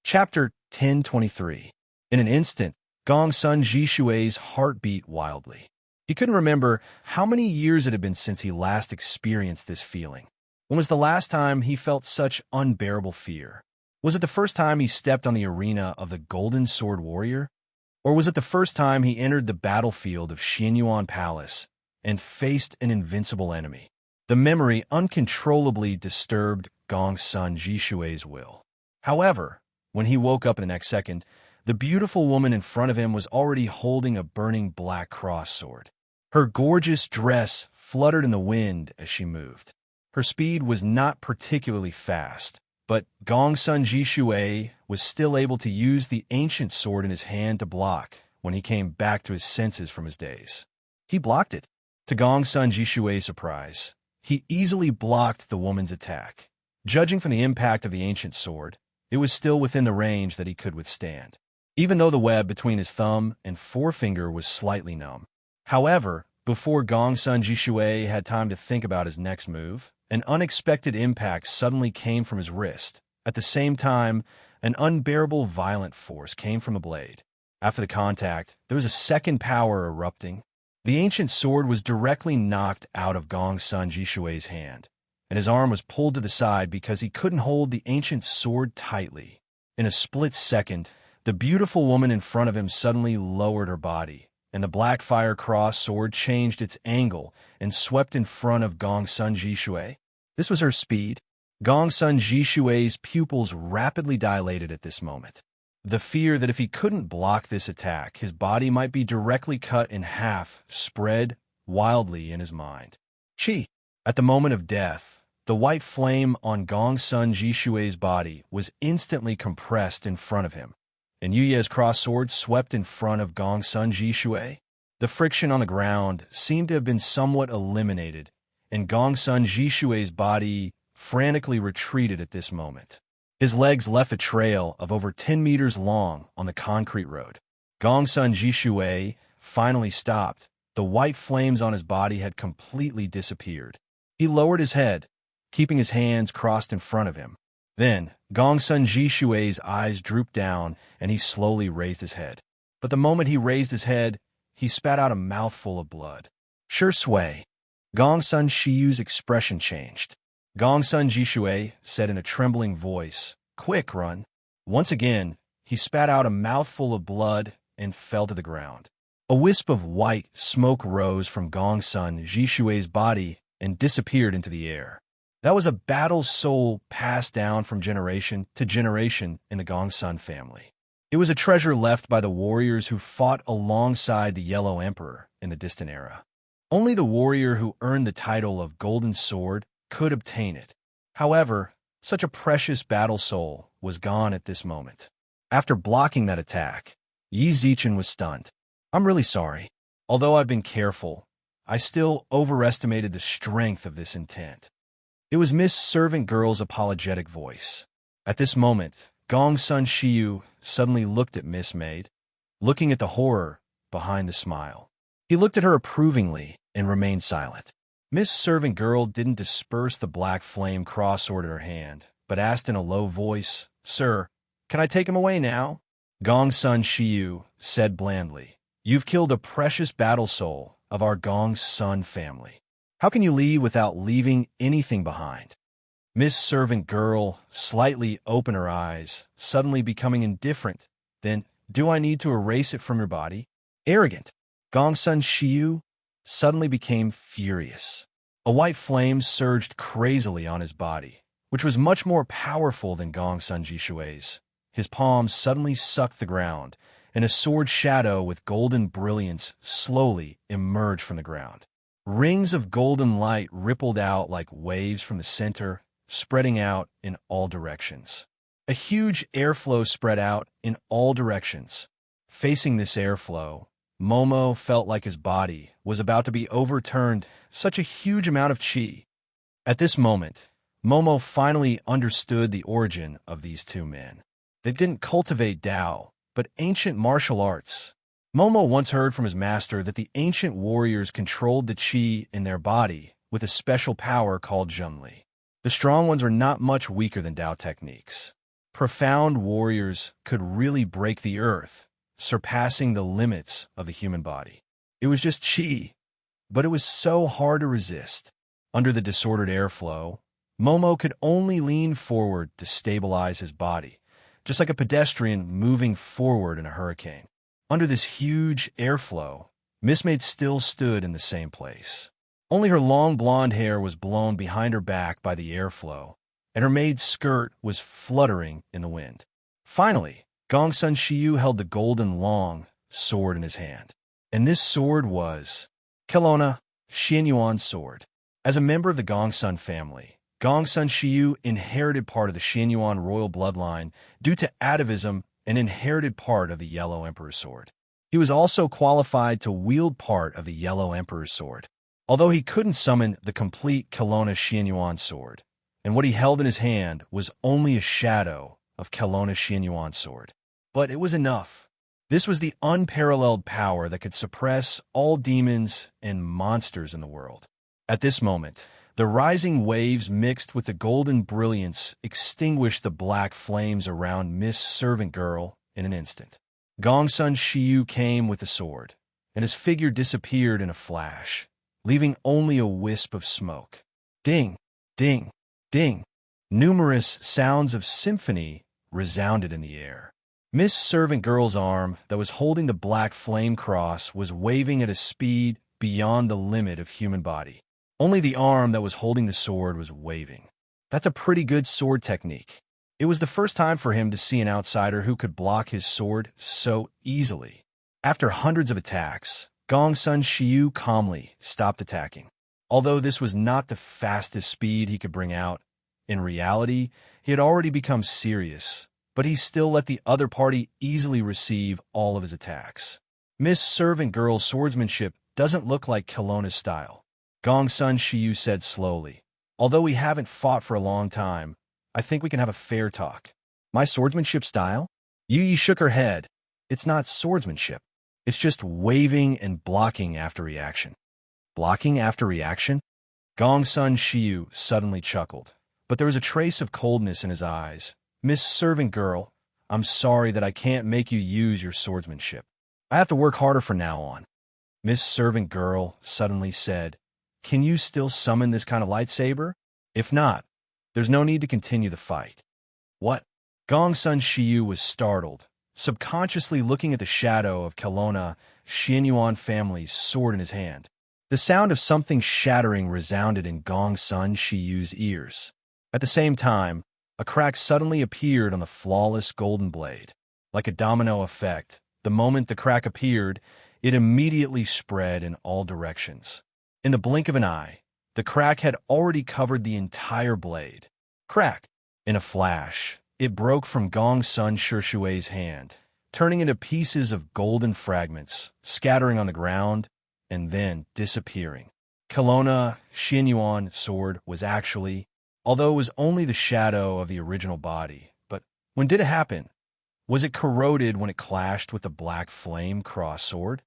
Chapter 1023. In an instant, Gongsun Jishui's heart beat wildly. He couldn't remember how many years it had been since he last experienced this feeling. When was the last time he felt such unbearable fear? Was it the first time he stepped on the arena of the Golden Sword Warrior? Or was it the first time he entered the battlefield of Xianyuan Palace and faced an invincible enemy? The memory uncontrollably disturbed Gongsun Jishui's will. However, when he woke up in the next second, the beautiful woman in front of him was already holding a burning black cross sword. Her gorgeous dress fluttered in the wind as she moved. Her speed was not particularly fast, but Gongsun Jishui was still able to use the ancient sword in his hand to block when he came back to his senses from his daze. He blocked it. To Gongsun Jishui's surprise, he easily blocked the woman's attack. Judging from the impact of the ancient sword, it was still within the range that he could withstand, even though the web between his thumb and forefinger was slightly numb. However, before Gongsun Jishui had time to think about his next move, an unexpected impact suddenly came from his wrist. At the same time, an unbearable violent force came from the blade. After the contact, there was a second power erupting. The ancient sword was directly knocked out of Gongsun Jishui's hand, and his arm was pulled to the side because he couldn't hold the ancient sword tightly. In a split second, the beautiful woman in front of him suddenly lowered her body, and the black fire cross sword changed its angle and swept in front of Gongsun Jishui. This was her speed. Gongsun Jishui's pupils rapidly dilated at this moment. The fear that if he couldn't block this attack, his body might be directly cut in half spread wildly in his mind. Chi. At the moment of death, the white flame on Gongsun Jishui's body was instantly compressed in front of him, and Yuye's cross sword swept in front of Gongsun Jishui. The friction on the ground seemed to have been somewhat eliminated, and Gongsun Jishui's body frantically retreated at this moment. His legs left a trail of over 10 meters long on the concrete road. Gongsun Jishui finally stopped. The white flames on his body had completely disappeared. He lowered his head, keeping his hands crossed in front of him. Then, Gongsun Jishui's eyes drooped down, and he slowly raised his head. But the moment he raised his head, he spat out a mouthful of blood. Sure sway. Gongsun Shiyu's expression changed. Gongsun Jishui said in a trembling voice, "Quick, run." Once again, he spat out a mouthful of blood and fell to the ground. A wisp of white smoke rose from Gongsun Jishui's body and disappeared into the air. That was a battle soul passed down from generation to generation in the Gongsun family. It was a treasure left by the warriors who fought alongside the Yellow Emperor in the distant era. Only the warrior who earned the title of Golden Sword could obtain it. However, such a precious battle soul was gone at this moment. After blocking that attack, Yi Zichen was stunned. "I'm really sorry. Although I've been careful, I still overestimated the strength of this intent." It was Miss Servant Girl's apologetic voice. At this moment, Gongsun Shiyu suddenly looked at Miss Maid, looking at the horror behind the smile. He looked at her approvingly and remained silent. Miss Servant Girl didn't disperse the black flame cross-sword in her hand, but asked in a low voice, "Sir, can I take him away now?" Gongsun Shiyu said blandly, "You've killed a precious battle soul of our Gongsun family. How can you leave without leaving anything behind?" Miss Servant Girl slightly opened her eyes, suddenly becoming indifferent. Then, "Do I need to erase it from your body?" Arrogant. Gongsun Shiyu suddenly became furious. A white flame surged crazily on his body, which was much more powerful than Gongsun Jishui's. His palms suddenly sucked the ground, and a sword shadow with golden brilliance slowly emerged from the ground. Rings of golden light rippled out like waves from the center, spreading out in all directions. A huge airflow spread out in all directions. Facing this airflow, Momo felt like his body was about to be overturned, such a huge amount of chi. At this moment, Momo finally understood the origin of these two men. They didn't cultivate Tao, but ancient martial arts. Momo once heard from his master that the ancient warriors controlled the chi in their body with a special power called Zhengli. The strong ones are not much weaker than Tao techniques. profound warriors could really break the earth, surpassing the limits of the human body. It was just chi, but it was so hard to resist. Under the disordered airflow, Momo could only lean forward to stabilize his body, just like a pedestrian moving forward in a hurricane. Under this huge airflow, Miss Maid still stood in the same place. Only her long blonde hair was blown behind her back by the airflow, and her maid's skirt was fluttering in the wind. Finally, Gongsun Shiyu held the golden long sword in his hand. And this sword was Kelowna Xianyuan's sword. As a member of the Gongsun family, Gongsun Shiyu inherited part of the Xianyuan royal bloodline due to atavism and inherited part of the Yellow Emperor's sword. He was also qualified to wield part of the Yellow Emperor's sword, although he couldn't summon the complete Kelowna Xianyuan sword, and what he held in his hand was only a shadow of Kelowna Xianyuan's sword. But it was enough. This was the unparalleled power that could suppress all demons and monsters in the world. At this moment, the rising waves mixed with the golden brilliance extinguished the black flames around Miss Servant Girl in an instant. Gongsun Shiyu came with the sword, and his figure disappeared in a flash, leaving only a wisp of smoke. Ding, ding, ding. Numerous sounds of symphony resounded in the air. Miss Servant Girl's arm that was holding the black flame cross was waving at a speed beyond the limit of human body. Only the arm that was holding the sword was waving. That's a pretty good sword technique. It was the first time for him to see an outsider who could block his sword so easily. After hundreds of attacks, Gongsun Shiyu calmly stopped attacking. Although this was not the fastest speed he could bring out, in reality, he had already become serious, but he still let the other party easily receive all of his attacks. Miss Servant Girl's swordsmanship doesn't look like Kelowna's style, Gongsun Shiyu said slowly. Although we haven't fought for a long time, I think we can have a fair talk. My swordsmanship style? Yu Yi shook her head. It's not swordsmanship. It's just waving and blocking after reaction. Blocking after reaction? Gongsun Shiyu suddenly chuckled, but there was a trace of coldness in his eyes. Miss Servant Girl, I'm sorry that I can't make you use your swordsmanship. I have to work harder from now on. Miss Servant Girl suddenly said, Can you still summon this kind of lightsaber? If not, there's no need to continue the fight. What? Gongsun Shiyu was startled, subconsciously looking at the shadow of Kelowna Xianyuan family's sword in his hand. The sound of something shattering resounded in Gongsun Shiyu's ears. At the same time, a crack suddenly appeared on the flawless golden blade. Like a domino effect, the moment the crack appeared, it immediately spread in all directions. In the blink of an eye, the crack had already covered the entire blade. Crack! In a flash, it broke from Gongsun Shishui's hand, turning into pieces of golden fragments, scattering on the ground, and then disappearing. Kelowna Xianyuan sword was actually, although it was only the shadow of the original body, but when did it happen? Was it corroded when it clashed with the black flame cross sword?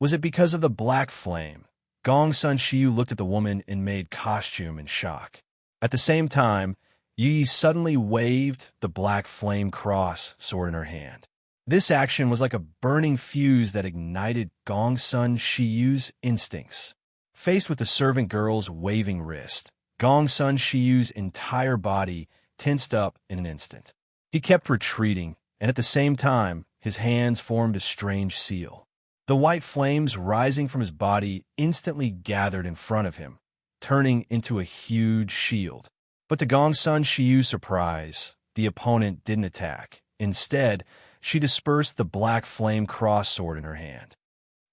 Was it because of the black flame? Gongsun Shiyu looked at the woman in maid costume in shock. At the same time, Yi suddenly waved the black flame cross sword in her hand. This action was like a burning fuse that ignited Gongsun Shiyu's instincts. Faced with the servant girl's waving wrist, Gongsun Shiyu's entire body tensed up in an instant. He kept retreating, and at the same time, his hands formed a strange seal. The white flames rising from his body instantly gathered in front of him, turning into a huge shield. But to Gongsun Shiyu's surprise, the opponent didn't attack. Instead, she dispersed the black flame cross sword in her hand.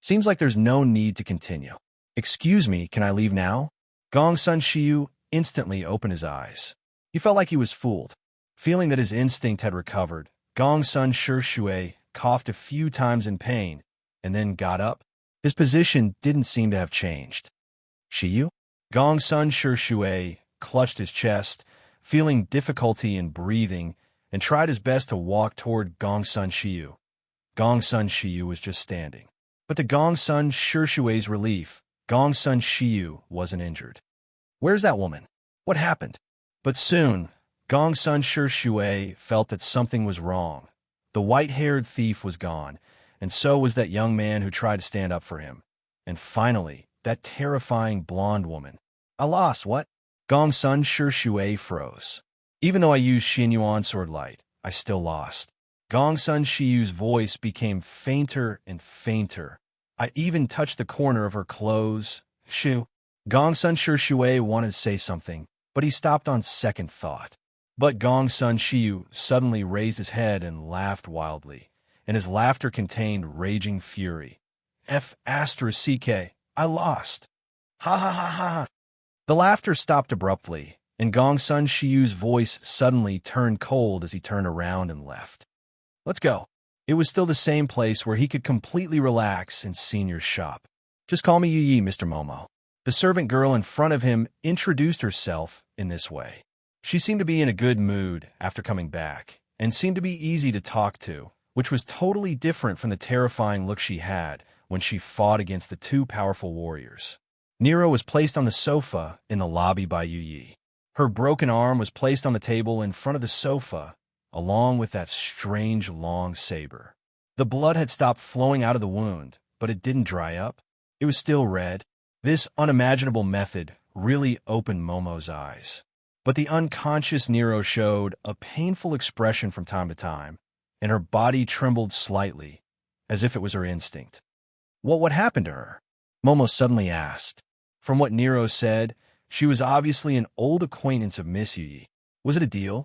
Seems like there's no need to continue. Excuse me, can I leave now? Gongsun Shiyu instantly opened his eyes. He felt like he was fooled. Feeling that his instinct had recovered, Gongsun Shishui coughed a few times in pain, and then got up. His position didn't seem to have changed. Shiyu? Gongsun Shishui clutched his chest, feeling difficulty in breathing, and tried his best to walk toward Gongsun Shiyu. Gongsun Shiyu was just standing. But to Gongsun Shishui's relief, Gongsun Shiyu wasn't injured. Where's that woman? What happened? But soon, Gong Sun Shui felt that something was wrong. The white-haired thief was gone, and so was that young man who tried to stand up for him. And finally, that terrifying blonde woman. I lost, what? Gong Sun Shui froze. Even though I used Xin Yuan Sword Light, I still lost. Gong Sun Shiyu's voice became fainter and fainter. I even touched the corner of her clothes. Shu. Gong Sun Shui wanted to say something, but he stopped on second thought. But Gong Sun Shiyu suddenly raised his head and laughed wildly, and his laughter contained raging fury. F***, I lost. Ha ha ha ha ha. The laughter stopped abruptly, and Gong Sun Shiyu's voice suddenly turned cold as he turned around and left. Let's go. It was still the same place where he could completely relax in Senior's shop. Just call me Yu Yi, Mr. Momo. The servant girl in front of him introduced herself in this way. She seemed to be in a good mood after coming back, and seemed to be easy to talk to, which was totally different from the terrifying look she had when she fought against the two powerful warriors. Nero was placed on the sofa in the lobby by Yu Yi. Her broken arm was placed on the table in front of the sofa, along with that strange long saber. The blood had stopped flowing out of the wound, but it didn't dry up. It was still red. This unimaginable method really opened Momo's eyes. But the unconscious Nero showed a painful expression from time to time, and her body trembled slightly, as if it was her instinct. What would happen to her? Momo suddenly asked. From what Nero said, she was obviously an old acquaintance of Miss Yu Yi. Was it a deal?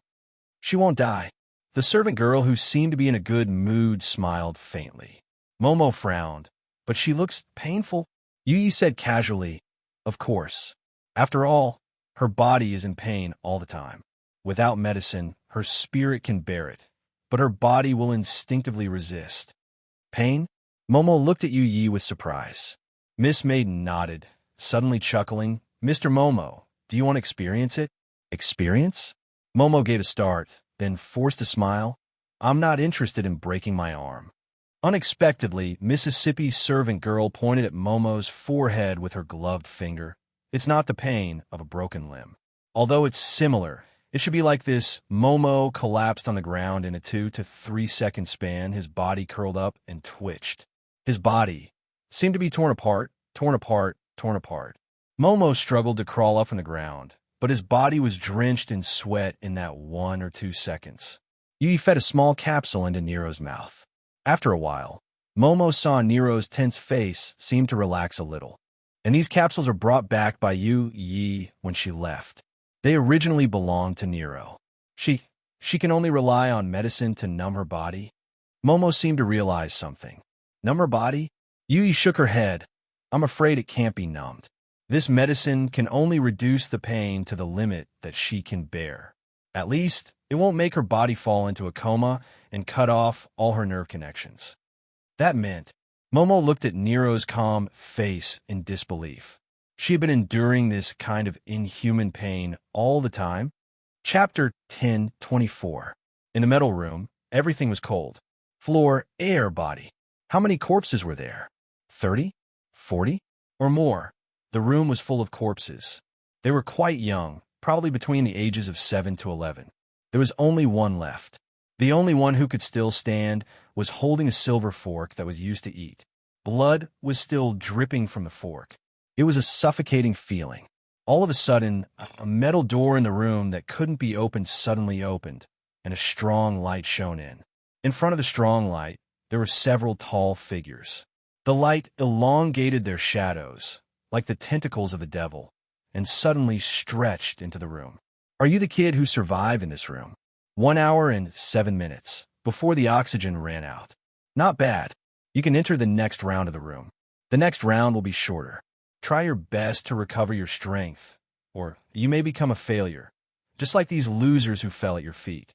She won't die. The servant girl, who seemed to be in a good mood, smiled faintly. Momo frowned, but she looks painful. Yu Yi said casually, of course. After all, her body is in pain all the time. Without medicine, her spirit can bear it, but her body will instinctively resist. Pain? Momo looked at Yu Yi with surprise. Miss Maiden nodded, suddenly chuckling. Mr. Momo, do you want to experience it? Experience? Momo gave a start, then forced a smile. I'm not interested in breaking my arm. Unexpectedly, Mississippi's servant girl pointed at Momo's forehead with her gloved finger. It's not the pain of a broken limb. Although it's similar, it should be like this. Momo collapsed on the ground in a 2 to 3 second span. His body curled up and twitched. His body seemed to be torn apart, torn apart, torn apart. Momo struggled to crawl up from the ground, but his body was drenched in sweat in that 1 or 2 seconds. Yui fed a small capsule into Nero's mouth. After a while, Momo saw Nero's tense face seem to relax a little. And these capsules are brought back by Yu Yi when she left. They originally belonged to Nero. She can only rely on medicine to numb her body. Momo seemed to realize something. Numb her body? Yu Yi shook her head. I'm afraid it can't be numbed. This medicine can only reduce the pain to the limit that she can bear. At least, it won't make her body fall into a coma and cut off all her nerve connections. That meant Momo looked at Nero's calm face in disbelief. She had been enduring this kind of inhuman pain all the time. Chapter 10:24. In a metal room, everything was cold. Floor, air, body. How many corpses were there? 30? 40? Or more? The room was full of corpses. They were quite young, probably between the ages of 7 to 11. There was only one left. The only one who could still stand was holding a silver fork that was used to eat. Blood was still dripping from the fork. It was a suffocating feeling. All of a sudden, a metal door in the room that couldn't be opened suddenly opened, and a strong light shone in. In front of the strong light, there were several tall figures. The light elongated their shadows, like the tentacles of the devil, and suddenly stretched into the room. Are you the kid who survived in this room? 1 hour and 7 minutes, before the oxygen ran out. Not bad. You can enter the next round of the room. The next round will be shorter. Try your best to recover your strength, or you may become a failure, just like these losers who fell at your feet.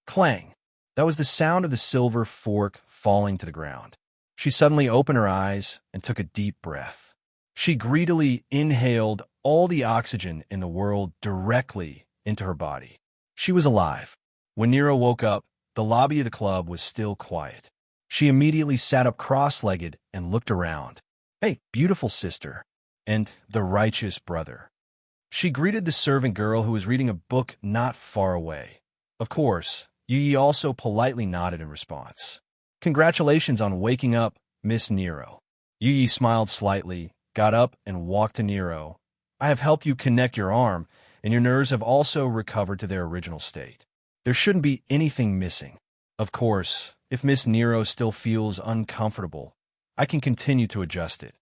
Clang! That was the sound of the silver fork falling to the ground. She suddenly opened her eyes and took a deep breath. She greedily inhaled all the oxygen in the world directly into her body. She was alive. When Nero woke up, the lobby of the club was still quiet. She immediately sat up cross-legged and looked around. Hey, beautiful sister, and the righteous brother. She greeted the servant girl who was reading a book not far away. Of course, Yu also politely nodded in response. Congratulations on waking up, Miss Nero. Yu smiled slightly, got up, and walked to Nero. I have helped you connect your arm, and your nerves have also recovered to their original state. There shouldn't be anything missing. Of course, if Miss Nero still feels uncomfortable, I can continue to adjust it.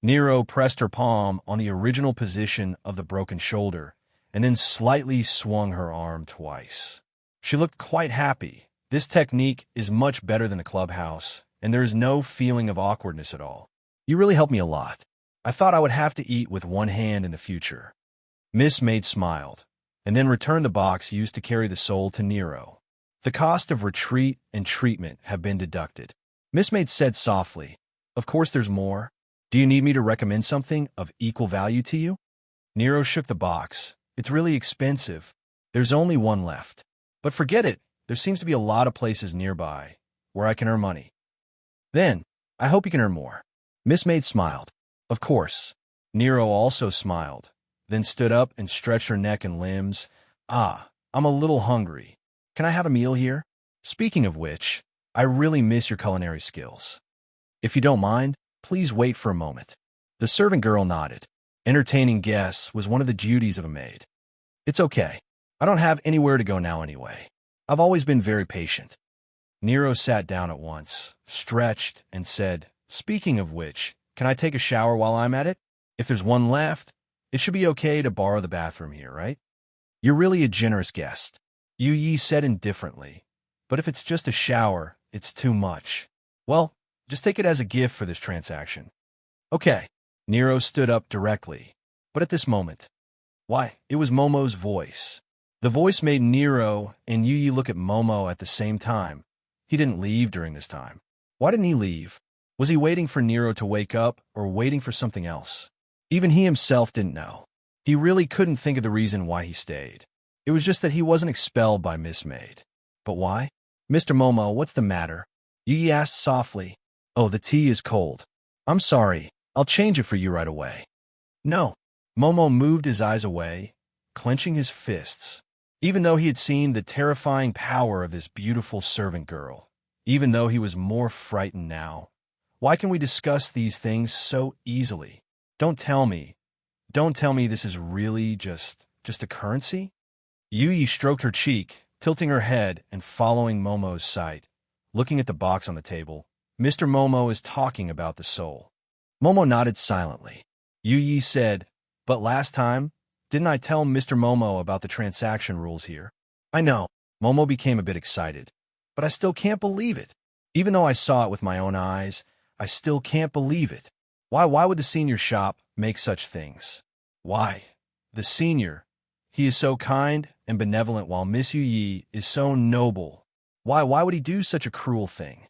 Nero pressed her palm on the original position of the broken shoulder, and then slightly swung her arm twice. She looked quite happy. This technique is much better than the clubhouse, and there is no feeling of awkwardness at all. You really helped me a lot. I thought I would have to eat with one hand in the future. Miss Maid smiled, and then returned the box used to carry the soul to Nero. The cost of retreat and treatment have been deducted. Miss Maid said softly, Of course there's more. Do you need me to recommend something of equal value to you? Nero shook the box. It's really expensive. There's only one left. But forget it. There seems to be a lot of places nearby where I can earn money. Then, I hope you can earn more. Miss Maid smiled. Of course. Nero also smiled, then stood up and stretched her neck and limbs. I'm a little hungry. Can I have a meal here? Speaking of which, I really miss your culinary skills. If you don't mind, please wait for a moment. The servant girl nodded. Entertaining guests was one of the duties of a maid. It's okay. I don't have anywhere to go now anyway. I've always been very patient. Nero sat down at once, stretched, and said, Speaking of which, can I take a shower while I'm at it? If there's one left, it should be okay to borrow the bathroom here, right? You're really a generous guest. Yu said indifferently. But if it's just a shower, it's too much. Well, just take it as a gift for this transaction. Okay. Nero stood up directly. But at this moment, why, it was Momo's voice. The voice made Nero and Yu look at Momo at the same time. He didn't leave during this time. Why didn't he leave? Was he waiting for Nero to wake up or waiting for something else? Even he himself didn't know. He really couldn't think of the reason why he stayed. It was just that he wasn't expelled by Miss Maid. But why? Mr. Momo, what's the matter? Yu asked softly. Oh, the tea is cold. I'm sorry. I'll change it for you right away. No. Momo moved his eyes away, clenching his fists. Even though he had seen the terrifying power of this beautiful servant girl, even though he was more frightened now, why can we discuss these things so easily? Don't tell me this is really just a currency? Yu stroked her cheek, tilting her head and following Momo's sight, looking at the box on the table. Mr. Momo is talking about the soul. Momo nodded silently. Yu said, But last time, didn't I tell Mr. Momo about the transaction rules here? I know. Momo became a bit excited. But I still can't believe it. Even though I saw it with my own eyes, I still can't believe it. Why would the senior shop make such things? Why? The senior. He is so kind and benevolent while Miss Yu is so noble. Why would he do such a cruel thing?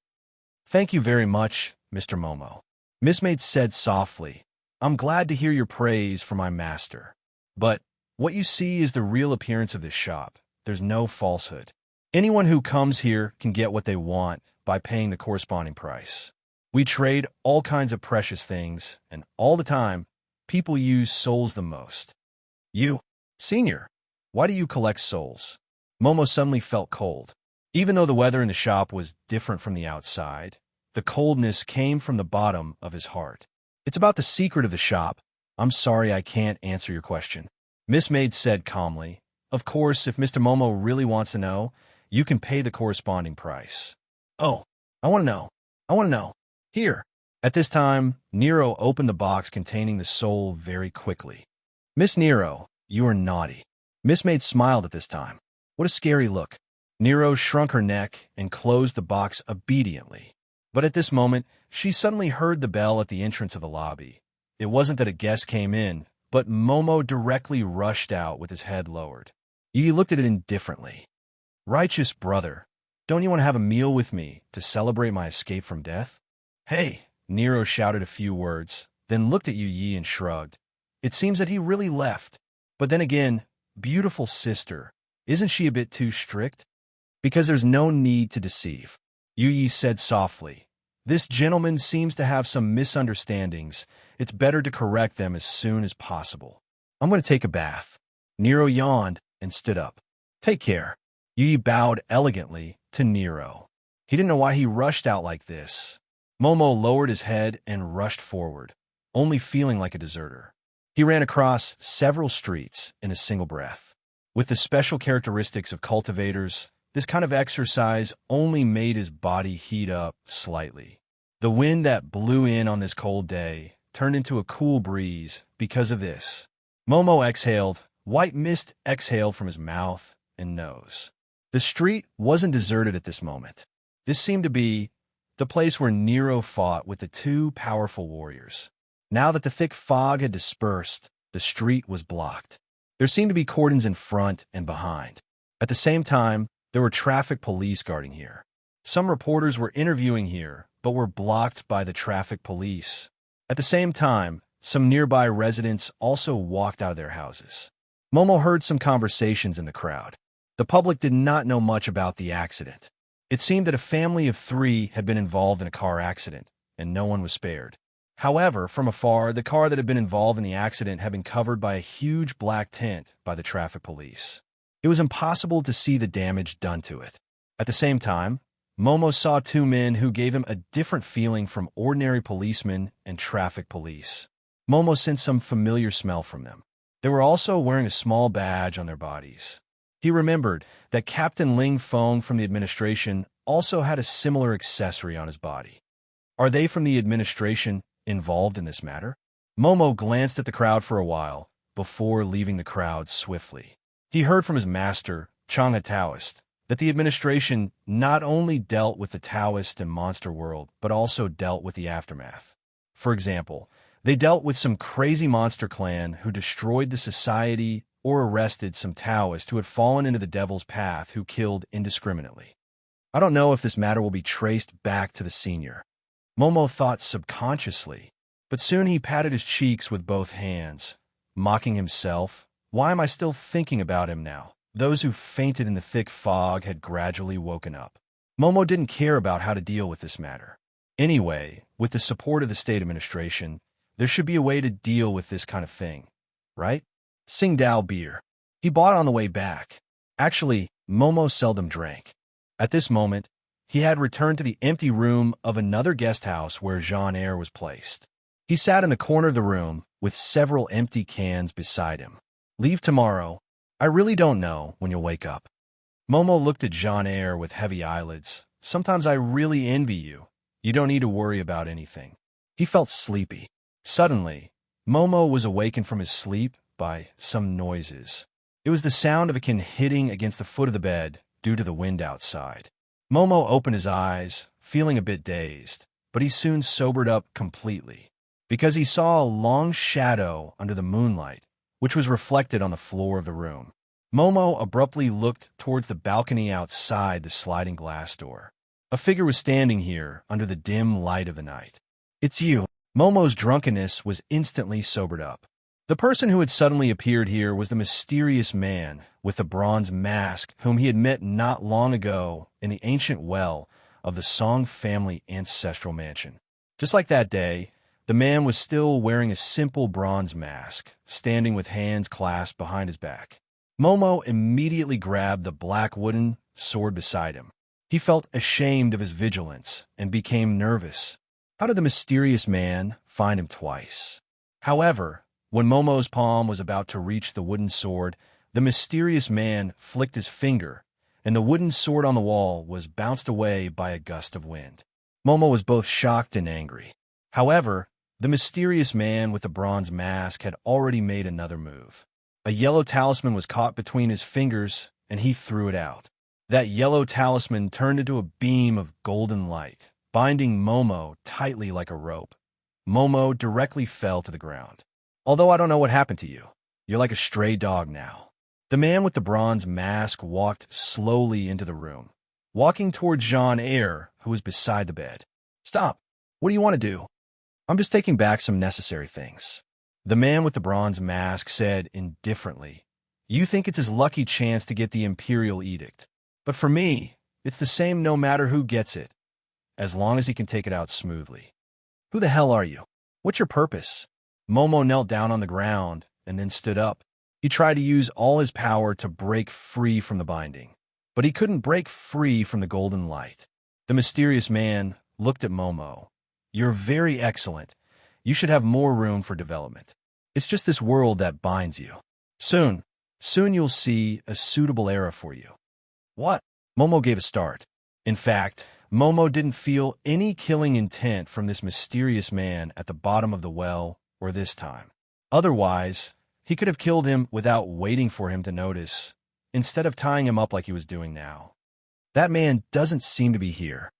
Thank you very much, Mr. Momo. Miss Maid said softly. I'm glad to hear your praise for my master. But what you see is the real appearance of this shop. There's no falsehood. Anyone who comes here can get what they want by paying the corresponding price. We trade all kinds of precious things, and all the time, people use souls the most. You, senior, why do you collect souls? Momo suddenly felt cold. Even though the weather in the shop was different from the outside, the coldness came from the bottom of his heart. It's about the secret of the shop. I'm sorry I can't answer your question. Miss Maid said calmly. Of course, if Mr. Momo really wants to know, you can pay the corresponding price. Oh, I want to know. Here. At this time, Nero opened the box containing the soul very quickly. Miss Nero, you are naughty. Miss Maid smiled at this time. What a scary look. Nero shrunk her neck and closed the box obediently. But at this moment, she suddenly heard the bell at the entrance of the lobby. It wasn't that a guest came in, but Momo directly rushed out with his head lowered. He looked at it indifferently. Righteous brother, don't you want to have a meal with me to celebrate my escape from death? Hey, Nero shouted a few words, then looked at Yu and shrugged. It seems that he really left. But then again, beautiful sister, isn't she a bit too strict? Because there's no need to deceive. Yu said softly. This gentleman seems to have some misunderstandings. It's better to correct them as soon as possible. I'm going to take a bath. Nero yawned and stood up. Take care. Yi bowed elegantly to Nero. He didn't know why he rushed out like this. Momo lowered his head and rushed forward, only feeling like a deserter. He ran across several streets in a single breath. With the special characteristics of cultivators, this kind of exercise only made his body heat up slightly. The wind that blew in on this cold day turned into a cool breeze because of this. Momo exhaled. White mist exhaled from his mouth and nose. The street wasn't deserted at this moment. This seemed to be the place where Nero fought with the two powerful warriors. Now that the thick fog had dispersed, the street was blocked. There seemed to be cordons in front and behind. At the same time, there were traffic police guarding here. Some reporters were interviewing here, but were blocked by the traffic police. At the same time, some nearby residents also walked out of their houses. Momo heard some conversations in the crowd. The public did not know much about the accident. It seemed that a family of 3 had been involved in a car accident, and no one was spared. However, from afar, the car that had been involved in the accident had been covered by a huge black tent by the traffic police. It was impossible to see the damage done to it. At the same time, Momo saw 2 men who gave him a different feeling from ordinary policemen and traffic police. Momo sensed some familiar smell from them. They were also wearing a small badge on their bodies. He remembered that Captain Ling Feng from the administration also had a similar accessory on his body. Are they from the administration involved in this matter? Momo glanced at the crowd for a while before leaving the crowd swiftly. He heard from his master, Chang, a Taoist, that the administration not only dealt with the Taoist and monster world, but also dealt with the aftermath. For example, they dealt with some crazy monster clan who destroyed the society or arrested some Taoist who had fallen into the devil's path who killed indiscriminately. I don't know if this matter will be traced back to the senior. Momo thought subconsciously, but soon he patted his cheeks with both hands, mocking himself. Why am I still thinking about him now? Those who fainted in the thick fog had gradually woken up. Momo didn't care about how to deal with this matter. Anyway, with the support of the state administration, there should be a way to deal with this kind of thing, right? Tsingtao beer. He bought on the way back. Actually, Momo seldom drank. At this moment, he had returned to the empty room of another guest house where Jean Eyre was placed. He sat in the corner of the room with several empty cans beside him. Leave tomorrow. I really don't know when you'll wake up. Momo looked at Jean Eyre with heavy eyelids. Sometimes I really envy you. You don't need to worry about anything. He felt sleepy. Suddenly, Momo was awakened from his sleep by some noises. It was the sound of a can hitting against the foot of the bed due to the wind outside. Momo opened his eyes, feeling a bit dazed, but he soon sobered up completely, because he saw a long shadow under the moonlight, which was reflected on the floor of the room. Momo abruptly looked towards the balcony outside the sliding glass door. A figure was standing here under the dim light of the night. It's you. Momo's drunkenness was instantly sobered up. The person who had suddenly appeared here was the mysterious man with the bronze mask whom he had met not long ago in the ancient well of the Song family ancestral mansion. Just like that day, the man was still wearing a simple bronze mask, standing with hands clasped behind his back. Momo immediately grabbed the black wooden sword beside him. He felt ashamed of his vigilance and became nervous. How did the mysterious man find him twice? However, when Momo's palm was about to reach the wooden sword, the mysterious man flicked his finger, and the wooden sword on the wall was bounced away by a gust of wind. Momo was both shocked and angry. However, the mysterious man with the bronze mask had already made another move. A yellow talisman was caught between his fingers, and he threw it out. That yellow talisman turned into a beam of golden light, binding Momo tightly like a rope. Momo directly fell to the ground. Although I don't know what happened to you, you're like a stray dog now. The man with the bronze mask walked slowly into the room, walking toward Jean Eyre, who was beside the bed. Stop. What do you want to do? I'm just taking back some necessary things. The man with the bronze mask said indifferently, You think it's his lucky chance to get the Imperial Edict. But for me, it's the same no matter who gets it, as long as he can take it out smoothly. Who the hell are you? What's your purpose? Momo knelt down on the ground and then stood up. He tried to use all his power to break free from the binding, but he couldn't break free from the golden light. The mysterious man looked at Momo. "You're very excellent. You should have more room for development. It's just this world that binds you. Soon you'll see a suitable era for you." "What?" Momo gave a start. In fact, Momo didn't feel any killing intent from this mysterious man at the bottom of the well or this time. Otherwise, he could have killed him without waiting for him to notice, instead of tying him up like he was doing now. "That man doesn't seem to be here,"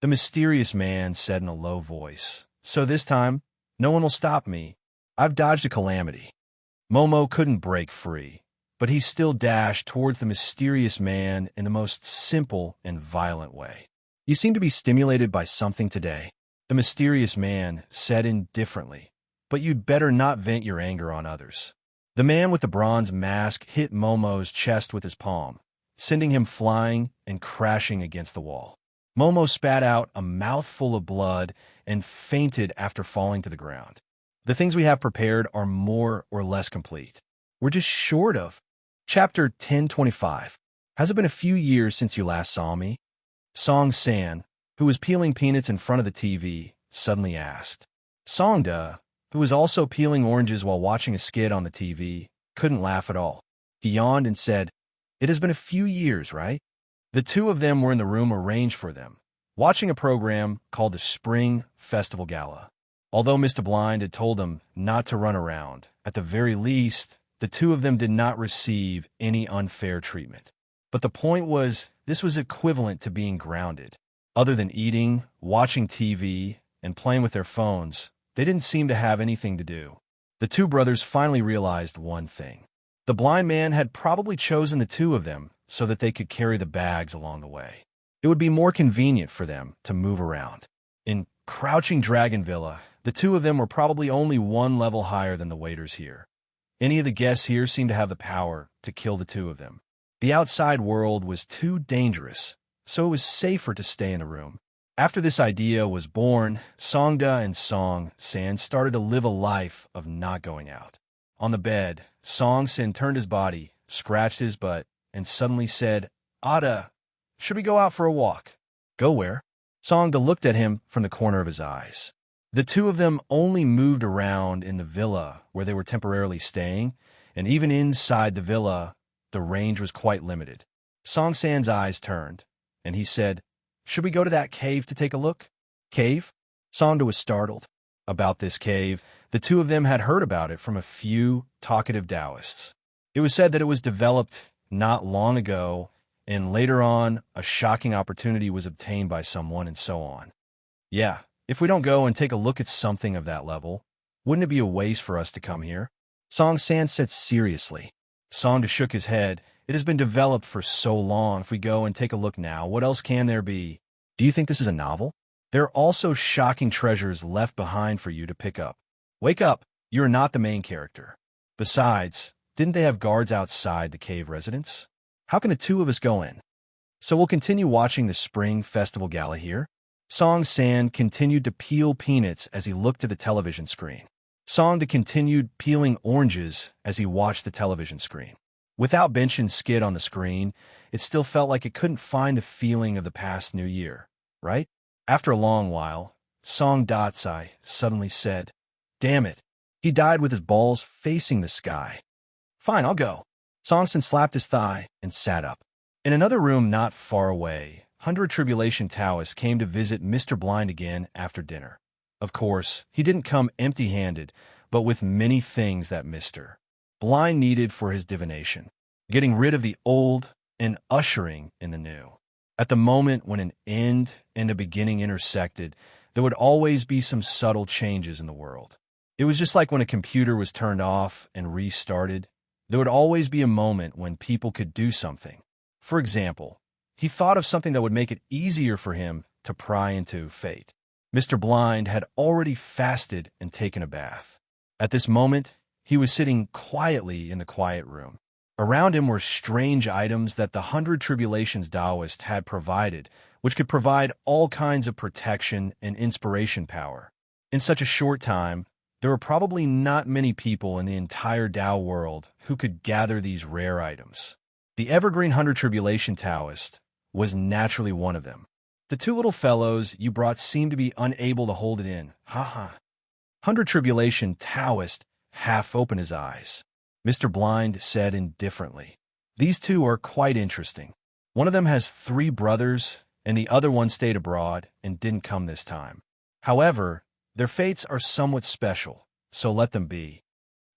the mysterious man said in a low voice. "So this time, no one will stop me. I've dodged a calamity." Momo couldn't break free, but he still dashed towards the mysterious man in the most simple and violent way. "You seem to be stimulated by something today," the mysterious man said indifferently, "but you'd better not vent your anger on others." The man with the bronze mask hit Momo's chest with his palm, sending him flying and crashing against the wall. Momo spat out a mouthful of blood and fainted after falling to the ground. The things we have prepared are more or less complete. We're just short of. Chapter 1025. Has it been a few years since you last saw me? Song San, who was peeling peanuts in front of the TV, suddenly asked. Songda, who was also peeling oranges while watching a skit on the TV, couldn't laugh at all. He yawned and said, "It has been a few years, right?" The two of them were in the room arranged for them, watching a program called the Spring Festival Gala. Although Mr. Blind had told them not to run around, at the very least, the two of them did not receive any unfair treatment. But the point was, this was equivalent to being grounded. Other than eating, watching TV, and playing with their phones, they didn't seem to have anything to do. The two brothers finally realized one thing. The blind man had probably chosen the two of them so that they could carry the bags along the way. It would be more convenient for them to move around. In Crouching Dragon Villa, the two of them were probably only one level higher than the waiters here. Any of the guests here seemed to have the power to kill the two of them. The outside world was too dangerous, so it was safer to stay in the room. After this idea was born, Songda and Song San started to live a life of not going out. On the bed, Song San turned his body, scratched his butt, and suddenly said, "Ada, should we go out for a walk?" "Go where?" Songda looked at him from the corner of his eyes. The two of them only moved around in the villa where they were temporarily staying, and even inside the villa, the range was quite limited. Song San's eyes turned, and he said, "Should we go to that cave to take a look?" "Cave?" Songda was startled. About this cave, the two of them had heard about it from a few talkative Taoists. It was said that it was developed not long ago, and later on, a shocking opportunity was obtained by someone, and so on. "Yeah, if we don't go and take a look at something of that level, wouldn't it be a waste for us to come here?" Song San said seriously. Songda shook his head. "It has been developed for so long. If we go and take a look now, what else can there be? Do you think this is a novel? There are also shocking treasures left behind for you to pick up. Wake up, you are not the main character. Besides, didn't they have guards outside the cave residence? How can the two of us go in? So we'll continue watching the Spring Festival Gala here." Song San continued to peel peanuts as he looked to the television screen. Songda continued peeling oranges as he watched the television screen. Without Benchin's skit on the screen, it still felt like it couldn't find the feeling of the past New Year, right? After a long while, Song Datsai suddenly said, "Damn it, he died with his balls facing the sky." "Fine, I'll go." Songson slapped his thigh and sat up. In another room not far away, 100 Tribulation Taoists came to visit Mr. Blind again after dinner. Of course, he didn't come empty-handed, but with many things that Mr. Blind needed for his divination, getting rid of the old and ushering in the new. At the moment when an end and a beginning intersected, there would always be some subtle changes in the world. It was just like when a computer was turned off and restarted. There would always be a moment when people could do something. For example, he thought of something that would make it easier for him to pry into fate. Mr. Blind had already fasted and taken a bath. At this moment, he was sitting quietly in the quiet room. Around him were strange items that the 100 Tribulations Taoist had provided, which could provide all kinds of protection and inspiration power. In such a short time, There were probably not many people in the entire Tao world who could gather these rare items. The evergreen Hundred Tribulation Taoist was naturally one of them. The two little fellows you brought seemed to be unable to hold it in. Ha ha. Hundred Tribulation Taoist half opened his eyes. Mr. Blind said indifferently, "These two are quite interesting. One of them has 3 brothers, and the other one stayed abroad and didn't come this time. However, their fates are somewhat special, so let them be."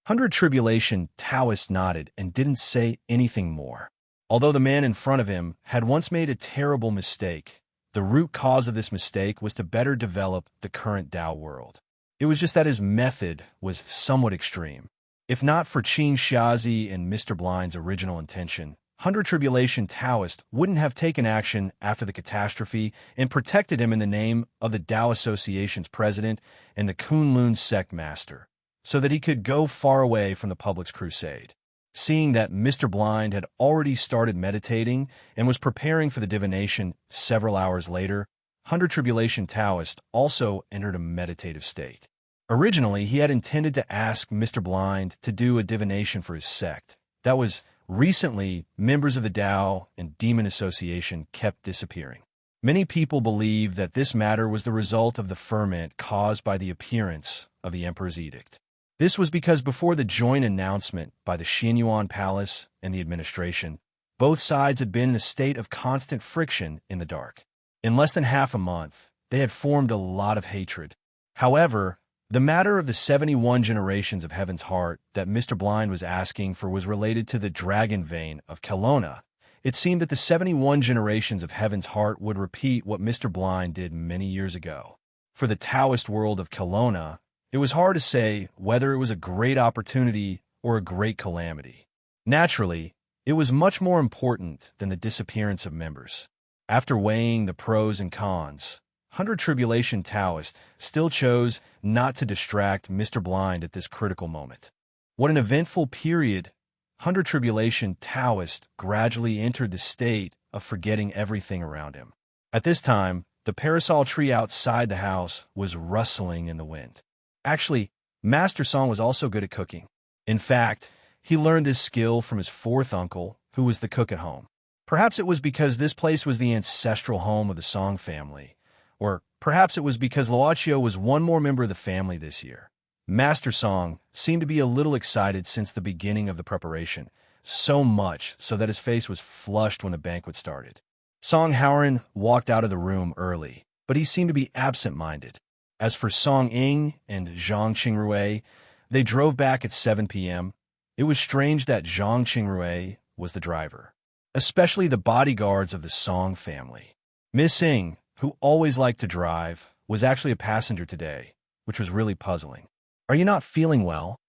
Hundred Tribulation Taoist nodded and didn't say anything more. Although the man in front of him had once made a terrible mistake, the root cause of this mistake was to better develop the current Tao world. It was just that his method was somewhat extreme. If not for Qin Xiazi and Mr. Blind's original intention, Hundred Tribulation Taoist wouldn't have taken action after the catastrophe and protected him in the name of the Tao Association's president and the Kunlun sect master, so that he could go far away from the public's crusade. Seeing that Mr. Blind had already started meditating and was preparing for the divination several hours later, Hundred Tribulation Taoist also entered a meditative state. Originally, he had intended to ask Mr. Blind to do a divination for his sect. That was recently, members of the Tao and Demon Association kept disappearing. Many people believe that this matter was the result of the ferment caused by the appearance of the Emperor's edict. This was because before the joint announcement by the Xianyuan Palace and the administration, both sides had been in a state of constant friction in the dark. In less than half a month, they had formed a lot of hatred. However, the matter of the 71 generations of Heaven's Heart that Mr. Blind was asking for was related to the dragon vein of Kelowna. It seemed that the 71 generations of Heaven's Heart would repeat what Mr. Blind did many years ago. For the Taoist world of Kelowna, it was hard to say whether it was a great opportunity or a great calamity. Naturally, it was much more important than the disappearance of members. After weighing the pros and cons, Hundred Tribulation Taoist still chose not to distract Mr. Blind at this critical moment. What an eventful period! Hundred Tribulation Taoist gradually entered the state of forgetting everything around him. At this time, the parasol tree outside the house was rustling in the wind. Actually, Master Song was also good at cooking. In fact, he learned this skill from his 4th uncle, who was the cook at home. Perhaps it was because this place was the ancestral home of the Song family, or perhaps it was because Luochio was one more member of the family this year. Master Song seemed to be a little excited since the beginning of the preparation, so much so that his face was flushed when the banquet started. Song Howren walked out of the room early, but he seemed to be absent-minded. As for Song Ying and Zhang Qingrui, they drove back at 7 p.m. It was strange that Zhang Qingrui was the driver, especially the bodyguards of the Song family. Miss Ying, who always liked to drive, was actually a passenger today, which was really puzzling. "Are you not feeling well?"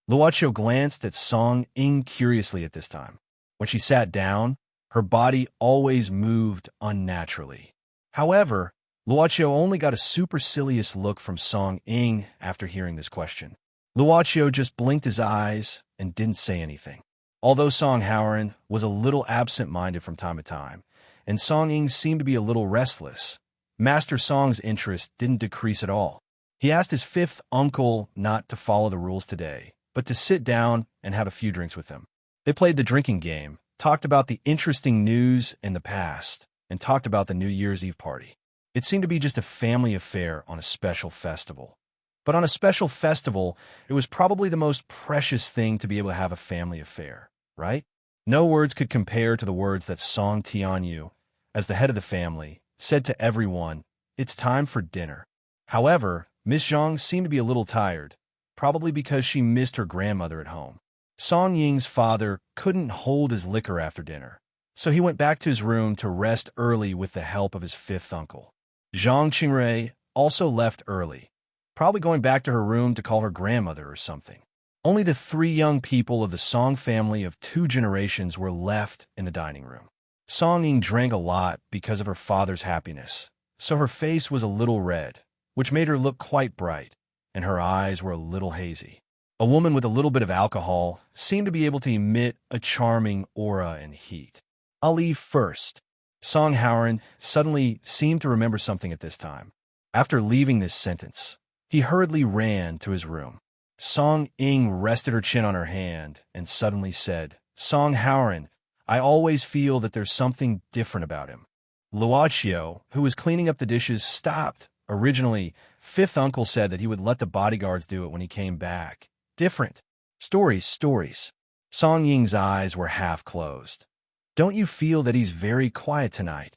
Luochio glanced at Song Ying curiously at this time. When she sat down, her body always moved unnaturally. However, Luochio only got a supercilious look from Song Ying after hearing this question. Luochio just blinked his eyes and didn't say anything. Although Song Howren was a little absent-minded from time to time, and Song Ying seemed to be a little restless, Master Song's interest didn't decrease at all. He asked his 5th uncle not to follow the rules today, but to sit down and have a few drinks with him. They played the drinking game, talked about the interesting news in the past, and talked about the New Year's Eve party. It seemed to be just a family affair on a special festival. But on a special festival, it was probably the most precious thing to be able to have a family affair, right? No words could compare to the words that Song Tianyu, as the head of the family, said to everyone, "It's time for dinner." However, Miss Zhang seemed to be a little tired, probably because she missed her grandmother at home. Song Ying's father couldn't hold his liquor after dinner, so he went back to his room to rest early with the help of his 5th uncle. Zhang Qingrui also left early, probably going back to her room to call her grandmother or something. Only the 3 young people of the Song family of 2 generations were left in the dining room. Song Ying drank a lot because of her father's happiness, so her face was a little red, which made her look quite bright, and her eyes were a little hazy. A woman with a little bit of alcohol seemed to be able to emit a charming aura and heat. "I'll leave first." Song Howren suddenly seemed to remember something at this time. After leaving this sentence, he hurriedly ran to his room. Song Ying rested her chin on her hand and suddenly said, Song Haoran, I always feel that there's something different about him. Luochio, who was cleaning up the dishes, stopped. Originally, Fifth Uncle said that he would let the bodyguards do it when he came back. Different. Stories. Song Ying's eyes were half closed. Don't you feel that he's very quiet tonight?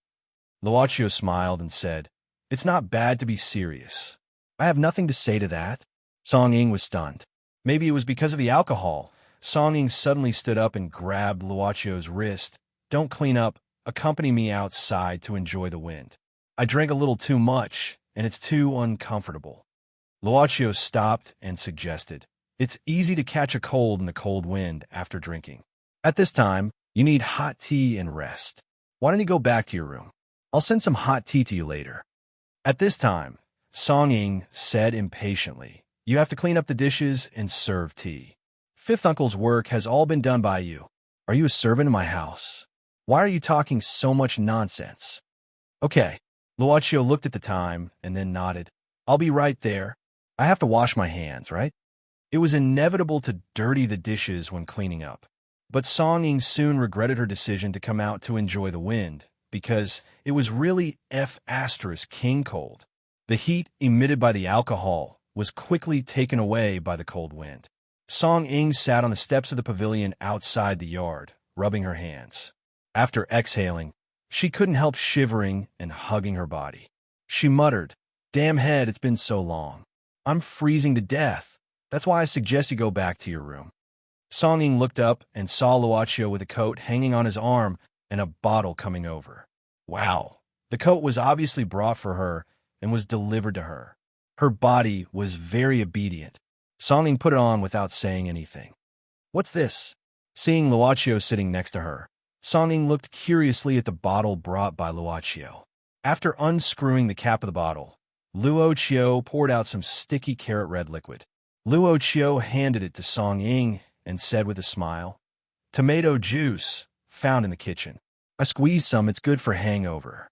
Luochio smiled and said, It's not bad to be serious. I have nothing to say to that. Song Ying was stunned. Maybe it was because of the alcohol. Song Ying suddenly stood up and grabbed Luochio's wrist. Don't clean up. Accompany me outside to enjoy the wind. I drank a little too much, and it's too uncomfortable. Luochio stopped and suggested, It's easy to catch a cold in the cold wind after drinking. At this time, you need hot tea and rest. Why don't you go back to your room? I'll send some hot tea to you later. At this time, Song Ying said impatiently, You have to clean up the dishes and serve tea. Fifth Uncle's work has all been done by you. Are you a servant in my house? Why are you talking so much nonsense? Okay. Luochio looked at the time and then nodded. I'll be right there. I have to wash my hands, right? It was inevitable to dirty the dishes when cleaning up. But Song Ying soon regretted her decision to come out to enjoy the wind, because it was really F***king cold. The heat emitted by the alcohol was quickly taken away by the cold wind. Song Ying sat on the steps of the pavilion outside the yard, rubbing her hands. After exhaling, she couldn't help shivering and hugging her body. She muttered, Damn head, it's been so long. I'm freezing to death. That's why I suggest you go back to your room. Song Ying looked up and saw Luochio with a coat hanging on his arm and a bottle coming over. Wow. The coat was obviously brought for her and was delivered to her. Her body was very obedient. Song Ying put it on without saying anything. What's this? Seeing Luochio sitting next to her, Song Ying looked curiously at the bottle brought by Luochio. After unscrewing the cap of the bottle, Luochio poured out some sticky carrot red liquid. Luochio handed it to Song Ying and said with a smile, Tomato juice, found in the kitchen. I squeezed some, it's good for hangover.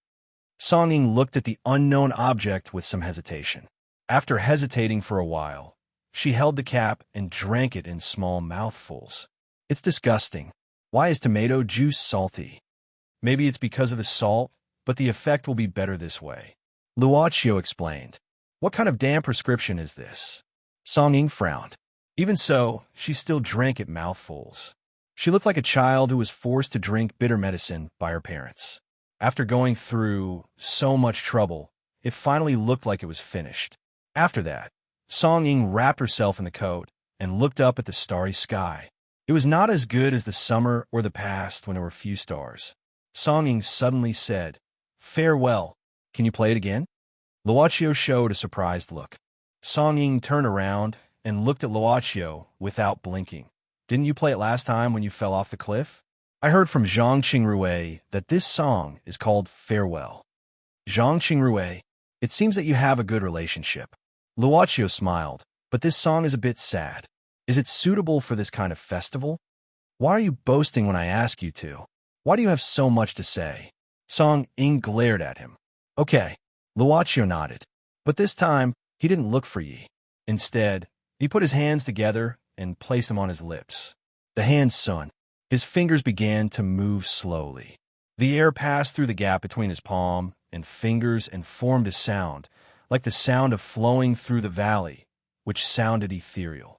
Song Ying looked at the unknown object with some hesitation. After hesitating for a while, she held the cap and drank it in small mouthfuls. It's disgusting. Why is tomato juice salty? Maybe it's because of the salt, but the effect will be better this way. Luochio explained. What kind of damn prescription is this? Song Ying frowned. Even so, she still drank it mouthfuls. She looked like a child who was forced to drink bitter medicine by her parents. After going through so much trouble, it finally looked like it was finished. After that, Song Ying wrapped herself in the coat and looked up at the starry sky. It was not as good as the summer or the past when there were few stars. Song Ying suddenly said, Farewell. Can you play it again? Luochio showed a surprised look. Song Ying turned around and looked at Luochio without blinking. Didn't you play it last time when you fell off the cliff? I heard from Zhang Qingrui that this song is called Farewell. Zhang Qingrui, it seems that you have a good relationship. Luochio smiled, but this song is a bit sad. Is it suitable for this kind of festival? Why are you boasting when I ask you to? Why do you have so much to say? Song Ying glared at him. Okay, Luochio nodded, but this time he didn't look for Yi. Instead, he put his hands together and placed them on his lips. The hands sun. His fingers began to move slowly. The air passed through the gap between his palm and fingers and formed a sound, like the sound of flowing through the valley, which sounded ethereal.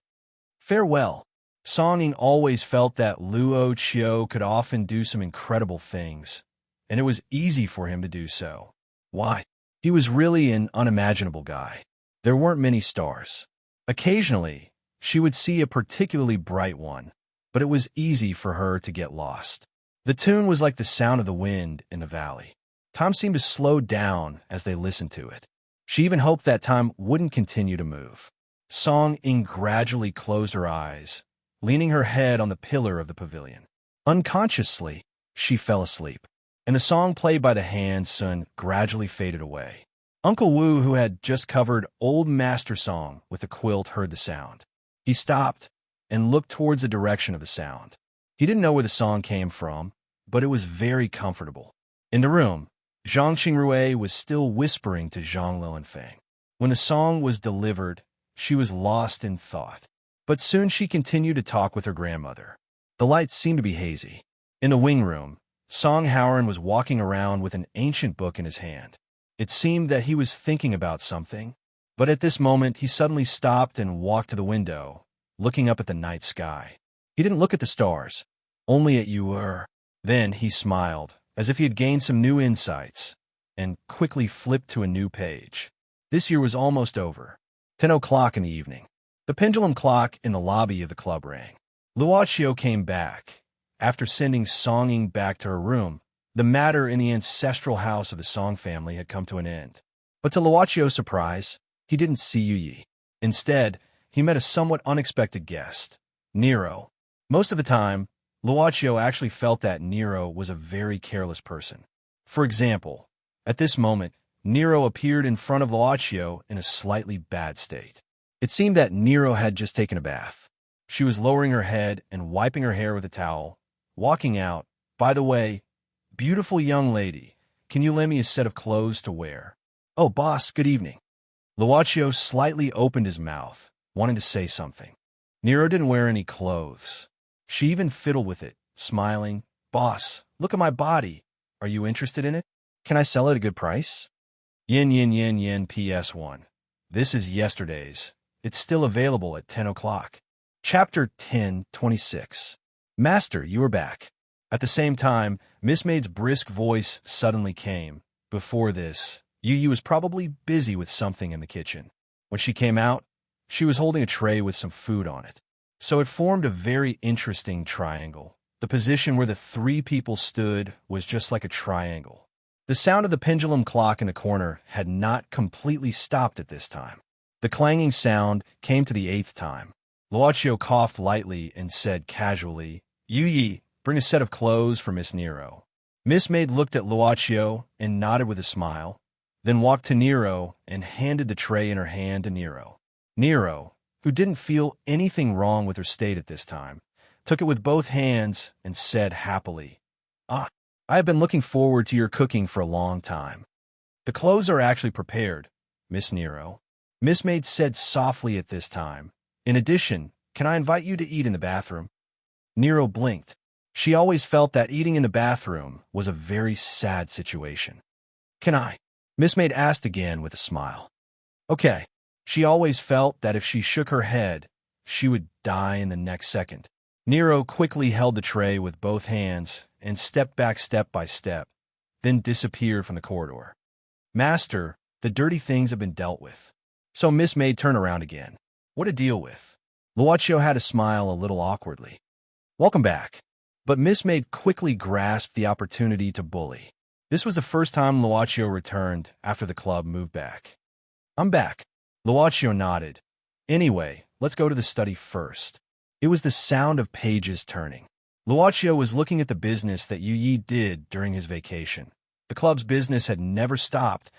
Farewell. Song Ying always felt that Luochio could often do some incredible things, and it was easy for him to do so. Why? He was really an unimaginable guy. There weren't many stars. Occasionally, she would see a particularly bright one, but it was easy for her to get lost. The tune was like the sound of the wind in the valley. Time seemed to slow down as they listened to it. She even hoped that time wouldn't continue to move. Song Ying gradually closed her eyes, leaning her head on the pillar of the pavilion. Unconsciously, she fell asleep, and the song played by the hand sun gradually faded away. Uncle Wu, who had just covered Old Master Song with a quilt, heard the sound. He stopped and looked towards the direction of the sound. He didn't know where the song came from, but it was very comfortable. In the room, Zhang Qingrui was still whispering to Zhang Luoyinfeng. When the song was delivered, she was lost in thought. But soon she continued to talk with her grandmother. The lights seemed to be hazy. In the wing room, Song Howard was walking around with an ancient book in his hand. It seemed that he was thinking about something, but at this moment he suddenly stopped and walked to the window, looking up at the night sky. He didn't look at the stars, only at you. Then he smiled, as if he had gained some new insights, and quickly flipped to a new page. This year was almost over. 10 o'clock in the evening. The pendulum clock in the lobby of the club rang. Luochio came back. After sending Songing back to her room, the matter in the ancestral house of the Song family had come to an end. But to Luochio's surprise, he didn't see Yu. Instead, he met a somewhat unexpected guest, Nero. Most of the time, Luochio actually felt that Nero was a very careless person. For example, at this moment, Nero appeared in front of Luochio in a slightly bad state. It seemed that Nero had just taken a bath. She was lowering her head and wiping her hair with a towel, walking out. By the way, beautiful young lady, can you lend me a set of clothes to wear? Oh, boss, good evening. Luochio slightly opened his mouth, wanting to say something. Nero didn't wear any clothes. She even fiddled with it, smiling. Boss, look at my body. Are you interested in it? Can I sell it at a good price? Yen PS1. This is yesterday's. It's still available at 10 o'clock. Chapter 10:26. Master, you are back. At the same time, Miss Maid's brisk voice suddenly came. Before this, Yu was probably busy with something in the kitchen. When she came out, she was holding a tray with some food on it. So it formed a very interesting triangle. The position where the three people stood was just like a triangle. The sound of the pendulum clock in the corner had not completely stopped at this time. The clanging sound came to the 8th time. Luochio coughed lightly and said casually, Yu, bring a set of clothes for Miss Nero. Miss Maid looked at Luochio and nodded with a smile, then walked to Nero and handed the tray in her hand to Nero. Nero, who didn't feel anything wrong with her state at this time, took it with both hands and said happily, I have been looking forward to your cooking for a long time. The clothes are actually prepared, Miss Nero. Miss Maid said softly at this time. In addition, can I invite you to eat in the bathroom? Nero blinked. She always felt that eating in the bathroom was a very sad situation. Can I? Miss Maid asked again with a smile. Okay. She always felt that if she shook her head, she would die in the next second. Nero quickly held the tray with both hands and stepped back step by step, then disappeared from the corridor. Master, the dirty things have been dealt with. So Miss Maid turned around again. What to deal with? Luochio had to smile a little awkwardly. Welcome back. But Miss Maid quickly grasped the opportunity to bully. This was the first time Luochio returned after the club moved back. I'm back. Luochio nodded. Anyway, let's go to the study first. It was the sound of pages turning. Luochio was looking at the business that Yu did during his vacation. The club's business had never stopped,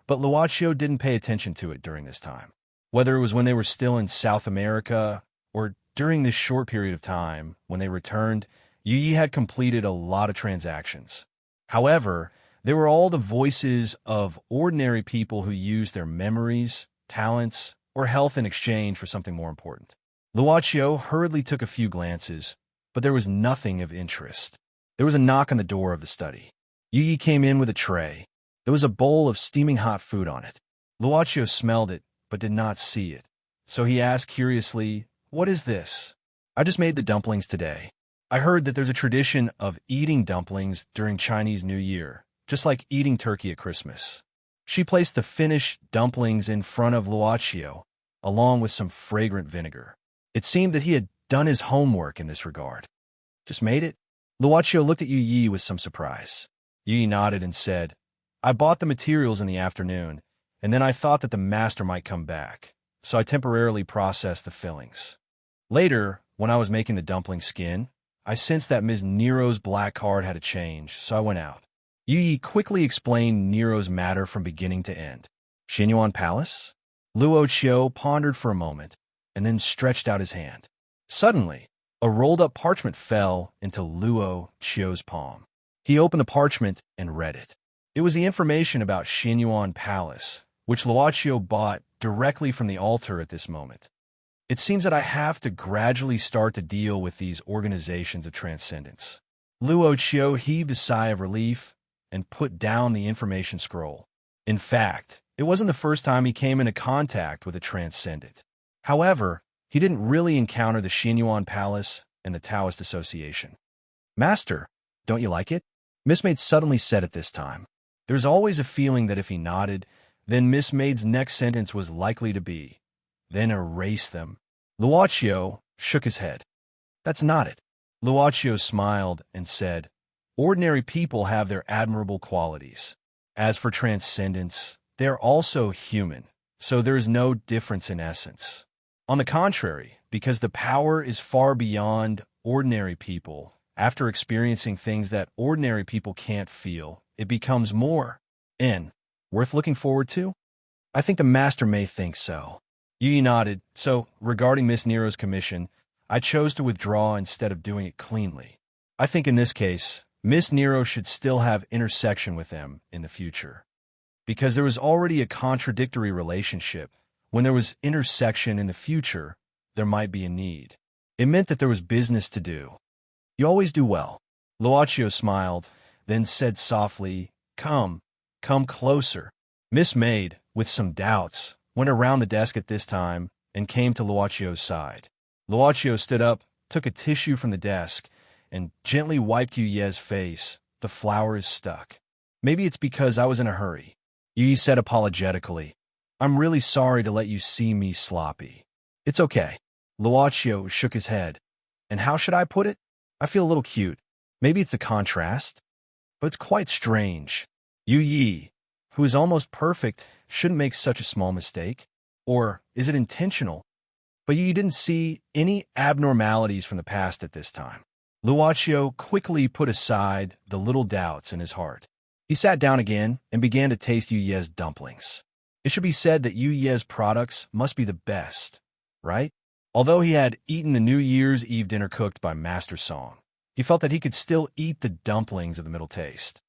but Luochio didn't pay attention to it during this time. Whether it was when they were still in South America or during this short period of time when they returned, Yu had completed a lot of transactions. However, there were all the voices of ordinary people who used their memories, talents, or health in exchange for something more important. Luochio hurriedly took a few glances, but there was nothing of interest. There was a knock on the door of the study. Yu came in with a tray. There was a bowl of steaming hot food on it. Luochio smelled it, but did not see it. So he asked curiously, What is this? I just made the dumplings today. I heard that there's a tradition of eating dumplings during Chinese New Year, just like eating turkey at Christmas. She placed the finished dumplings in front of Luochio, along with some fragrant vinegar. It seemed that he had done his homework in this regard. Just made it? Luochio looked at Yu with some surprise. Yu nodded and said, I bought the materials in the afternoon, and then I thought that the master might come back, so I temporarily processed the fillings. Later, when I was making the dumpling skin, I sensed that Ms. Nero's black card had a change, so I went out. Yu quickly explained Nero's matter from beginning to end. Xinyuan Palace? Luochio pondered for a moment, and then stretched out his hand. Suddenly, a rolled-up parchment fell into Luochio's palm. He opened the parchment and read it. It was the information about Xinyuan Palace, which Luochio bought directly from the altar at this moment. It seems that I have to gradually start to deal with these organizations of transcendence. Luochio heaved a sigh of relief and put down the information scroll. In fact, it wasn't the first time he came into contact with a transcendent. However, he didn't really encounter the Xinyuan Palace and the Taoist Association. Master, don't you like it? Miss Maid suddenly said at this time. There was always a feeling that if he nodded, then Miss Maid's next sentence was likely to be, then erase them. Luochio shook his head. That's not it. Luochio smiled and said, ordinary people have their admirable qualities. As for transcendence, they are also human, so there is no difference in essence. On the contrary, because the power is far beyond ordinary people, after experiencing things that ordinary people can't feel, it becomes more worth looking forward to? I think the master may think so. Yi nodded. So, regarding Miss Nero's commission, I chose to withdraw instead of doing it cleanly. I think in this case, Miss Nero should still have intersection with them in the future. Because there was already a contradictory relationship, when there was intersection in the future, there might be a need. It meant that there was business to do. You always do well. Luochio smiled, then said softly, Come closer. Miss Maid, with some doubts, went around the desk at this time and came to Luochio's side. Luochio stood up, took a tissue from the desk, and gently wiped Yuye's face. The flower is stuck. Maybe it's because I was in a hurry. Yuye said apologetically. I'm really sorry to let you see me sloppy. It's okay. Luochio shook his head. And how should I put it? I feel a little cute. Maybe it's the contrast. But it's quite strange. Yuye, who is almost perfect, shouldn't make such a small mistake. Or is it intentional? But Yuye didn't see any abnormalities from the past at this time. Luochio quickly put aside the little doubts in his heart. He sat down again and began to taste Yuye's dumplings. It should be said that Yuye's products must be the best, right? Although he had eaten the New Year's Eve dinner cooked by Master Song, he felt that he could still eat the dumplings of the middle taste.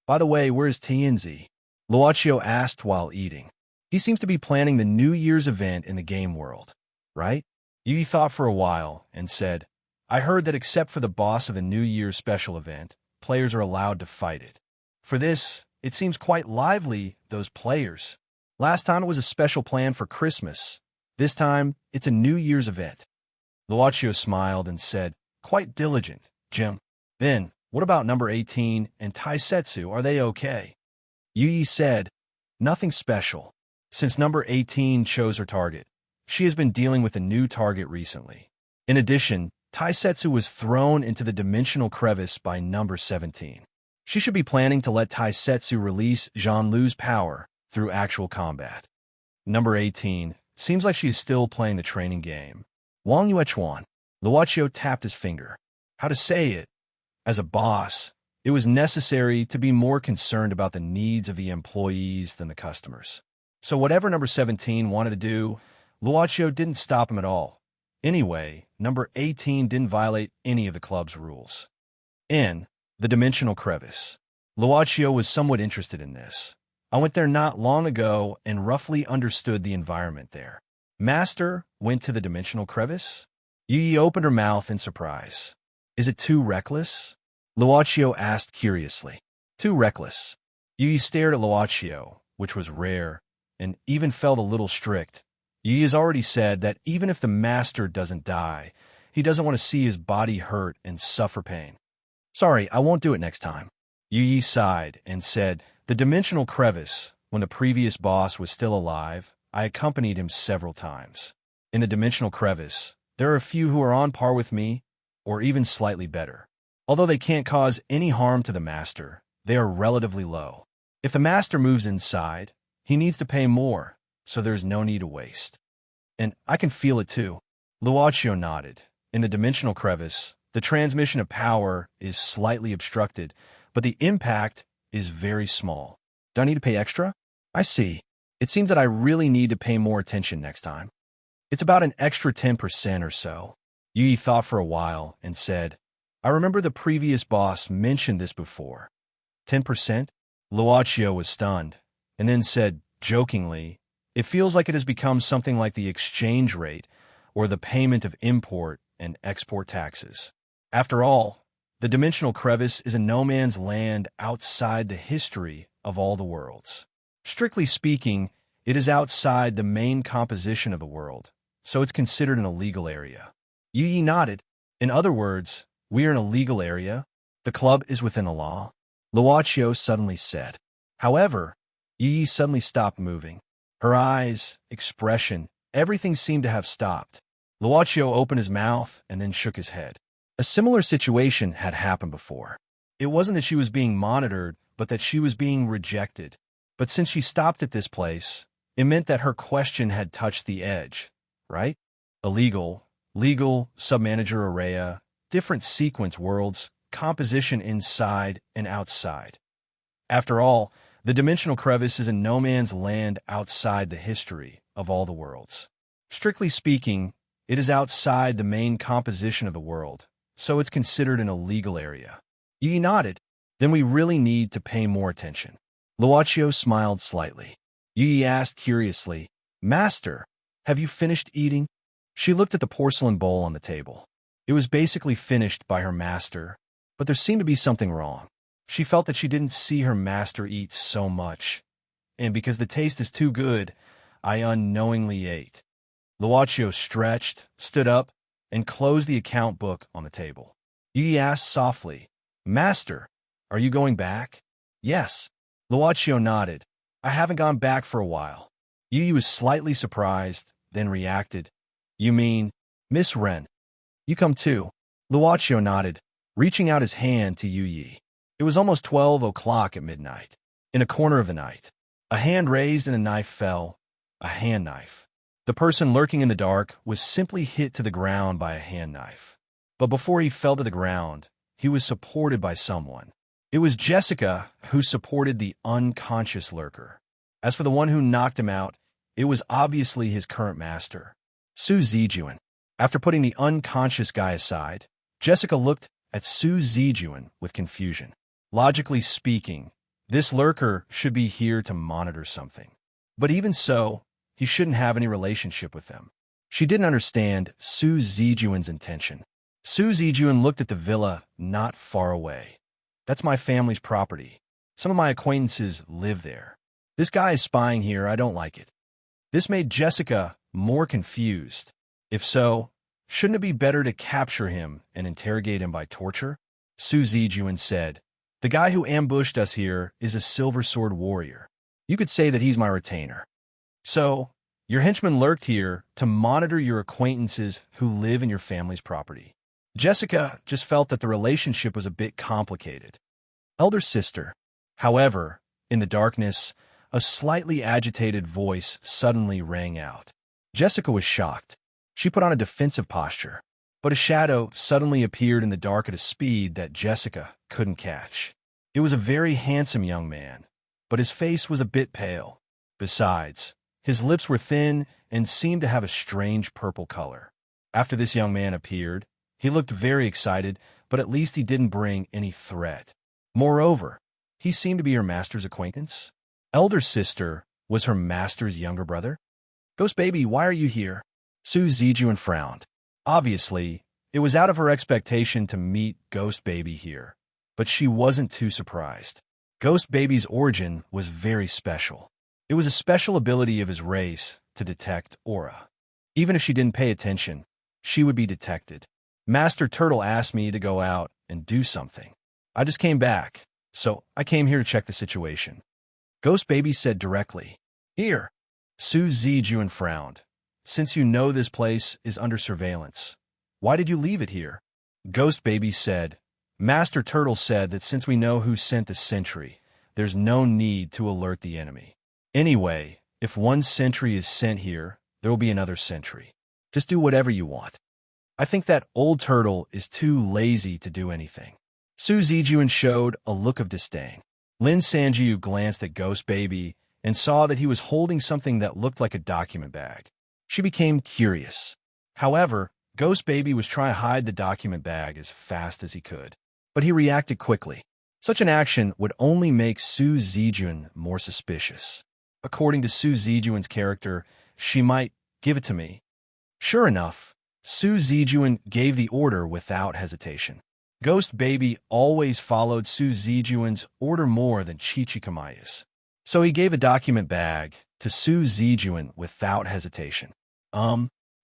By the way, where's Tianzi? Luochio asked while eating. He seems to be planning the New Year's event in the game world, right? Yuye thought for a while and said, I heard that except for the boss of the New Year's special event, players are allowed to fight it. For this, it seems quite lively, those players. Last time it was a special plan for Christmas. This time, it's a New Year's event. Luochio smiled and said, quite diligent, Jim. Then, what about number 18 and Taisetsu? Are they okay? Yuye said, nothing special. Since number 18 chose her target, she has been dealing with a new target recently. In addition, Taisetsu was thrown into the dimensional crevice by number 17. She should be planning to let Taisetsu release Zhanlu's power through actual combat. Number 18 seems like she is still playing the training game. Wang Yuechuan. Luochio tapped his finger. How to say it? As a boss, it was necessary to be more concerned about the needs of the employees than the customers. So whatever number 17 wanted to do, Luochio didn't stop him at all. Anyway, number 18 didn't violate any of the club's rules. In the dimensional crevice, Luochio was somewhat interested in this. I went there not long ago and roughly understood the environment there. Master went to the dimensional crevice? Yuye opened her mouth in surprise. Is it too reckless? Luochio asked curiously. Too reckless. Yuye stared at Luochio, which was rare, and even felt a little strict. Yuye has already said that even if the master doesn't die, he doesn't want to see his body hurt and suffer pain. Sorry, I won't do it next time. Yuye sighed and said, the dimensional crevice, when the previous boss was still alive, I accompanied him several times. In the dimensional crevice, there are a few who are on par with me, or even slightly better. Although they can't cause any harm to the master, they are relatively low. If the master moves inside, he needs to pay more, so there's no need to waste. And I can feel it too. Luochio nodded. In the dimensional crevice, the transmission of power is slightly obstructed, but the impact is very small. Do I need to pay extra? I see. It seems that I really need to pay more attention next time. It's about an extra 10% or so. Yuye thought for a while and said, I remember the previous boss mentioned this before. 10%? Luochio was stunned, and then said, jokingly, it feels like it has become something like the exchange rate, or the payment of import and export taxes. After all, the dimensional crevice is a no man's land outside the history of all the worlds. Strictly speaking, it is outside the main composition of the world, so it's considered an illegal area. Yi nodded. In other words, we are in a legal area. The club is within the law, Luochio suddenly said. However, Yi suddenly stopped moving. Her eyes, expression, everything seemed to have stopped. Luochio opened his mouth and then shook his head. A similar situation had happened before. It wasn't that she was being monitored, but that she was being rejected. But since she stopped at this place, it meant that her question had touched the edge, right? Illegal, legal, submanager area, different sequence worlds, composition inside and outside. After all, the dimensional crevice is a no man's land outside the history of all the worlds. Strictly speaking, it is outside the main composition of the world, so it's considered an illegal area. Yi nodded. Then we really need to pay more attention. Luochio smiled slightly. Yi asked curiously, Master, have you finished eating? She looked at the porcelain bowl on the table. It was basically finished by her master, but there seemed to be something wrong. She felt that she didn't see her master eat so much, and because the taste is too good, I unknowingly ate. Luochio stretched, stood up, and closed the account book on the table. Yi asked softly, Master, are you going back? Yes. Luochio nodded. I haven't gone back for a while. Yi was slightly surprised, then reacted. You mean, Miss Ren? You come too. Luochio nodded, reaching out his hand to Yi. It was almost 12 o'clock at midnight. In a corner of the night, a hand raised and a knife fell. A hand knife. The person lurking in the dark was simply hit to the ground by a hand knife. But before he fell to the ground, he was supported by someone. It was Jessica who supported the unconscious lurker. As for the one who knocked him out, it was obviously his current master, Su Zijuan. After putting the unconscious guy aside, Jessica looked at Su Zijuan with confusion. Logically speaking, this lurker should be here to monitor something. But even so, he shouldn't have any relationship with them. She didn't understand Su Zijuan's intention. Su Zijuan looked at the villa not far away. That's my family's property. Some of my acquaintances live there. This guy is spying here. I don't like it. This made Jessica more confused. If so, shouldn't it be better to capture him and interrogate him by torture? Su Zijuan said, The guy who ambushed us here is a silver sword warrior. You could say that he's my retainer. So, your henchman lurked here to monitor your acquaintances who live in your family's property. Jessica just felt that the relationship was a bit complicated. Elder sister. However, in the darkness, a slightly agitated voice suddenly rang out. Jessica was shocked. She put on a defensive posture, but a shadow suddenly appeared in the dark at a speed that Jessica couldn't catch. It was a very handsome young man, but his face was a bit pale. Besides, his lips were thin and seemed to have a strange purple color. After this young man appeared, he looked very excited, but at least he didn't bring any threat. Moreover, he seemed to be her master's acquaintance. Elder sister was her master's younger brother. Ghost baby, why are you here? Su Zijuan frowned. Obviously, it was out of her expectation to meet Ghost baby here, but she wasn't too surprised. Ghost baby's origin was very special. It was a special ability of his race to detect aura. Even if she didn't pay attention, she would be detected. Master Turtle asked me to go out and do something. I just came back, so I came here to check the situation. Ghost baby said directly. Here. Su Zijuan frowned. Since you know this place is under surveillance, why did you leave it here? Ghost baby said. Master Turtle said that since we know who sent the sentry, there's no need to alert the enemy. Anyway, if one sentry is sent here, there will be another sentry. Just do whatever you want. I think that old turtle is too lazy to do anything. Su Zijuan showed a look of disdain. Lin Sanjiu glanced at Ghost Baby and saw that he was holding something that looked like a document bag. She became curious. However, Ghost Baby was trying to hide the document bag as fast as he could, but he reacted quickly. Such an action would only make Su Zijuan more suspicious. According to Su Zijuan's character, she might give it to me. Sure enough, Su Zijuan gave the order without hesitation. Ghost Baby always followed Su Zijuan's order more than Chichikamaya's. So he gave a document bag to Su Zijuan without hesitation.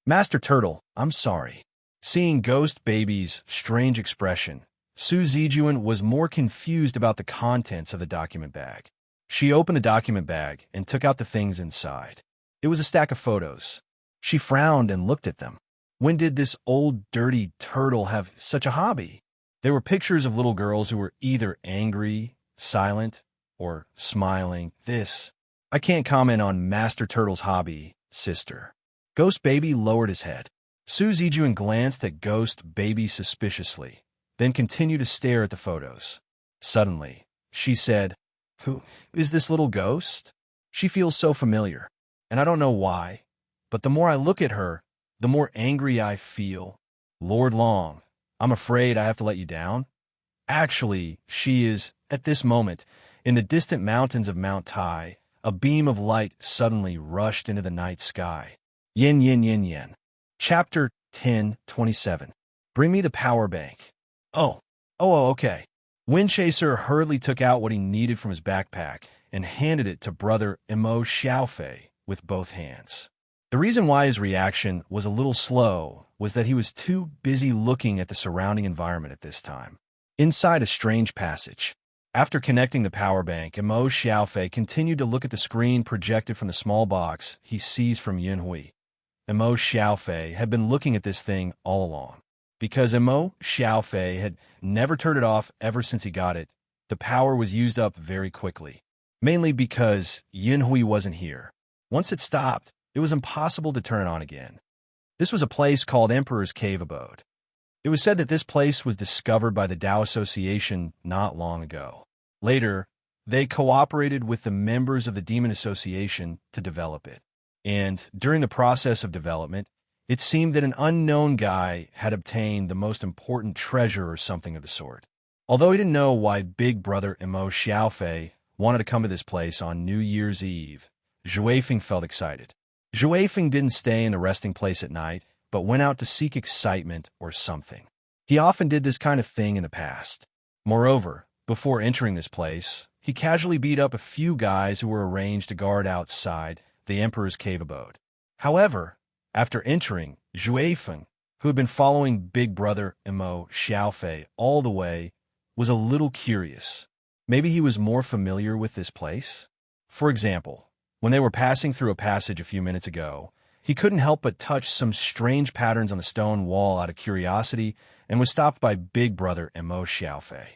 Master Turtle, I'm sorry. Seeing Ghost Baby's strange expression, Su Zijuan was more confused about the contents of the document bag. She opened the document bag and took out the things inside. It was a stack of photos. She frowned and looked at them. When did this old dirty turtle have such a hobby? There were pictures of little girls who were either angry, silent, or smiling. I can't comment on Master Turtle's hobby, sister. Ghost Baby lowered his head. Su Zijuan glanced at Ghost Baby suspiciously, then continued to stare at the photos. Suddenly, she said, "Who is this little ghost? She feels so familiar, and I don't know why, but the more I look at her, the more angry I feel. Lord Long, I'm afraid I have to let you down. Actually, she is, at this moment, in the distant mountains of Mount Tai. A beam of light suddenly rushed into the night sky. Yin yin yin yin. Chapter 10:27. Bring me the power bank. Okay. Windchaser hurriedly took out what he needed from his backpack and handed it to brother Emo Xiaofei with both hands. The reason why his reaction was a little slow was that he was too busy looking at the surrounding environment at this time. Inside a strange passage. After connecting the power bank, Emo Xiaofei continued to look at the screen projected from the small box he seized from Yunhui. Emo Xiaofei had been looking at this thing all along. Because Emo Xiaofei had never turned it off ever since he got it, the power was used up very quickly. Mainly because Yunhui wasn't here. Once it stopped, it was impossible to turn it on again. This was a place called Emperor's Cave Abode. It was said that this place was discovered by the Tao Association not long ago. Later, they cooperated with the members of the Demon Association to develop it. And during the process of development, it seemed that an unknown guy had obtained the most important treasure or something of the sort. Although he didn't know why Big Brother Emo Xiaofei wanted to come to this place on New Year's Eve, Zhuefeng felt excited. Zhuefeng didn't stay in the resting place at night, but went out to seek excitement or something. He often did this kind of thing in the past. Moreover, before entering this place, he casually beat up a few guys who were arranged to guard outside the Emperor's Cave Abode. However, after entering, Zhuefeng, who had been following Big Brother Emo Xiaofei all the way, was a little curious. Maybe he was more familiar with this place? For example, when they were passing through a passage a few minutes ago, he couldn't help but touch some strange patterns on the stone wall out of curiosity and was stopped by Big Brother Emo Xiaofei.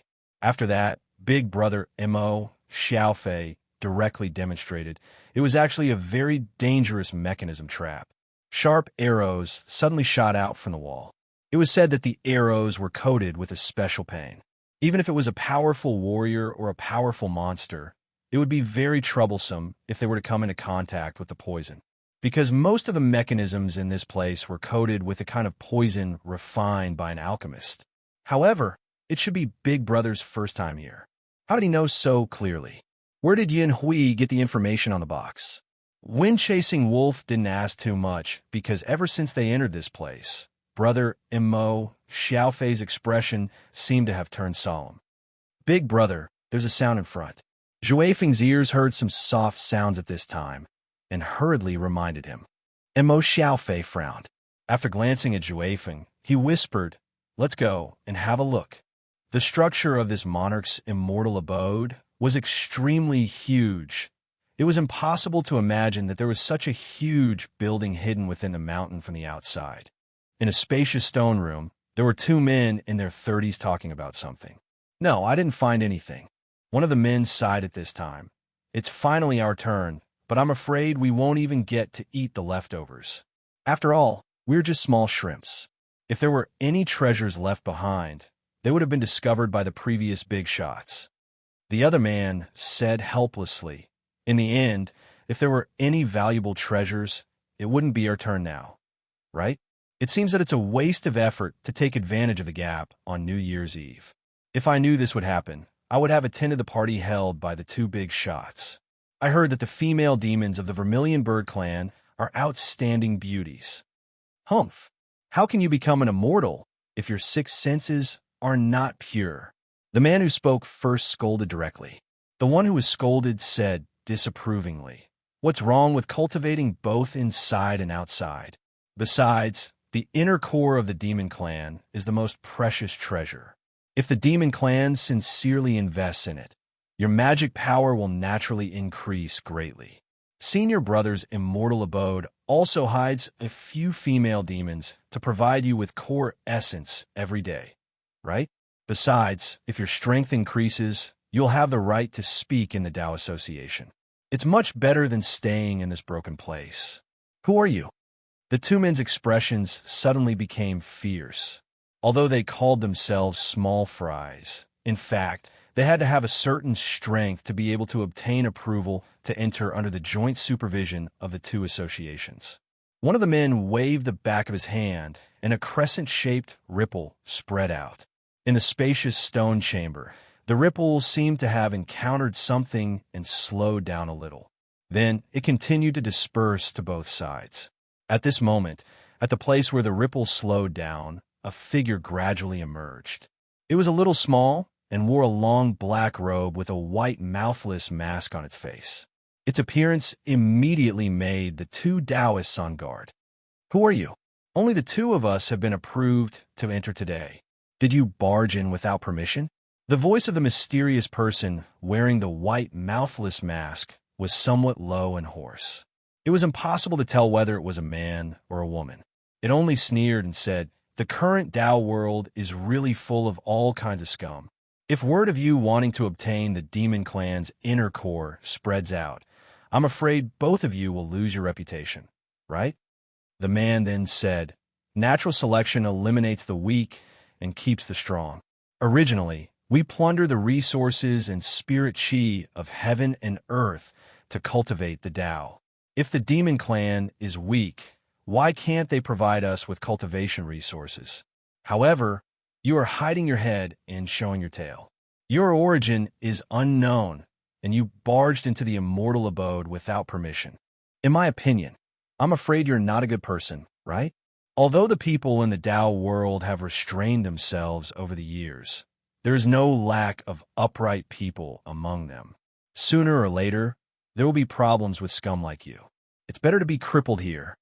After that, Big Brother Emo Xiaofei directly demonstrated it was actually a very dangerous mechanism trap. Sharp arrows suddenly shot out from the wall. It was said that the arrows were coated with a special pain. Even if it was a powerful warrior or a powerful monster, it would be very troublesome if they were to come into contact with the poison. Because most of the mechanisms in this place were coated with a kind of poison refined by an alchemist. However, it should be Big Brother's first time here. How did he know so clearly? Where did Yin Hui get the information on the box? Wind-chasing Wolf didn't ask too much, because ever since they entered this place, Brother Emo Xiaofei's expression seemed to have turned solemn. Big Brother, there's a sound in front. Zhuefeng's ears heard some soft sounds at this time, and hurriedly reminded him. Emo Xiaofei frowned. After glancing at Zhuefeng, he whispered, "Let's go and have a look." The structure of this monarch's immortal abode was extremely huge. It was impossible to imagine that there was such a huge building hidden within the mountain from the outside. In a spacious stone room, there were two men in their 30s talking about something. "No, I didn't find anything." One of the men sighed at this time. "It's finally our turn, but I'm afraid we won't even get to eat the leftovers. After all, we're just small shrimps. If there were any treasures left behind, they would have been discovered by the previous big shots." The other man said helplessly, "In the end, if there were any valuable treasures, it wouldn't be our turn now, right? It seems that it's a waste of effort to take advantage of the gap on New Year's Eve. If I knew this would happen, I would have attended the party held by the two big shots. I heard that the female demons of the Vermilion Bird clan are outstanding beauties." Humph! How can you become an immortal if your six senses are not pure? The man who spoke first scolded directly. The one who was scolded said disapprovingly, "What's wrong with cultivating both inside and outside? Besides, the inner core of the demon clan is the most precious treasure. If the demon clan sincerely invests in it, your magic power will naturally increase greatly. Senior Brother's immortal abode also hides a few female demons to provide you with core essence every day, right? Besides, if your strength increases, you'll have the right to speak in the Tao Association. It's much better than staying in this broken place. Who are you?" The two men's expressions suddenly became fierce. Although they called themselves small fries, in fact, they had to have a certain strength to be able to obtain approval to enter under the joint supervision of the two associations. One of the men waved the back of his hand, and a crescent-shaped ripple spread out. In the spacious stone chamber, the ripple seemed to have encountered something and slowed down a little. Then it continued to disperse to both sides. At this moment, at the place where the ripple slowed down, a figure gradually emerged. It was a little small and wore a long black robe with a white mouthless mask on its face. Its appearance immediately made the two Taoists on guard. "Who are you? Only the two of us have been approved to enter today. Did you barge in without permission?" The voice of the mysterious person wearing the white mouthless mask was somewhat low and hoarse. It was impossible to tell whether it was a man or a woman. It only sneered and said, "The current Tao world is really full of all kinds of scum. If word of you wanting to obtain the demon clan's inner core spreads out, I'm afraid both of you will lose your reputation, right?" The man then said, "Natural selection eliminates the weak and keeps the strong. Originally, we plunder the resources and spirit chi of heaven and earth to cultivate the Tao. If the demon clan is weak, why can't they provide us with cultivation resources? However, you are hiding your head and showing your tail. Your origin is unknown, and you barged into the immortal abode without permission. In my opinion, I'm afraid you're not a good person, right? Although the people in the Tao world have restrained themselves over the years, there is no lack of upright people among them. Sooner or later, there will be problems with scum like you. It's better to be crippled here."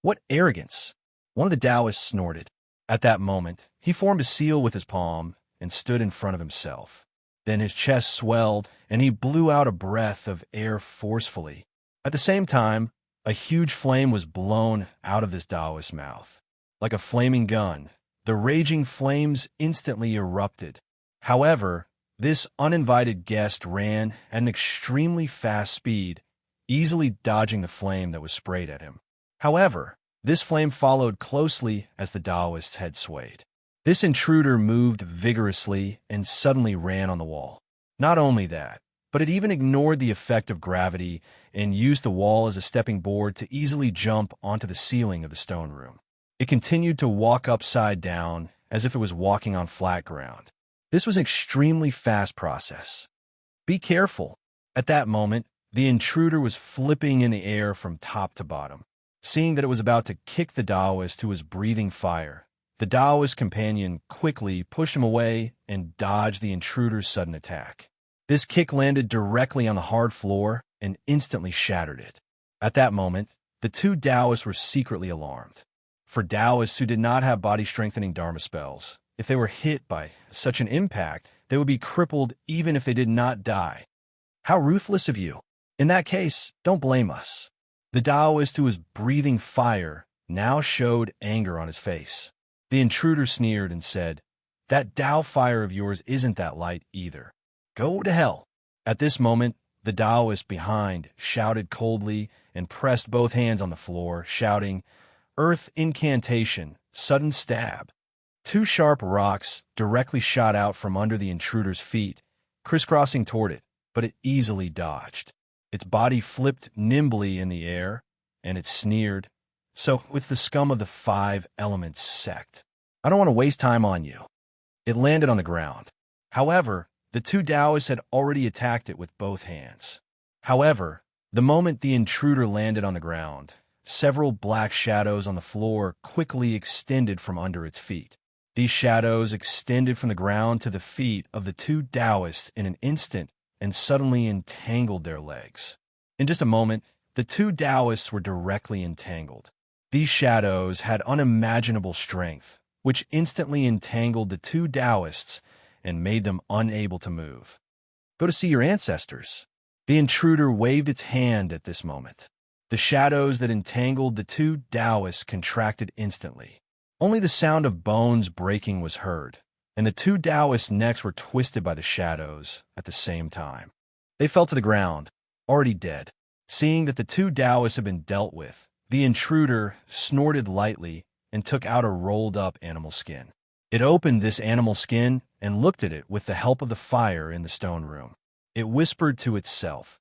"What arrogance!" One of the Taoists snorted. At that moment, he formed a seal with his palm and stood in front of himself. Then his chest swelled, and he blew out a breath of air forcefully. At the same time, a huge flame was blown out of this Taoist's mouth. Like a flaming gun, the raging flames instantly erupted. However, this uninvited guest ran at an extremely fast speed, easily dodging the flame that was sprayed at him. However, this flame followed closely as the Taoist's head swayed. This intruder moved vigorously and suddenly ran on the wall. Not only that, but it even ignored the effect of gravity and used the wall as a stepping board to easily jump onto the ceiling of the stone room. It continued to walk upside down as if it was walking on flat ground. This was an extremely fast process. Be careful. At that moment, the intruder was flipping in the air from top to bottom. Seeing that it was about to kick the Taoist who was breathing fire, the Taoist companion quickly pushed him away and dodged the intruder's sudden attack. This kick landed directly on the hard floor and instantly shattered it. At that moment, the two Taoists were secretly alarmed. For Taoists who did not have body-strengthening Dharma spells, if they were hit by such an impact, they would be crippled even if they did not die. How ruthless of you! In that case, don't blame us. The Taoist who was breathing fire now showed anger on his face. The intruder sneered and said, "That Tao fire of yours isn't that light either. Go to hell." At this moment, the Taoist behind shouted coldly and pressed both hands on the floor, shouting, "Earth incantation, sudden stab." Two sharp rocks directly shot out from under the intruder's feet, crisscrossing toward it, but it easily dodged. Its body flipped nimbly in the air, and it sneered, "So it's the scum of the Five Elements sect. I don't want to waste time on you." It landed on the ground. However, the two Taoists had already attacked it with both hands. However, the moment the intruder landed on the ground, several black shadows on the floor quickly extended from under its feet. These shadows extended from the ground to the feet of the two Taoists in an instant and suddenly entangled their legs. In just a moment, the two Taoists were directly entangled. These shadows had unimaginable strength, which instantly entangled the two Taoists and made them unable to move. Go to see your ancestors. The intruder waved its hand at this moment. The shadows that entangled the two Taoists contracted instantly. Only the sound of bones breaking was heard, and the two Taoists' necks were twisted by the shadows at the same time. They fell to the ground, already dead. Seeing that the two Taoists had been dealt with, the intruder snorted lightly and took out a rolled-up animal skin. It opened this animal skin and looked at it with the help of the fire in the stone room. It whispered to itself,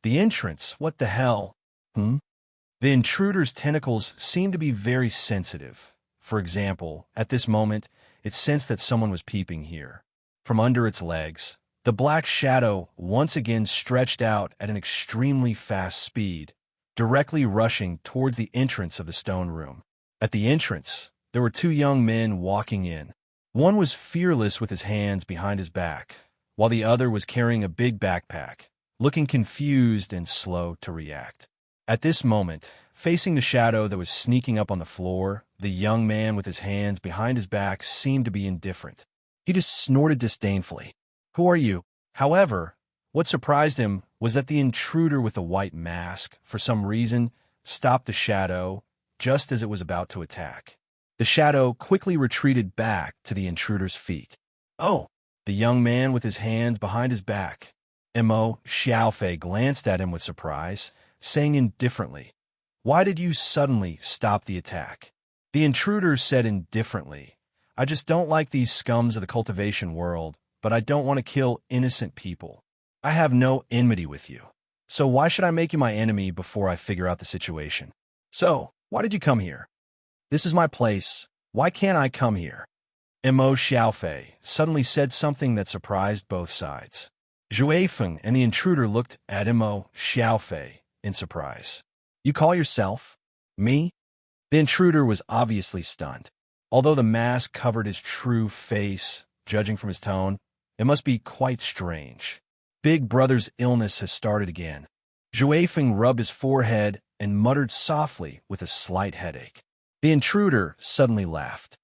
"The entrance, what the hell? The intruder's tentacles seemed to be very sensitive. For example, at this moment, it sensed that someone was peeping here. From under its legs, the black shadow once again stretched out at an extremely fast speed, directly rushing towards the entrance of the stone room. At the entrance, there were two young men walking in. One was fearless with his hands behind his back, while the other was carrying a big backpack, looking confused and slow to react. At this moment, facing the shadow that was sneaking up on the floor, the young man with his hands behind his back seemed to be indifferent. He just snorted disdainfully. "Who are you?" However, what surprised him was that the intruder with the white mask, for some reason, stopped the shadow just as it was about to attack. The shadow quickly retreated back to the intruder's feet. "Oh!" The young man with his hands behind his back. Mo Xiaofei glanced at him with surprise, saying indifferently, "Why did you suddenly stop the attack?" The intruder said indifferently, "I just don't like these scums of the cultivation world, but I don't want to kill innocent people. I have no enmity with you. So why should I make you my enemy before I figure out the situation? So, why did you come here? This is my place. Why can't I come here?" Mo Xiaofei suddenly said something that surprised both sides. Zhuai Feng and the intruder looked at Mo Xiaofei in surprise. "You call yourself me?" The intruder was obviously stunned. Although the mask covered his true face, judging from his tone, it must be quite strange. Big Brother's illness has started again. Zhuai Feng rubbed his forehead and muttered softly with a slight headache. The intruder suddenly laughed.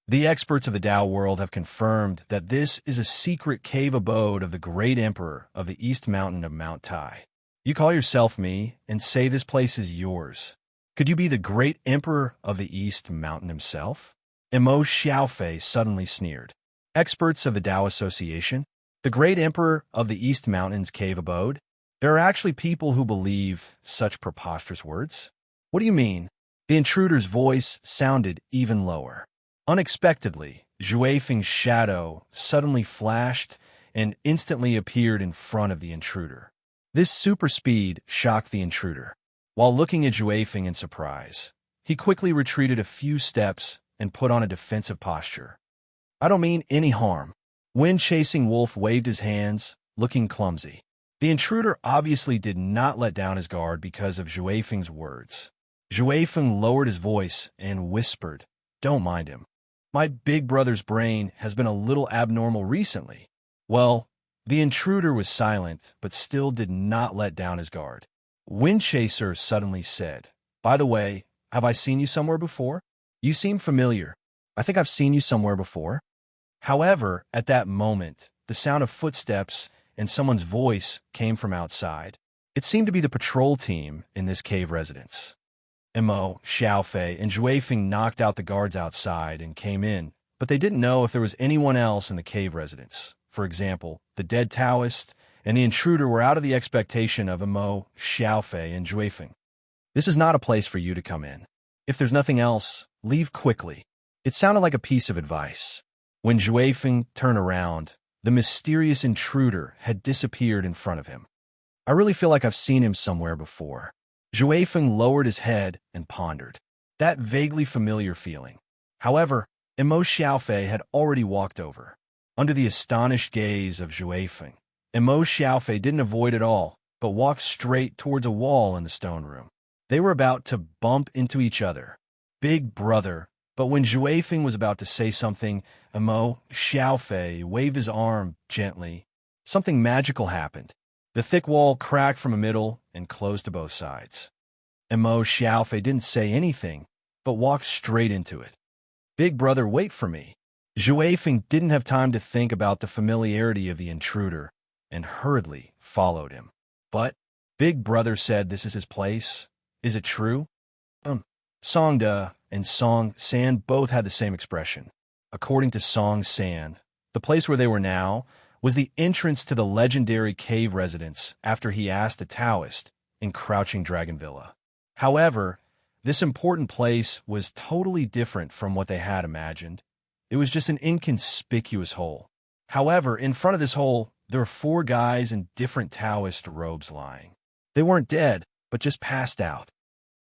"The experts of the Tao world have confirmed that this is a secret cave abode of the great emperor of the East Mountain of Mount Tai. You call yourself me and say this place is yours. Could you be the great emperor of the East Mountain himself?" Mo Xiaofei suddenly sneered. "Experts of the Tao Association? The great emperor of the East Mountain's cave abode? There are actually people who believe such preposterous words? What do you mean?" The intruder's voice sounded even lower. Unexpectedly, Zhuai Feng's shadow suddenly flashed and instantly appeared in front of the intruder. This super speed shocked the intruder. While looking at Zhuai Feng in surprise, he quickly retreated a few steps and put on a defensive posture. "I don't mean any harm." Wind-chasing wolf waved his hands, looking clumsy. The intruder obviously did not let down his guard because of Zhuai Feng's words. Zhuai Feng lowered his voice and whispered, "Don't mind him. My big brother's brain has been a little abnormal recently." Well, the intruder was silent, but still did not let down his guard. Windchaser suddenly said, "By the way, have I seen you somewhere before? You seem familiar. I think I've seen you somewhere before." However, at that moment, the sound of footsteps and someone's voice came from outside. It seemed to be the patrol team in this cave residence. Mo Xiaofei and Zhuai Feng knocked out the guards outside and came in, but they didn't know if there was anyone else in the cave residence. For example, the dead Taoist and the intruder were out of the expectation of Mo Xiaofei and Zhuai Feng. "This is not a place for you to come in. If there's nothing else, leave quickly." It sounded like a piece of advice. When Zhuai Feng turned around, the mysterious intruder had disappeared in front of him. "I really feel like I've seen him somewhere before." Zhuai Feng lowered his head and pondered. That vaguely familiar feeling. However, Mo Xiaofei had already walked over. Under the astonished gaze of Zhuai Feng, Mo Xiaofei didn't avoid at all, but walked straight towards a wall in the stone room. They were about to bump into each other. Big brother. But when Juefeng was about to say something, Emo Xiaofei waved his arm gently. Something magical happened. The thick wall cracked from the middle and closed to both sides. Emo Xiaofei didn't say anything, but walked straight into it. Big brother, wait for me. Juefeng didn't have time to think about the familiarity of the intruder and hurriedly followed him. But Big brother said this is his place. Is it true? Songda and Song San both had the same expression. According to Song San, the place where they were now was the entrance to the legendary cave residence after he asked a Taoist in Crouching Dragon Villa. However, this important place was totally different from what they had imagined. It was just an inconspicuous hole. However, in front of this hole, there were 4 guys in different Taoist robes lying. They weren't dead, but just passed out.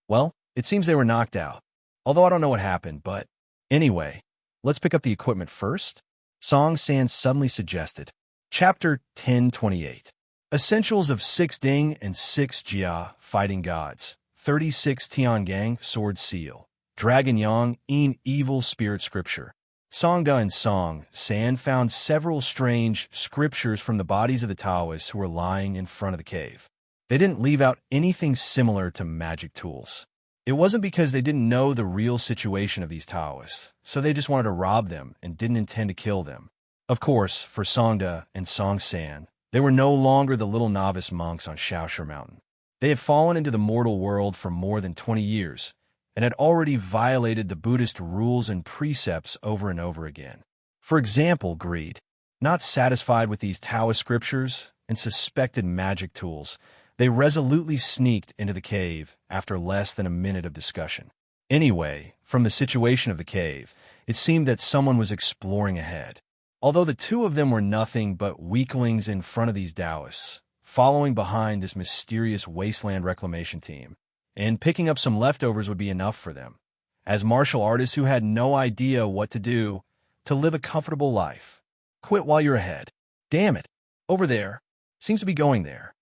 Well, it seems they were knocked out. Although I don't know what happened, but anyway, let's pick up the equipment first. Song San suddenly suggested. Chapter 1028. Essentials of 6 Ding and 6 Jia Fighting Gods. 36 Tiangang Sword Seal. Dragon Yang In Evil Spirit Scripture. Songda and Song San found several strange scriptures from the bodies of the Taoists who were lying in front of the cave. They didn't leave out anything similar to magic tools. It wasn't because they didn't know the real situation of these Taoists, so they just wanted to rob them and didn't intend to kill them. Of course, for Songda and Song San, they were no longer the little novice monks on Shaoshi Mountain. They had fallen into the mortal world for more than 20 years and had already violated the Buddhist rules and precepts over and over again. For example, greed. Not satisfied with these Taoist scriptures and suspected magic tools, they resolutely sneaked into the cave after less than a minute of discussion. Anyway, from the situation of the cave, it seemed that someone was exploring ahead. Although the 2 of them were nothing but weaklings in front of these Taoists, following behind this mysterious wasteland reclamation team, and picking up some leftovers would be enough for them, as martial artists who had no idea what to do to live a comfortable life. Quit while you're ahead. Damn it. Over there. Seems to be going there.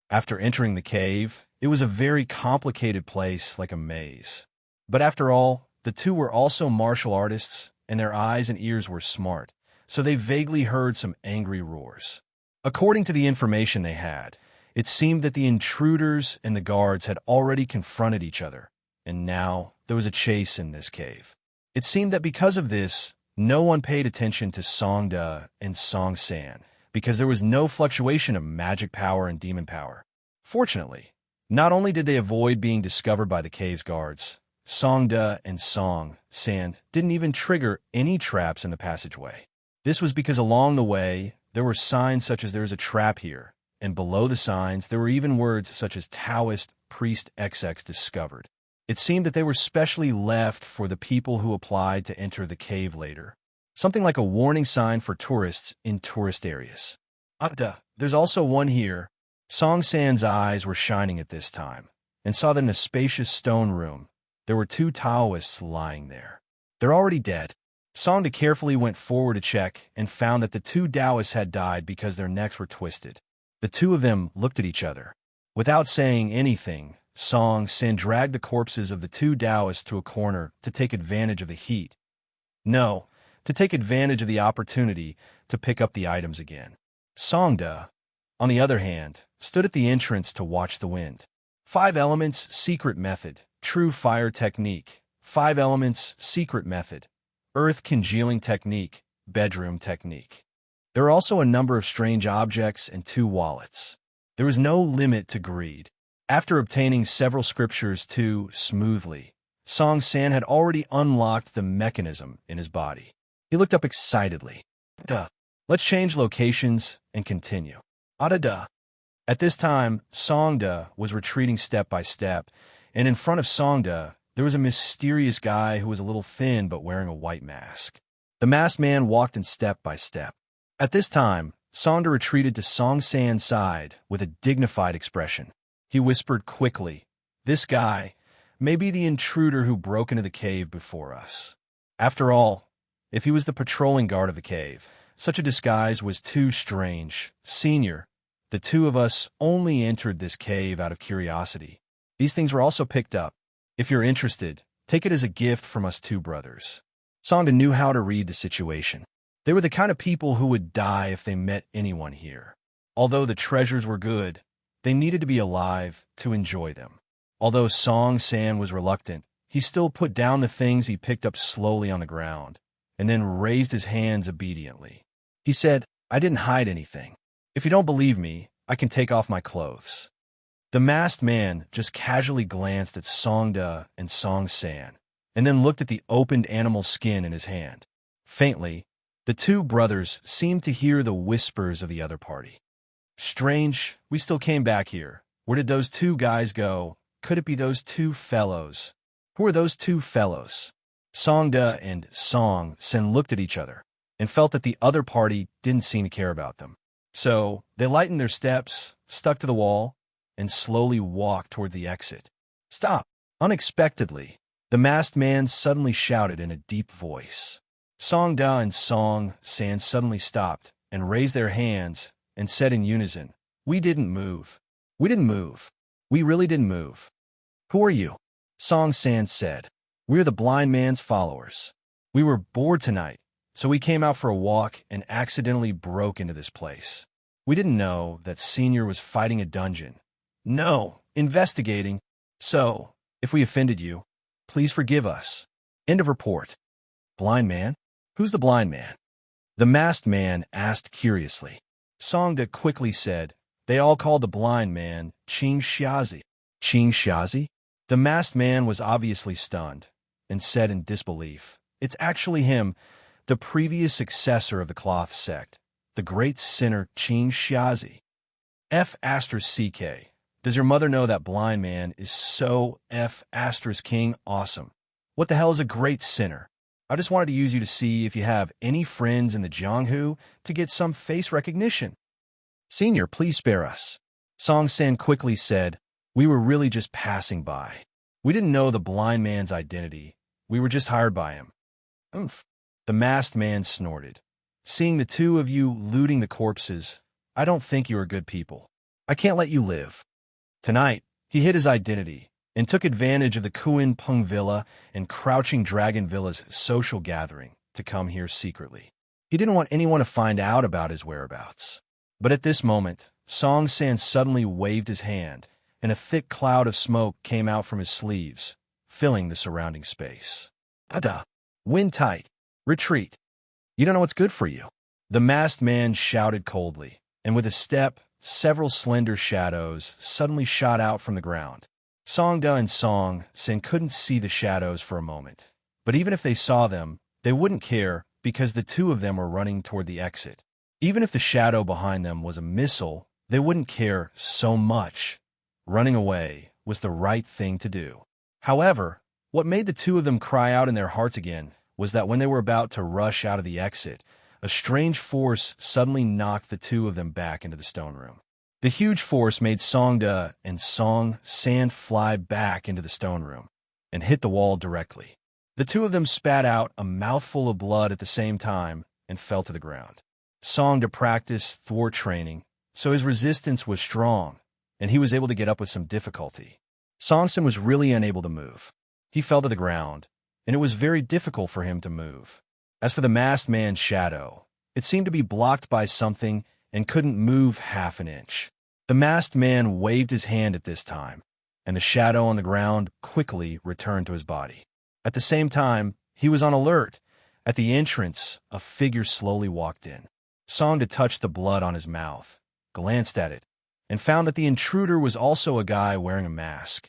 After entering the cave, it was a very complicated place like a maze. But after all, the 2 were also martial artists, and their eyes and ears were smart, so they vaguely heard some angry roars. According to the information they had, it seemed that the intruders and the guards had already confronted each other, and now there was a chase in this cave. It seemed that because of this, no one paid attention to Songda and Song San, because there was no fluctuation of magic power and demon power. Fortunately, not only did they avoid being discovered by the cave's guards, Songda and Song San didn't even trigger any traps in the passageway. This was because along the way, there were signs such as "there's a trap here," and below the signs, there were even words such as "Taoist Priest XX discovered." It seemed that they were specially left for the people who applied to enter the cave later. Something like a warning sign for tourists in tourist areas. There's also one here. Song San's eyes were shining at this time, and saw that in a spacious stone room, there were 2 Taoists lying there. They're already dead. Songda carefully went forward to check and found that the 2 Taoists had died because their necks were twisted. The 2 of them looked at each other. Without saying anything, Song San dragged the corpses of the 2 Taoists to a corner to take advantage of the heat. No, to take advantage of the opportunity to pick up the items again. Songda, on the other hand, stood at the entrance to watch the wind. 5 elements, secret method, true fire technique. 5 elements, secret method, earth congealing technique, bedroom technique. There were also a number of strange objects and 2 wallets. There was no limit to greed. After obtaining several scriptures too smoothly, Song San had already unlocked the mechanism in his body. He looked up excitedly. Let's change locations and continue. At this time, Songda was retreating step by step, and in front of Songda, there was a mysterious guy who was a little thin but wearing a white mask. The masked man walked in step by step. At this time, Songda retreated to Song San's side with a dignified expression. He whispered quickly, "This guy may be the intruder who broke into the cave before us. After all, if he was the patrolling guard of the cave, such a disguise was too strange. Senior, the 2 of us only entered this cave out of curiosity. These things were also picked up. If you're interested, take it as a gift from us two brothers. Songda knew how to read the situation. They were the kind of people who would die if they met anyone here. Although the treasures were good, they needed to be alive to enjoy them. Although Song San was reluctant, he still put down the things he picked up slowly on the ground, and then raised his hands obediently. He said, "I didn't hide anything. If you don't believe me, I can take off my clothes." The masked man just casually glanced at Songda and Song San, and then looked at the opened animal skin in his hand. Faintly, the two brothers seemed to hear the whispers of the other party. "Strange, we still came back here. Where did those two guys go? Could it be those two fellows? Who are those two fellows?" Songda and Song Sen looked at each other and felt that the other party didn't seem to care about them. So they lightened their steps, stuck to the wall, and slowly walked toward the exit. "Stop!" Unexpectedly, the masked man suddenly shouted in a deep voice. Songda and Song San suddenly stopped and raised their hands and said in unison, "We didn't move. We didn't move. We really didn't move." "Who are you?" Song San said. "We're the blind man's followers. We were bored tonight, so we came out for a walk and accidentally broke into this place. We didn't know that Senior was fighting a dungeon. No, investigating. So, if we offended you, please forgive us. End of report." "Blind man? Who's the blind man?" the masked man asked curiously. Songda quickly said, "They all called the blind man Qing Xiazi." "Qing Xiazi?" The masked man was obviously stunned and said in disbelief, "It's actually him, the previous successor of the cloth sect, the great sinner Qing Xiazi. F***CK. Does your mother know that blind man is so F***king awesome? What the hell is a great sinner? I just wanted to use you to see if you have any friends in the Jianghu to get some face recognition." "Senior, please spare us." Song San quickly said, "We were really just passing by. We didn't know the blind man's identity. We were just hired by him." "Oomph." The masked man snorted. "Seeing the two of you looting the corpses, I don't think you are good people. I can't let you live." Tonight, he hid his identity and took advantage of the Kuin Peng Villa and Crouching Dragon Villa's social gathering to come here secretly. He didn't want anyone to find out about his whereabouts. But at this moment, Song San suddenly waved his hand, and a thick cloud of smoke came out from his sleeves, filling the surrounding space. "Tada! Wind tight! Retreat! You don't know what's good for you." The masked man shouted coldly, and with a step, several slender shadows suddenly shot out from the ground. Songda and Song Sen couldn't see the shadows for a moment, but even if they saw them, they wouldn't care because the two of them were running toward the exit. Even if the shadow behind them was a missile, they wouldn't care so much. Running away was the right thing to do. However, what made the two of them cry out in their hearts again was that when they were about to rush out of the exit, a strange force suddenly knocked the two of them back into the stone room. The huge force made Songda and Song San fly back into the stone room and hit the wall directly. The two of them spat out a mouthful of blood at the same time and fell to the ground. Songda practiced thwart training, so his resistance was strong, and he was able to get up with some difficulty. Songson was really unable to move. He fell to the ground, and it was very difficult for him to move. As for the masked man's shadow, it seemed to be blocked by something and couldn't move half an inch. The masked man waved his hand at this time, and the shadow on the ground quickly returned to his body. At the same time, he was on alert. At the entrance, a figure slowly walked in. Songda touched the blood on his mouth, glanced at it, and found that the intruder was also a guy wearing a mask,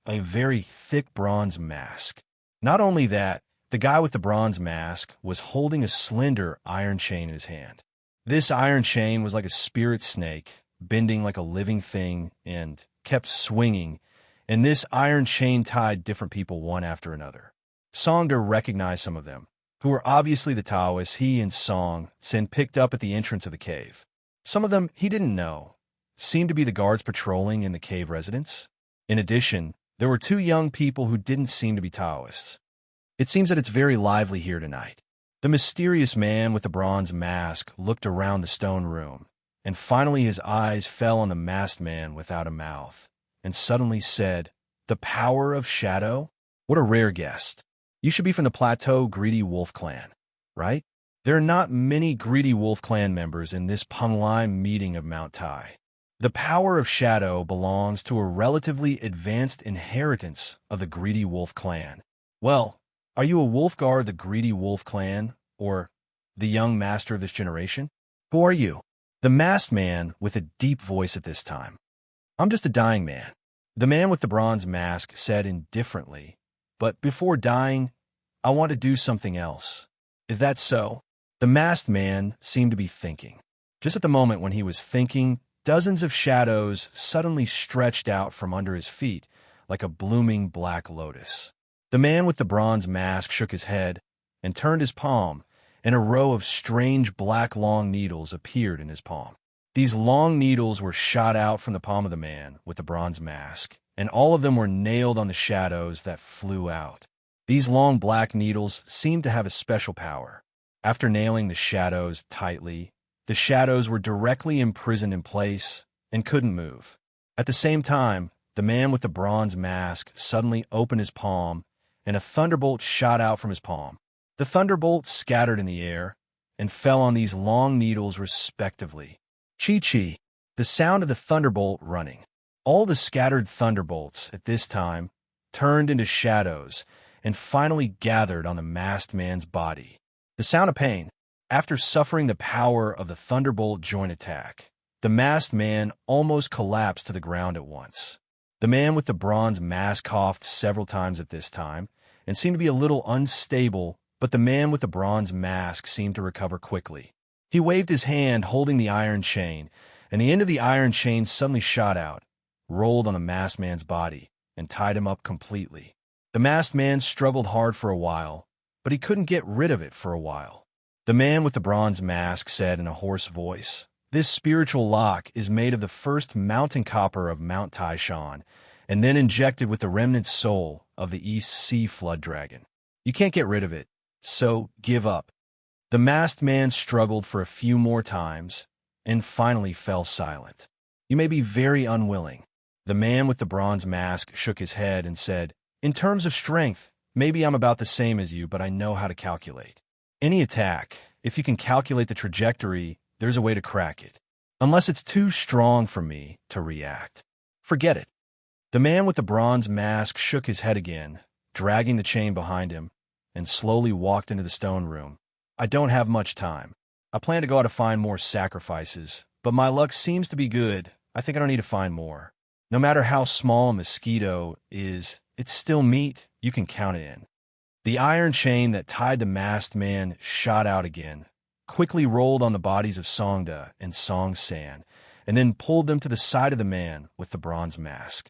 a very thick bronze mask. Not only that, the guy with the bronze mask was holding a slender iron chain in his hand. This iron chain was like a spirit snake, bending like a living thing and kept swinging, and this iron chain tied different people one after another. Songda recognized some of them, who were obviously the Taoists he and Song Sen picked up at the entrance of the cave. Some of them he didn't know, seemed to be the guards patrolling in the cave residence. In addition, there were two young people who didn't seem to be Taoists. It seems that it's very lively here tonight. The mysterious man with the bronze mask looked around the stone room, and finally his eyes fell on the masked man without a mouth, and suddenly said, The power of shadow? What a rare guest. You should be from the Plateau Greedy Wolf Clan, right? There are not many Greedy Wolf Clan members in this Punlai meeting of Mount Tai. The power of shadow belongs to a relatively advanced inheritance of the Greedy Wolf Clan. Well, are you a Wolfgar of the Greedy Wolf Clan, or the young master of this generation? Who are you? The masked man with a deep voice at this time. I'm just a dying man. The man with the bronze mask said indifferently, but before dying, I want to do something else. Is that so? The masked man seemed to be thinking. Just at the moment when he was thinking, dozens of shadows suddenly stretched out from under his feet like a blooming black lotus. The man with the bronze mask shook his head and turned his palm, and a row of strange black long needles appeared in his palm. These long needles were shot out from the palm of the man with the bronze mask, and all of them were nailed on the shadows that flew out. These long black needles seemed to have a special power. After nailing the shadows tightly, the shadows were directly imprisoned in place and couldn't move. At the same time, the man with the bronze mask suddenly opened his palm, and a thunderbolt shot out from his palm. The thunderbolt scattered in the air and fell on these long needles respectively. Chi-chi, the sound of the thunderbolt running. All the scattered thunderbolts at this time turned into shadows and finally gathered on the masked man's body. The sound of pain. After suffering the power of the thunderbolt joint attack, the masked man almost collapsed to the ground at once. The man with the bronze mask coughed several times at this time and seemed to be a little unstable, but the man with the bronze mask seemed to recover quickly. He waved his hand holding the iron chain, and the end of the iron chain suddenly shot out, rolled on the masked man's body, and tied him up completely. The masked man struggled hard for a while, but he couldn't get rid of it for a while. The man with the bronze mask said in a hoarse voice, "This spiritual lock is made of the first mountain copper of Mount Taishan, and then injected with the remnant soul of the East Sea Flood Dragon. You can't get rid of it, so give up." The masked man struggled for a few more times, and finally fell silent. "You may be very unwilling." The man with the bronze mask shook his head and said, "In terms of strength, maybe I'm about the same as you, but I know how to calculate. Any attack, if you can calculate the trajectory, there's a way to crack it. Unless it's too strong for me to react. Forget it." The man with the bronze mask shook his head again, dragging the chain behind him, and slowly walked into the stone room. "I don't have much time. I plan to go out to find more sacrifices, but my luck seems to be good. I think I don't need to find more. No matter how small a mosquito is, it's still meat you can count it in." The iron chain that tied the masked man shot out again, quickly rolled on the bodies of Songda and Song San, and then pulled them to the side of the man with the bronze mask.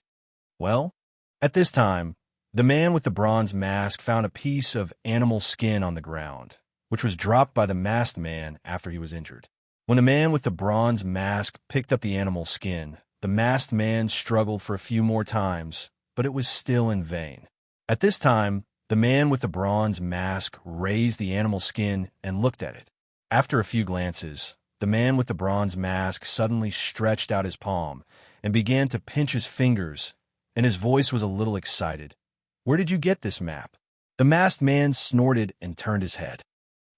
Well, at this time, the man with the bronze mask found a piece of animal skin on the ground, which was dropped by the masked man after he was injured. When the man with the bronze mask picked up the animal skin, the masked man struggled for a few more times, but it was still in vain. At this time, the man with the bronze mask raised the animal skin and looked at it. After a few glances, the man with the bronze mask suddenly stretched out his palm and began to pinch his fingers, and his voice was a little excited. "Where did you get this map?" The masked man snorted and turned his head.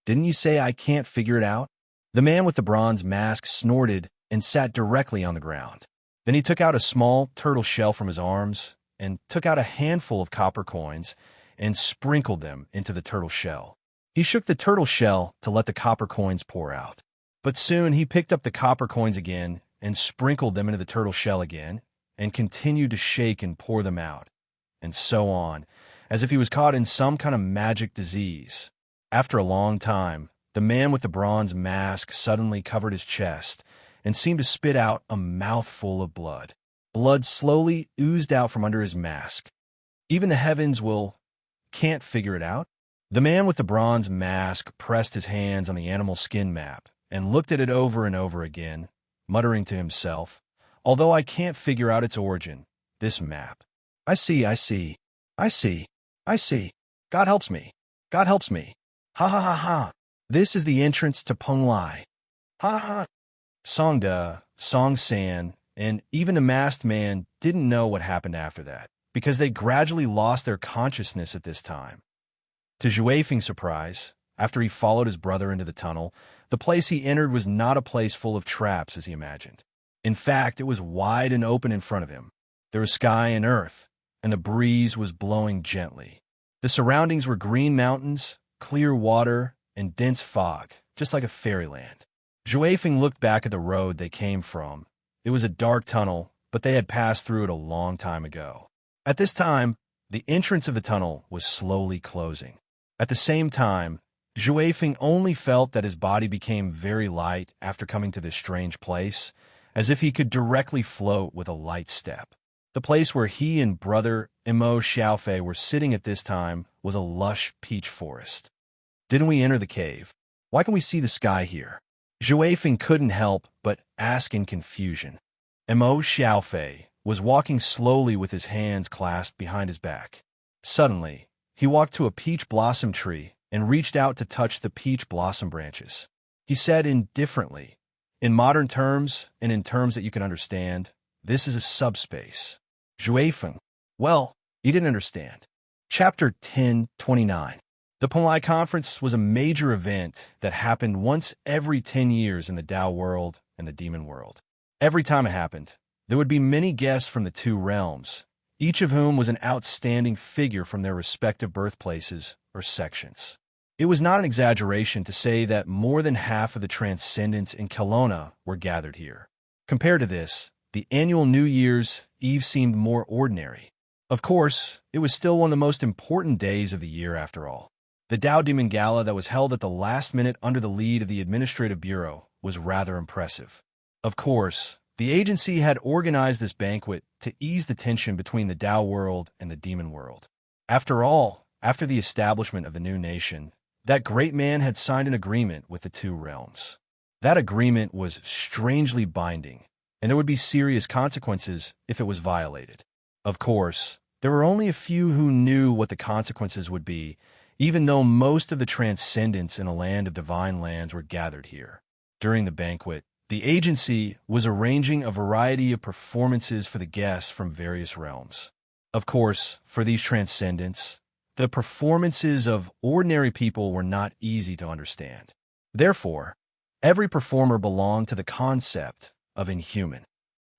"Didn't you say I can't figure it out?" The man with the bronze mask snorted and sat directly on the ground. Then he took out a small turtle shell from his arms and took out a handful of copper coins and sprinkled them into the turtle shell. He shook the turtle shell to let the copper coins pour out. But soon he picked up the copper coins again and sprinkled them into the turtle shell again and continued to shake and pour them out, and so on, as if he was caught in some kind of magic disease. After a long time, the man with the bronze mask suddenly covered his chest and seemed to spit out a mouthful of blood. Blood slowly oozed out from under his mask. "Even the heavens can't figure it out?" The man with the bronze mask pressed his hands on the animal skin map and looked at it over and over again, muttering to himself, "Although I can't figure out its origin, this map. I see. God helps me. God helps me. Ha ha ha ha. This is the entrance to Punlai. Ha ha." Songda, Song San, and even the masked man didn't know what happened after that, because they gradually lost their consciousness at this time. To Zhuefeng's surprise, after he followed his brother into the tunnel, the place he entered was not a place full of traps as he imagined. In fact, it was wide and open in front of him. There was sky and earth, and the breeze was blowing gently. The surroundings were green mountains, clear water, and dense fog, just like a fairyland. Zhuefeng looked back at the road they came from. It was a dark tunnel, but they had passed through it a long time ago. At this time, the entrance of the tunnel was slowly closing. At the same time, Zhuefeng only felt that his body became very light after coming to this strange place, as if he could directly float with a light step. The place where he and brother Emo Xiaofei were sitting at this time was a lush peach forest. Didn't we enter the cave? Why can we see the sky here? Zhuefeng couldn't help but ask in confusion. Emo Xiaofei was walking slowly with his hands clasped behind his back. Suddenly, he walked to a peach blossom tree and reached out to touch the peach blossom branches. He said indifferently, in modern terms and in terms that you can understand, this is a subspace. Zhuefeng, well, he didn't understand. Chapter 10:29. The Panlai Conference was a major event that happened once every 10 years in the Tao world and the demon world. Every time it happened, there would be many guests from the two realms, each of whom was an outstanding figure from their respective birthplaces or sections. It was not an exaggeration to say that more than half of the transcendents in Kelowna were gathered here. Compared to this, the annual New Year's Eve seemed more ordinary. Of course, it was still one of the most important days of the year after all. The Tao Demon Gala that was held at the last minute under the lead of the Administrative Bureau was rather impressive. Of course, the agency had organized this banquet to ease the tension between the Tao world and the demon world. After all, after the establishment of the new nation, that great man had signed an agreement with the two realms. That agreement was strangely binding, and there would be serious consequences if it was violated. Of course, there were only a few who knew what the consequences would be, even though most of the transcendents in a land of divine lands were gathered here. During the banquet, the agency was arranging a variety of performances for the guests from various realms. Of course, for these transcendents, the performances of ordinary people were not easy to understand. Therefore, every performer belonged to the concept of inhuman.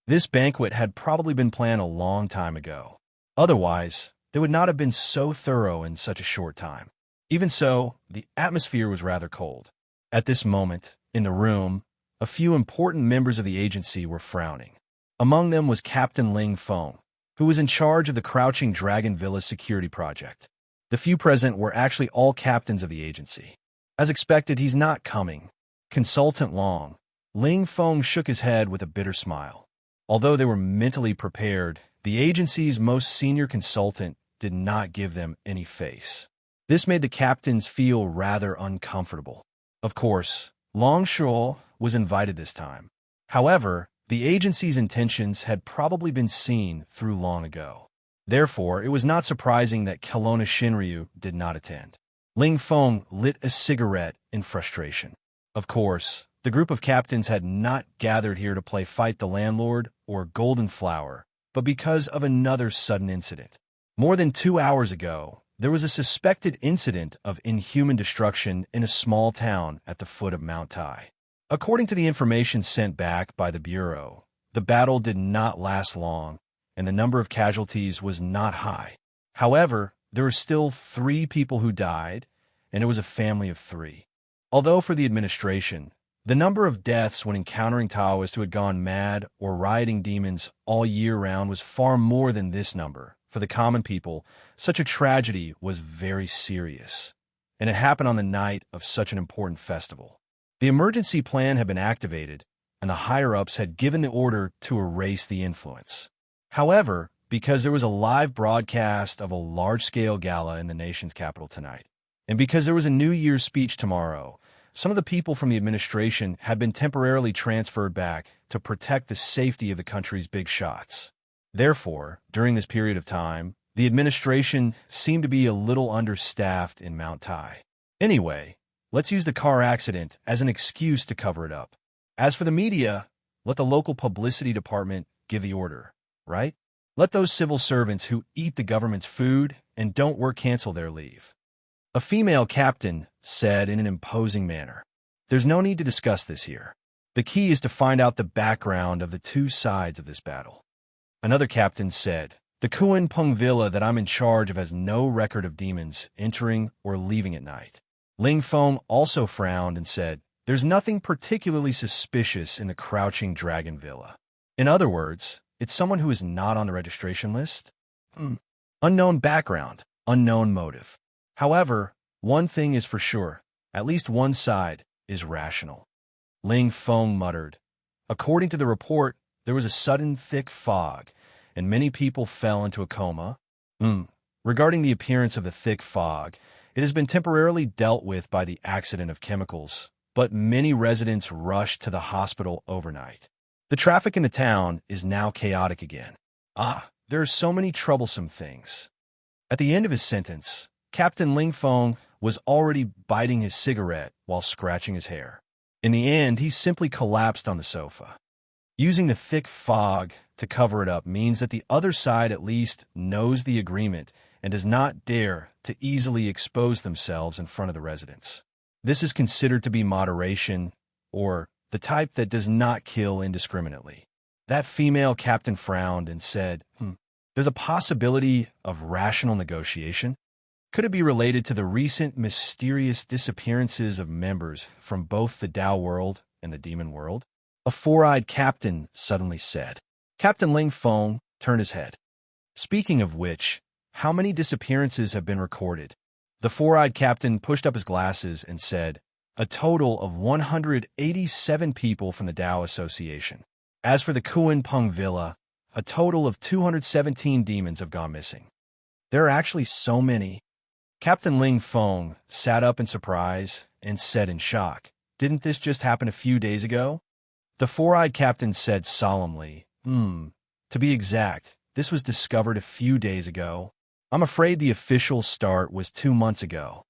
This banquet had probably been planned a long time ago. Otherwise, they would not have been so thorough in such a short time. Even so, the atmosphere was rather cold. At this moment, in the room, a few important members of the agency were frowning. Among them was Captain Ling Feng, who was in charge of the Crouching Dragon Villa security project. The few present were actually all captains of the agency. As expected, he's not coming. Consultant Long. Ling Feng shook his head with a bitter smile. Although they were mentally prepared, the agency's most senior consultant did not give them any face. This made the captains feel rather uncomfortable. Of course, Long Shuo was invited this time. However, the agency's intentions had probably been seen through long ago. Therefore, it was not surprising that Kelowna Shinryu did not attend. Ling Feng lit a cigarette in frustration. Of course, the group of captains had not gathered here to play Fight the Landlord or Golden Flower, but because of another sudden incident. More than 2 hours ago, there was a suspected incident of inhuman destruction in a small town at the foot of Mount Tai. According to the information sent back by the Bureau, the battle did not last long, and the number of casualties was not high. However, there were still 3 people who died, and it was a family of 3. Although for the administration, the number of deaths when encountering Taoists who had gone mad or rioting demons all year round was far more than this number. For the common people, such a tragedy was very serious, and it happened on the night of such an important festival. The emergency plan had been activated, and the higher-ups had given the order to erase the influence. However, because there was a live broadcast of a large-scale gala in the nation's capital tonight, and because there was a New Year's speech tomorrow, some of the people from the administration had been temporarily transferred back to protect the safety of the country's big shots. Therefore, during this period of time, the administration seemed to be a little understaffed in Mount Tai. Anyway, let's use the car accident as an excuse to cover it up. As for the media, let the local publicity department give the order, right? Let those civil servants who eat the government's food and don't work cancel their leave. A female captain said in an imposing manner. There's no need to discuss this here. The key is to find out the background of the two sides of this battle. Another captain said, the Kuan Pung villa that I'm in charge of has no record of demons entering or leaving at night. Ling Feng also frowned and said, there's nothing particularly suspicious in the Crouching Dragon Villa. In other words, it's someone who is not on the registration list? Unknown background, unknown motive. However, one thing is for sure, at least one side is rational. Ling Feng muttered. According to the report, there was a sudden thick fog, and many people fell into a coma. Regarding the appearance of the thick fog, it has been temporarily dealt with by the accident of chemicals, but many residents rushed to the hospital overnight. The traffic in the town is now chaotic again. There are so many troublesome things. At the end of his sentence, Captain Ling Feng was already biting his cigarette while scratching his hair. In the end, he simply collapsed on the sofa. Using the thick fog to cover it up means that the other side at least knows the agreement and does not dare to easily expose themselves in front of the residents. This is considered to be moderation, or the type that does not kill indiscriminately. That female captain frowned and said, there's a possibility of rational negotiation. Could it be related to the recent mysterious disappearances of members from both the Tao world and the demon world? A four-eyed captain suddenly said. Captain Ling Feng turned his head. Speaking of which, how many disappearances have been recorded? The four-eyed captain pushed up his glasses and said, a total of 187 people from the Tao Association. As for the Kuan Pung Villa, a total of 217 demons have gone missing. There are actually so many. Captain Ling Feng sat up in surprise and said in shock, didn't this just happen a few days ago? The four-eyed captain said solemnly, to be exact, this was discovered a few days ago. I'm afraid the official start was 2 months ago.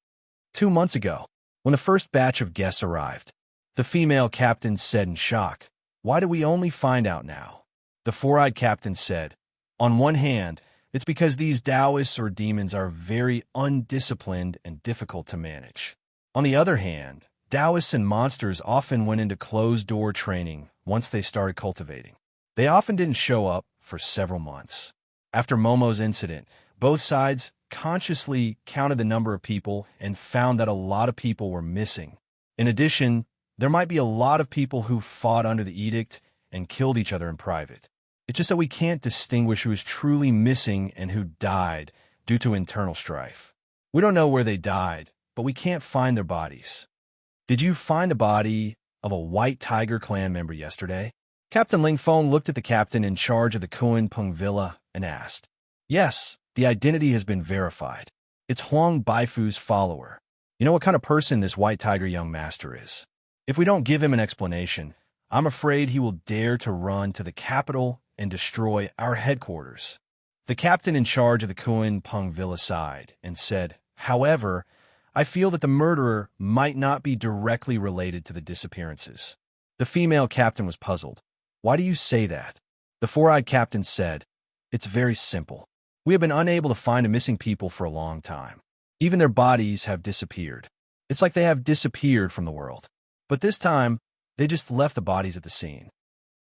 2 months ago, when the first batch of guests arrived. The female captain said in shock, why do we only find out now? The four-eyed captain said, on one hand, it's because these Taoists or demons are very undisciplined and difficult to manage. On the other hand, Taoists and monsters often went into closed-door training once they started cultivating. They often didn't show up for several months. After Momo's incident, both sides consciously counted the number of people and found that a lot of people were missing. In addition, there might be a lot of people who fought under the edict and killed each other in private. It's just that we can't distinguish who is truly missing and who died due to internal strife. We don't know where they died, but we can't find their bodies. Did you find the body of a White Tiger clan member yesterday? Captain Ling Feng looked at the captain in charge of the Kuan Pung Villa and asked. Yes, the identity has been verified. It's Huang Baifu's follower. You know what kind of person this White Tiger young master is. If we don't give him an explanation, I'm afraid he will dare to run to the capital and destroy our headquarters. The captain in charge of the Kuan Pung Villa sighed and said, however, I feel that the murderer might not be directly related to the disappearances. The female captain was puzzled. Why do you say that? The four-eyed captain said, it's very simple. We have been unable to find the missing people for a long time. Even their bodies have disappeared. It's like they have disappeared from the world. But this time, they just left the bodies at the scene.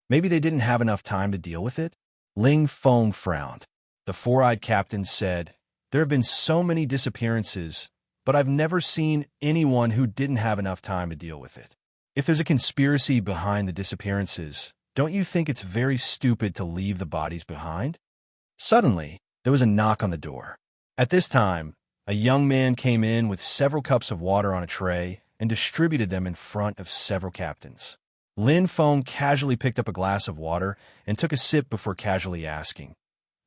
Maybe they didn't have enough time to deal with it? Ling Feng frowned. The four-eyed captain said, there have been so many disappearances, but I've never seen anyone who didn't have enough time to deal with it. If there's a conspiracy behind the disappearances, don't you think it's very stupid to leave the bodies behind? Suddenly, there was a knock on the door. At this time, a young man came in with several cups of water on a tray and distributed them in front of several captains. Lin Feng casually picked up a glass of water and took a sip before casually asking,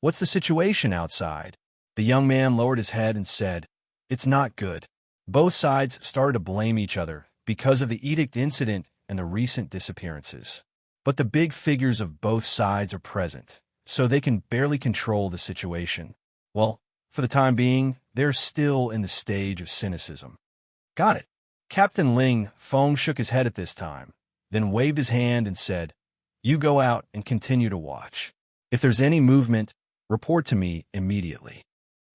what's the situation outside? The young man lowered his head and said, it's not good. Both sides started to blame each other because of the edict incident and the recent disappearances. But the big figures of both sides are present, so they can barely control the situation. Well, for the time being, they're still in the stage of cynicism. Got it. Captain Ling Feng shook his head at this time, then waved his hand and said, you go out and continue to watch. If there's any movement, Report to me immediately.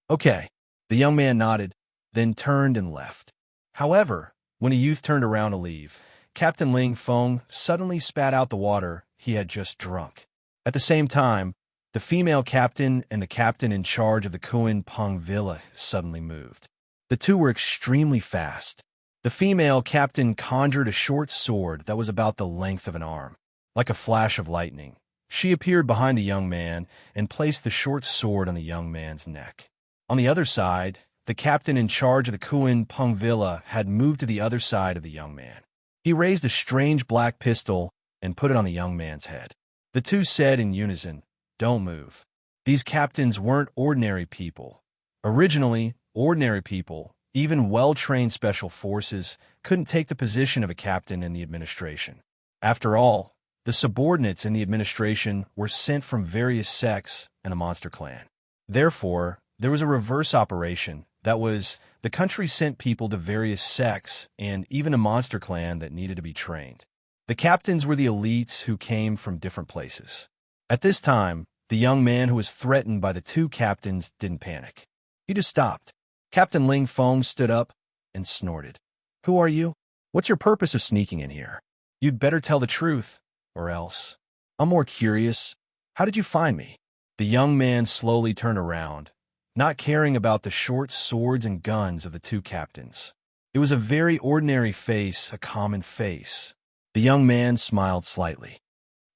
Okay. The young man nodded, then turned and left. However, when a youth turned around to leave, Captain Ling Feng suddenly spat out the water he had just drunk. At the same time, the female captain and the captain in charge of the Kuan Peng Villa suddenly moved. The two were extremely fast. The female captain conjured a short sword that was about the length of an arm. Like a flash of lightning, she appeared behind the young man and placed the short sword on the young man's neck. On the other side, the captain in charge of the Kuan Peng Villa had moved to the other side of the young man. He raised a strange black pistol and put it on the young man's head. The two said in unison, "Don't move." These captains weren't ordinary people. Originally, ordinary people, even well-trained special forces, couldn't take the position of a captain in the administration. After all, the subordinates in the administration were sent from various sects and a monster clan. Therefore, there was a reverse operation. That was, the country sent people to various sects and even a monster clan that needed to be trained. The captains were the elites who came from different places. At this time, the young man who was threatened by the two captains didn't panic. He just stopped. Captain Ling Feng stood up and snorted. "Who are you? What's your purpose of sneaking in here? You'd better tell the truth, or else. I'm more curious. How did you find me?" The young man slowly turned around, not caring about the short swords and guns of the two captains. It was a very ordinary face, a common face. The young man smiled slightly.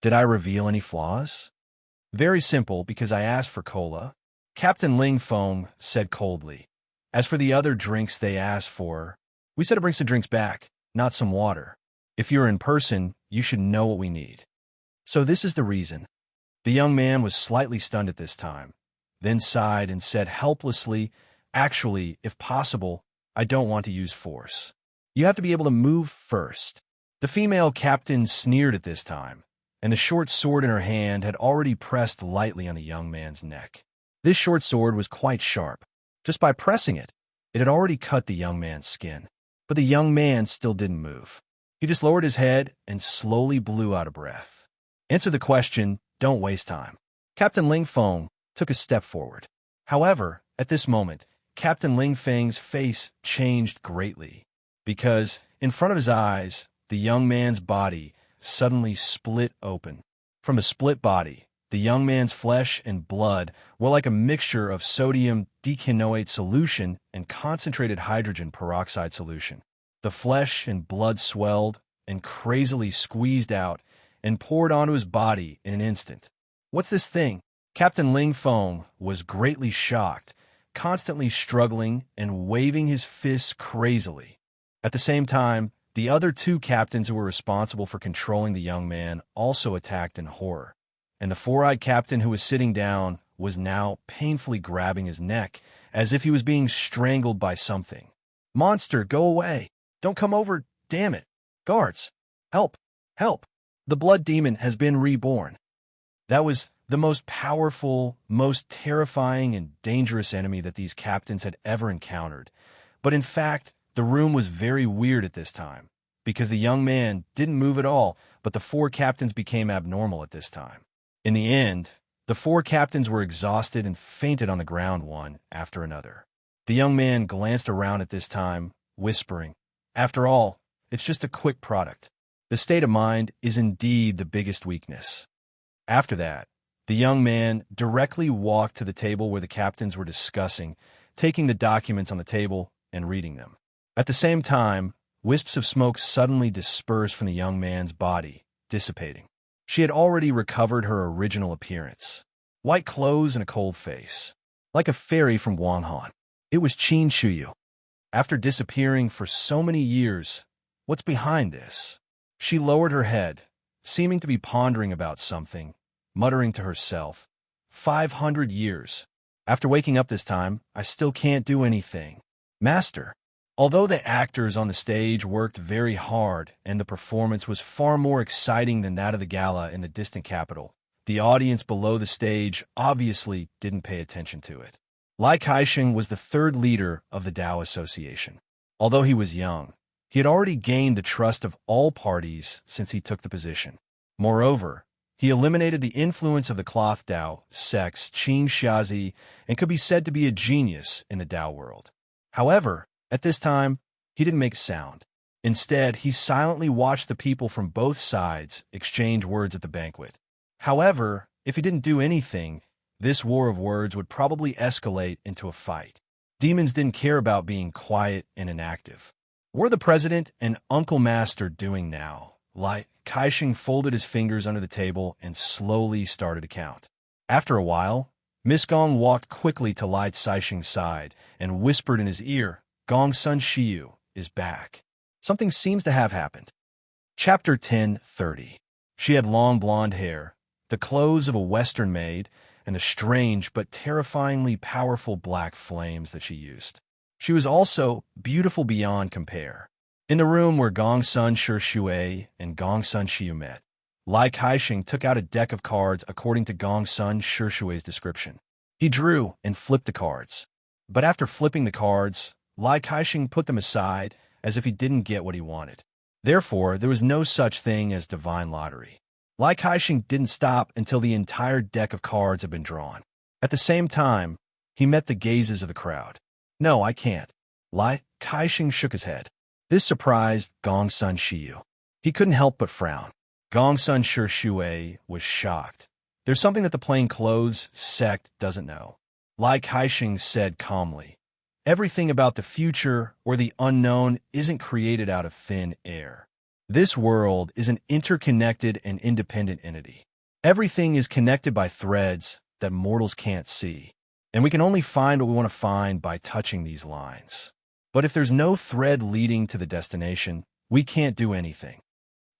"Did I reveal any flaws?" "Very simple, because I asked for cola," Captain Ling Feng said coldly. "As for the other drinks they asked for, we said to bring some drinks back, not some water. If you're in person, you should know what we need." "So this is the reason." The young man was slightly stunned at this time, then sighed and said helplessly, "Actually, if possible, I don't want to use force. You have to be able to move first." The female captain sneered at this time, and the short sword in her hand had already pressed lightly on the young man's neck. This short sword was quite sharp. Just by pressing it, it had already cut the young man's skin. But the young man still didn't move. He just lowered his head and slowly blew out a breath. "Answer the question, don't waste time." Captain Ling Feng took a step forward. However, at this moment, Captain Ling Feng's face changed greatly, because in front of his eyes, the young man's body suddenly split open. From a split body, the young man's flesh and blood were like a mixture of sodium dikinoate solution and concentrated hydrogen peroxide solution. The flesh and blood swelled and crazily squeezed out and poured onto his body in an instant. "What's this thing?" Captain Ling Feng was greatly shocked, constantly struggling and waving his fists crazily. At the same time, the other two captains who were responsible for controlling the young man also attacked in horror, and the four-eyed captain who was sitting down was now painfully grabbing his neck as if he was being strangled by something. "Monster, go away! Don't come over, damn it! Guards! Help! Help! The blood demon has been reborn." That was the most powerful, most terrifying, and dangerous enemy that these captains had ever encountered. But in fact, the room was very weird at this time, because the young man didn't move at all, but the four captains became abnormal at this time. In the end, the four captains were exhausted and fainted on the ground one after another. The young man glanced around at this time, whispering, "After all, it's just a quick product. The state of mind is indeed the biggest weakness." After that, the young man directly walked to the table where the captains were discussing, taking the documents on the table and reading them. At the same time, wisps of smoke suddenly dispersed from the young man's body, dissipating. She had already recovered her original appearance. White clothes and a cold face. Like a fairy from Guanghan. It was Qin Shuyu. After disappearing for so many years, what's behind this? She lowered her head, seeming to be pondering about something, muttering to herself, 500 years. After waking up this time, I still can't do anything. Master. Although the actors on the stage worked very hard and the performance was far more exciting than that of the gala in the distant capital, the audience below the stage obviously didn't pay attention to it. Lai Kaisheng was the third leader of the Tao Association. Although he was young, he had already gained the trust of all parties since he took the position. Moreover, He eliminated the influence of the cloth Tao, sex, Qing Xiazi, and could be said to be a genius in the Tao world. However, at this time, he didn't make sound. Instead, he silently watched the people from both sides exchange words at the banquet. However, if he didn't do anything, this war of words would probably escalate into a fight. Demons didn't care about being quiet and inactive. What are the president and Uncle Master doing now? Lai Kaixing folded his fingers under the table and slowly started to count. After a while, Miss Gong walked quickly to Lai Caixing's side and whispered in his ear, "Gong Sun Shiyu is back. Something seems to have happened." Chapter 10:30. She had long blonde hair, the clothes of a Western maid, and the strange but terrifyingly powerful black flames that she used. She was also beautiful beyond compare. In the room where Gong Sun Shui and Gong Sun Shiyu met, Lai Kaixing took out a deck of cards according to Gong Sun Shui's description. He drew and flipped the cards. But after flipping the cards, Lai Kaixing put them aside as if he didn't get what he wanted. Therefore, there was no such thing as divine lottery. Lai Kaixing didn't stop until the entire deck of cards had been drawn. At the same time, he met the gazes of the crowd. "No, I can't." Lai Kaixing shook his head. This surprised Gong Sun Shiyu. He couldn't help but frown. Gong Sun Shui was shocked. "There's something that the plainclothes sect doesn't know," Lai Kaixing said calmly. "Everything about the future or the unknown isn't created out of thin air. This world is an interconnected and independent entity. Everything is connected by threads that mortals can't see, and we can only find what we want to find by touching these lines. But if there's no thread leading to the destination, we can't do anything."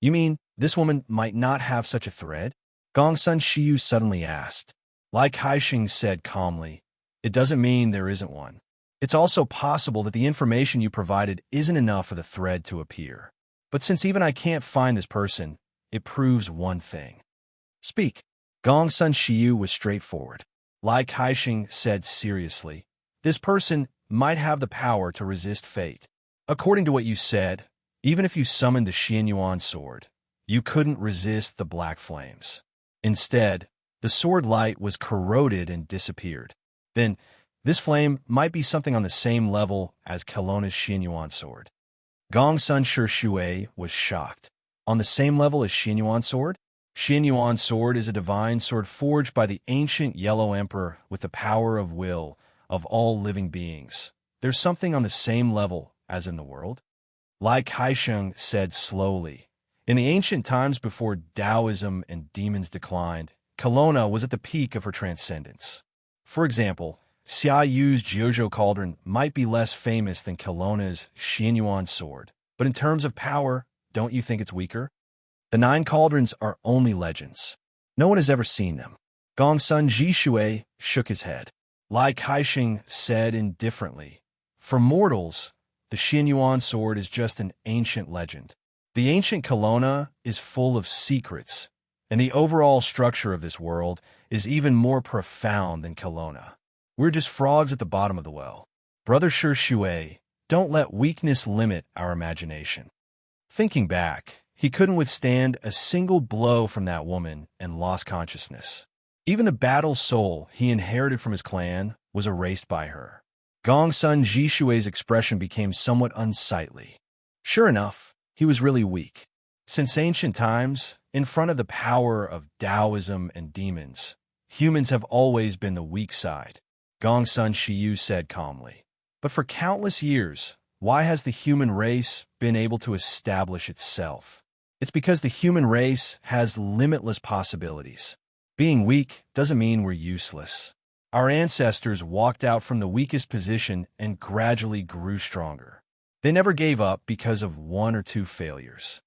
"You mean this woman might not have such a thread?" Gong Sun Shiyu suddenly asked. Lai Kaixing said calmly, "It doesn't mean there isn't one. It's also possible that the information you provided isn't enough for the thread to appear. But since even I can't find this person, it proves one thing." "Speak." Gong Sun Shiyu was straightforward. Lai Kaixing said seriously, "This person might have the power to resist fate. According to what you said, even if you summoned the Xianyuan sword, you couldn't resist the black flames. Instead, the sword light was corroded and disappeared. Then, this flame might be something on the same level as Kelowna's Xianyuan sword." Gong Sun Shui was shocked. "On the same level as Xianyuan sword?" Xianyuan sword is a divine sword forged by the ancient Yellow Emperor with the power of will of all living beings. There's something on the same level as in the world? Lai Kaixing said slowly. In the ancient times before Taoism and demons declined, Kelowna was at the peak of her transcendence. For example, Xia Yu's Jiuzhou cauldron might be less famous than Kelowna's Xianyuan sword, but in terms of power, don't you think it's weaker? The 9 cauldrons are only legends. No one has ever seen them. Gong Sun Shui shook his head. Lai Kaixing said indifferently, "For mortals, the Xianyuan sword is just an ancient legend. The ancient Kelowna is full of secrets, and the overall structure of this world is even more profound than Kelowna. We're just frogs at the bottom of the well. Brother Shui, don't let weakness limit our imagination." Thinking back, he couldn't withstand a single blow from that woman and lost consciousness. Even the battle soul he inherited from his clan was erased by her. Gong Sun Shui's expression became somewhat unsightly. Sure enough, he was really weak. Since ancient times, in front of the power of Taoism and demons, humans have always been the weak side, Gong Sun Shiyu said calmly. But for countless years, why has the human race been able to establish itself? It's because the human race has limitless possibilities. Being weak doesn't mean we're useless. Our ancestors walked out from the weakest position and gradually grew stronger. They never gave up because of 1 or 2 failures.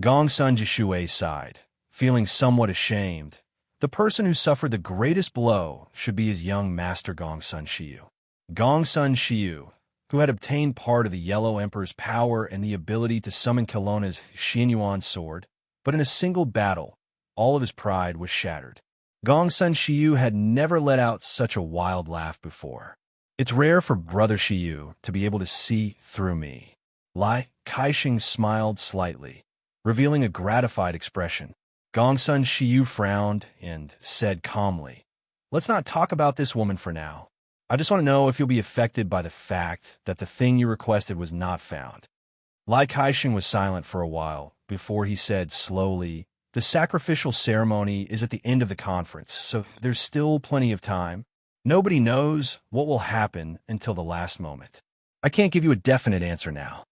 Gong Sun Shui sighed, feeling somewhat ashamed. The person who suffered the greatest blow should be his young master Gong Sun Shiyu. Gong Sun Shiyu, who had obtained part of the Yellow Emperor's power and the ability to summon Kelowna's Xianyuan sword, but in a single battle, all of his pride was shattered. Gong Sun Shiyu had never let out such a wild laugh before. "It's rare for Brother Shiyu to be able to see through me." Lai Kaixing smiled slightly, revealing a gratified expression. Gongsun Shiyu frowned and said calmly, "Let's not talk about this woman for now. I just want to know if you'll be affected by the fact that the thing you requested was not found." Lai Kaixing was silent for a while before he said slowly, "The sacrificial ceremony is at the end of the conference, so there's still plenty of time. Nobody knows what will happen until the last moment. I can't give you a definite answer now."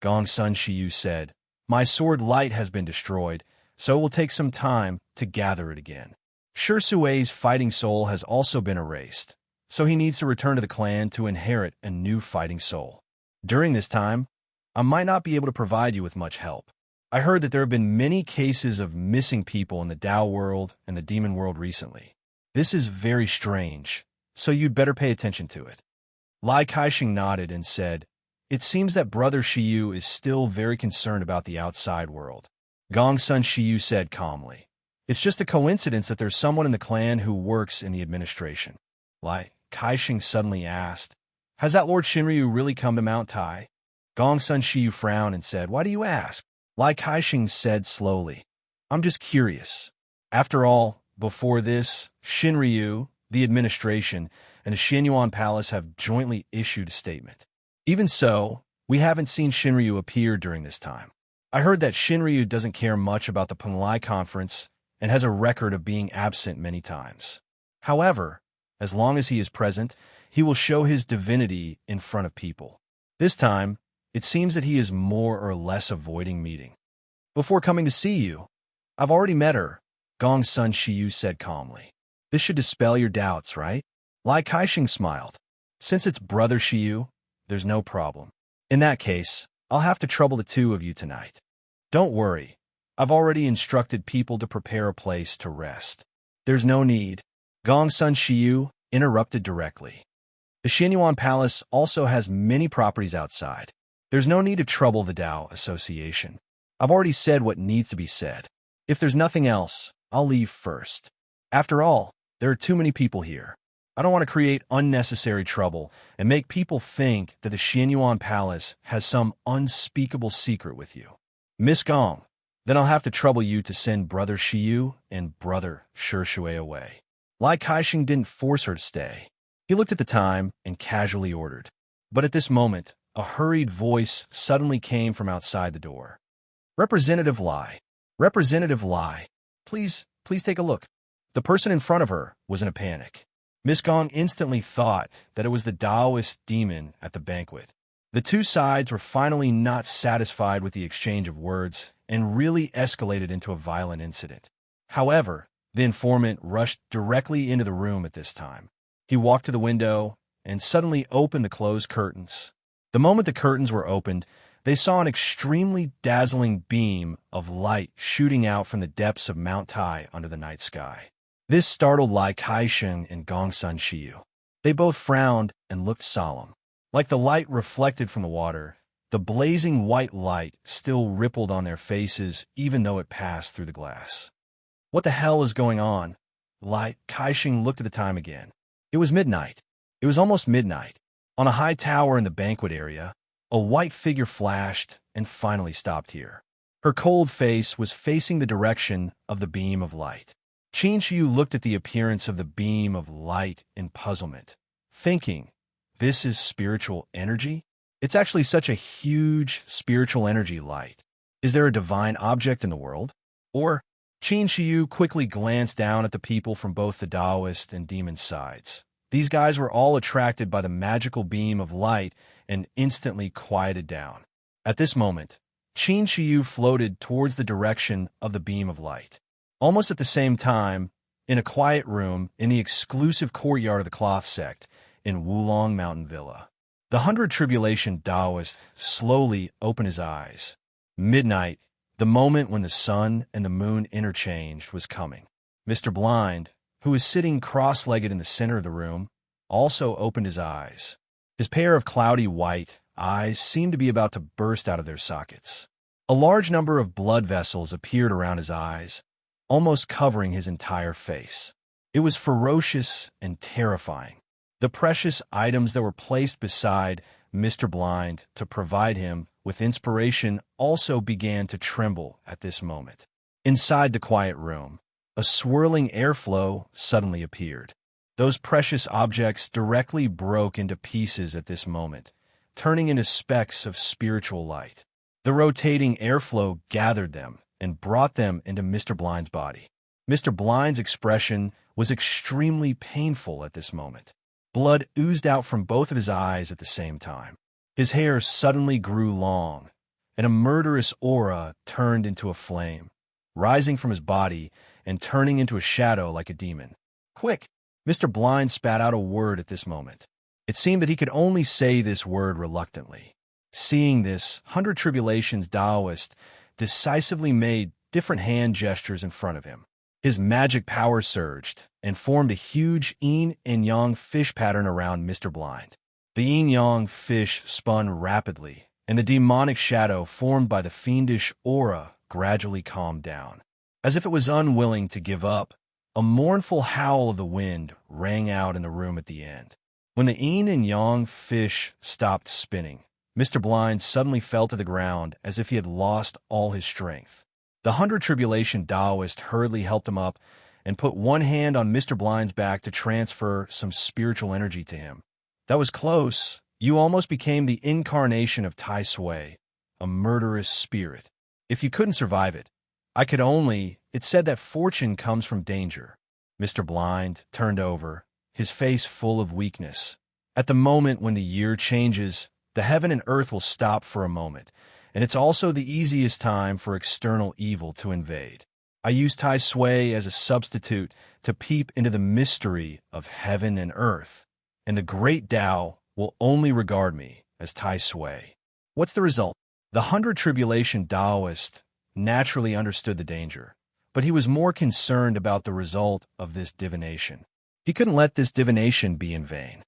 Gongsun Shiyu said, "My sword light has been destroyed, so it will take some time to gather it again. Shi Sui's fighting soul has also been erased, so he needs to return to the clan to inherit a new fighting soul. During this time, I might not be able to provide you with much help. I heard that there have been many cases of missing people in the Dao world and the demon world recently. This is very strange, so you'd better pay attention to it." Lai Kaixing nodded and said, "It seems that Brother Shiyu is still very concerned about the outside world." Gongsun Shiyu said calmly, "It's just a coincidence that there's someone in the clan who works in the administration." Lai Kaixing suddenly asked, "Has that Lord Shinryu really come to Mount Tai?" Gongsun Shiyu frowned and said, "Why do you ask?" Lai Kaixing said slowly, "I'm just curious. After all, before this, Shinryu, the administration, and the Xianyuan Palace have jointly issued a statement. Even so, we haven't seen Shinryu appear during this time. I heard that Shinryu doesn't care much about the Penglai conference and has a record of being absent many times. However, as long as he is present, he will show his divinity in front of people. This time, it seems that he is more or less avoiding meeting. Before coming to see you, I've already met her," Gongsun Shiyu said calmly. "This should dispel your doubts, right?" Lai Kaixing smiled. "Since it's Brother Shiyu, there's no problem. In that case, I'll have to trouble the two of you tonight. Don't worry, I've already instructed people to prepare a place to rest." "There's no need," Gongsun Shiyu interrupted directly. "The Xianyuan Palace also has many properties outside. There's no need to trouble the Dao Association. I've already said what needs to be said. If there's nothing else, I'll leave first. After all, there are too many people here. I don't want to create unnecessary trouble and make people think that the Xianyuan Palace has some unspeakable secret with you. Miss Gong, then I'll have to trouble you to send Brother Shiyu and Brother Shi Shui away." Lai Kaixing didn't force her to stay. He looked at the time and casually ordered. But at this moment, a hurried voice suddenly came from outside the door. "Representative Lai. Representative Lai. Please take a look." The person in front of her was in a panic. Miss Gong instantly thought that it was the Taoist demon at the banquet. The two sides were finally not satisfied with the exchange of words and really escalated into a violent incident. However, the informant rushed directly into the room at this time. He walked to the window and suddenly opened the closed curtains. The moment the curtains were opened, they saw an extremely dazzling beam of light shooting out from the depths of Mount Tai under the night sky. This startled Lai Kaixing and Gongsun Shiyu. They both frowned and looked solemn. Like the light reflected from the water, the blazing white light still rippled on their faces even though it passed through the glass. "What the hell is going on?" Lai Kaixing looked at the time again. It was midnight. It was almost midnight. On a high tower in the banquet area, a white figure flashed and finally stopped here. Her cold face was facing the direction of the beam of light. Qin Shiyu looked at the appearance of the beam of light in puzzlement, thinking, "This is spiritual energy? It's actually such a huge spiritual energy light. Is there a divine object in the world? Or..." Qin Shiyu quickly glanced down at the people from both the Taoist and demon sides. These guys were all attracted by the magical beam of light and instantly quieted down. At this moment, Qin Shiyu floated towards the direction of the beam of light. Almost at the same time, in a quiet room in the exclusive courtyard of the Cloth Sect in Wulong Mountain Villa, the 100 Tribulation Taoist slowly opened his eyes. Midnight, the moment when the sun and the moon interchanged, was coming. Mr. Blind, who was sitting cross-legged in the center of the room, also opened his eyes. His pair of cloudy white eyes seemed to be about to burst out of their sockets. A large number of blood vessels appeared around his eyes, almost covering his entire face. It was ferocious and terrifying. The precious items that were placed beside Mr. Blind to provide him with inspiration also began to tremble at this moment. Inside the quiet room, a swirling airflow suddenly appeared. Those precious objects directly broke into pieces at this moment, turning into specks of spiritual light. The rotating airflow gathered them and brought them into Mr. Blind's body. Mr. Blind's expression was extremely painful at this moment. Blood oozed out from both of his eyes at the same time. His hair suddenly grew long, and a murderous aura turned into a flame, rising from his body and turning into a shadow like a demon. "Quick!" Mr. Blind spat out a word at this moment. It seemed that he could only say this word reluctantly. Seeing this, 100 Tribulations Taoist decisively made different hand gestures in front of him. His magic power surged and formed a huge yin and yang fish pattern around Mr. Blind. The yin-yang fish spun rapidly, and the demonic shadow formed by the fiendish aura gradually calmed down. As if it was unwilling to give up, a mournful howl of the wind rang out in the room at the end. When the yin and yang fish stopped spinning, Mr. Blind suddenly fell to the ground as if he had lost all his strength. The 100 Tribulation Taoist hurriedly helped him up and put one hand on Mr. Blind's back to transfer some spiritual energy to him. "That was close. You almost became the incarnation of Tai Sui, a murderous spirit. If you couldn't survive it, I could only. It said that fortune comes from danger." Mr. Blind turned over, his face full of weakness. At the moment when the year changes, the heaven and earth will stop for a moment, and it's also the easiest time for external evil to invade. I use Tai Sui as a substitute to peep into the mystery of heaven and earth, and the great Tao will only regard me as Tai Sui. What's the result? The 100 Tribulation Taoist naturally understood the danger, but he was more concerned about the result of this divination. He couldn't let this divination be in vain.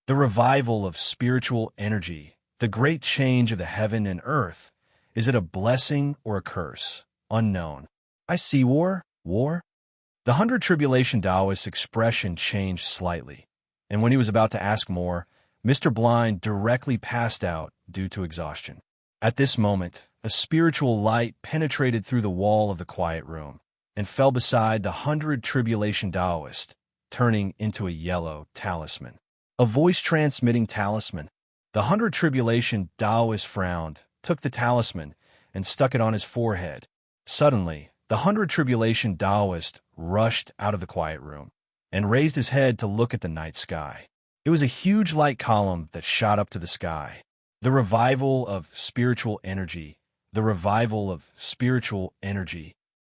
The revival of spiritual energy, the great change of the heaven and earth, is it a blessing or a curse? Unknown. "I see war. The 100 Tribulation Taoist's expression changed slightly, and when he was about to ask more, Mr. Blind directly passed out due to exhaustion. At this moment, a spiritual light penetrated through the wall of the quiet room and fell beside the 100 Tribulation Taoist, turning into a yellow talisman. A voice-transmitting talisman. The 100 Tribulation Taoist frowned, took the talisman, and stuck it on his forehead. Suddenly, the 100 Tribulation Taoist rushed out of the quiet room and raised his head to look at the night sky. It was a huge light column that shot up to the sky. The revival of spiritual energy. The revival of spiritual energy.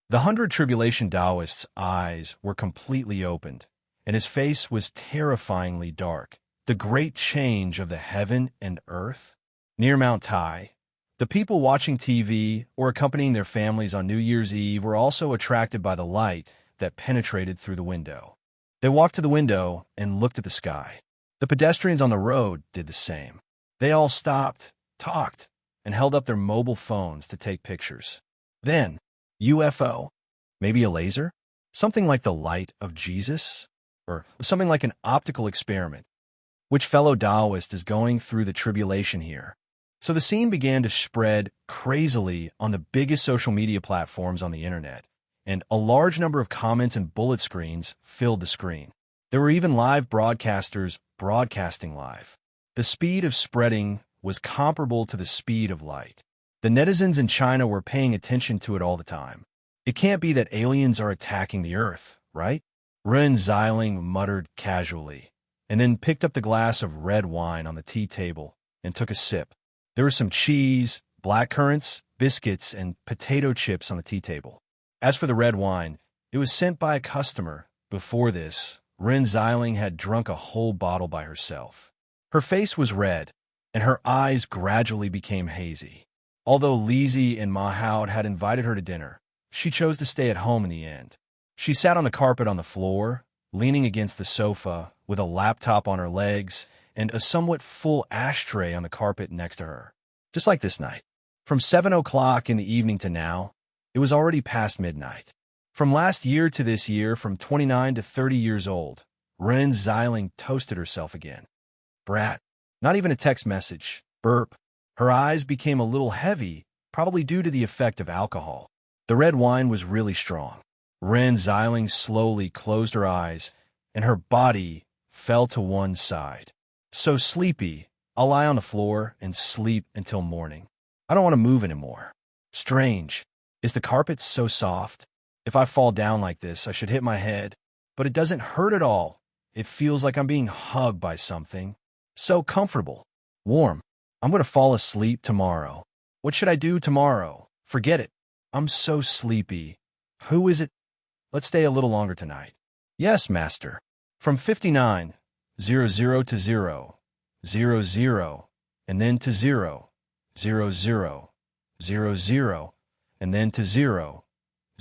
The 100 Tribulation Taoist's eyes were completely opened, and his face was terrifyingly dark. The great change of the heaven and earth. Near Mount Tai, the people watching TV or accompanying their families on New Year's Eve were also attracted by the light that penetrated through the window. They walked to the window and looked at the sky. The pedestrians on the road did the same. They all stopped, talked, and held up their mobile phones to take pictures. Then, UFO, maybe a laser, something like the light of Jesus, or something like an optical experiment. Which fellow Taoist is going through the tribulation here? So the scene began to spread crazily on the biggest social media platforms on the internet, and a large number of comments and bullet screens filled the screen. There were even live broadcasters broadcasting live. The speed of spreading was comparable to the speed of light. The netizens in China were paying attention to it all the time. It can't be that aliens are attacking the Earth, right? Ren Xiling muttered casually, and then picked up the glass of red wine on the tea table and took a sip. There was some cheese, blackcurrants, biscuits, and potato chips on the tea table. As for the red wine, it was sent by a customer. Before this, Ren Xiling had drunk a whole bottle by herself. Her face was red, and her eyes gradually became hazy. Although Lizzie and Mahout had invited her to dinner, she chose to stay at home in the end. She sat on the carpet on the floor, leaning against the sofa, with a laptop on her legs and a somewhat full ashtray on the carpet next to her. Just like this night. From 7 o'clock in the evening to now, it was already past midnight. From last year to this year, from 29 to 30 years old, Ren Xiling toasted herself again. Brat. Not even a text message. Burp. Her eyes became a little heavy, probably due to the effect of alcohol. The red wine was really strong. Ren Xiling slowly closed her eyes, and her body fell to one side. So sleepy, I'll lie on the floor and sleep until morning. I don't want to move anymore. Strange. Is the carpet so soft? If I fall down like this, I should hit my head. But it doesn't hurt at all. It feels like I'm being hugged by something. So comfortable. Warm. I'm going to fall asleep tomorrow. What should I do tomorrow? Forget it. I'm so sleepy. Who is it? Let's stay a little longer tonight. Yes, master. From 59, 00 to 0, 00, and then to 0, 00, 00, and then to 0,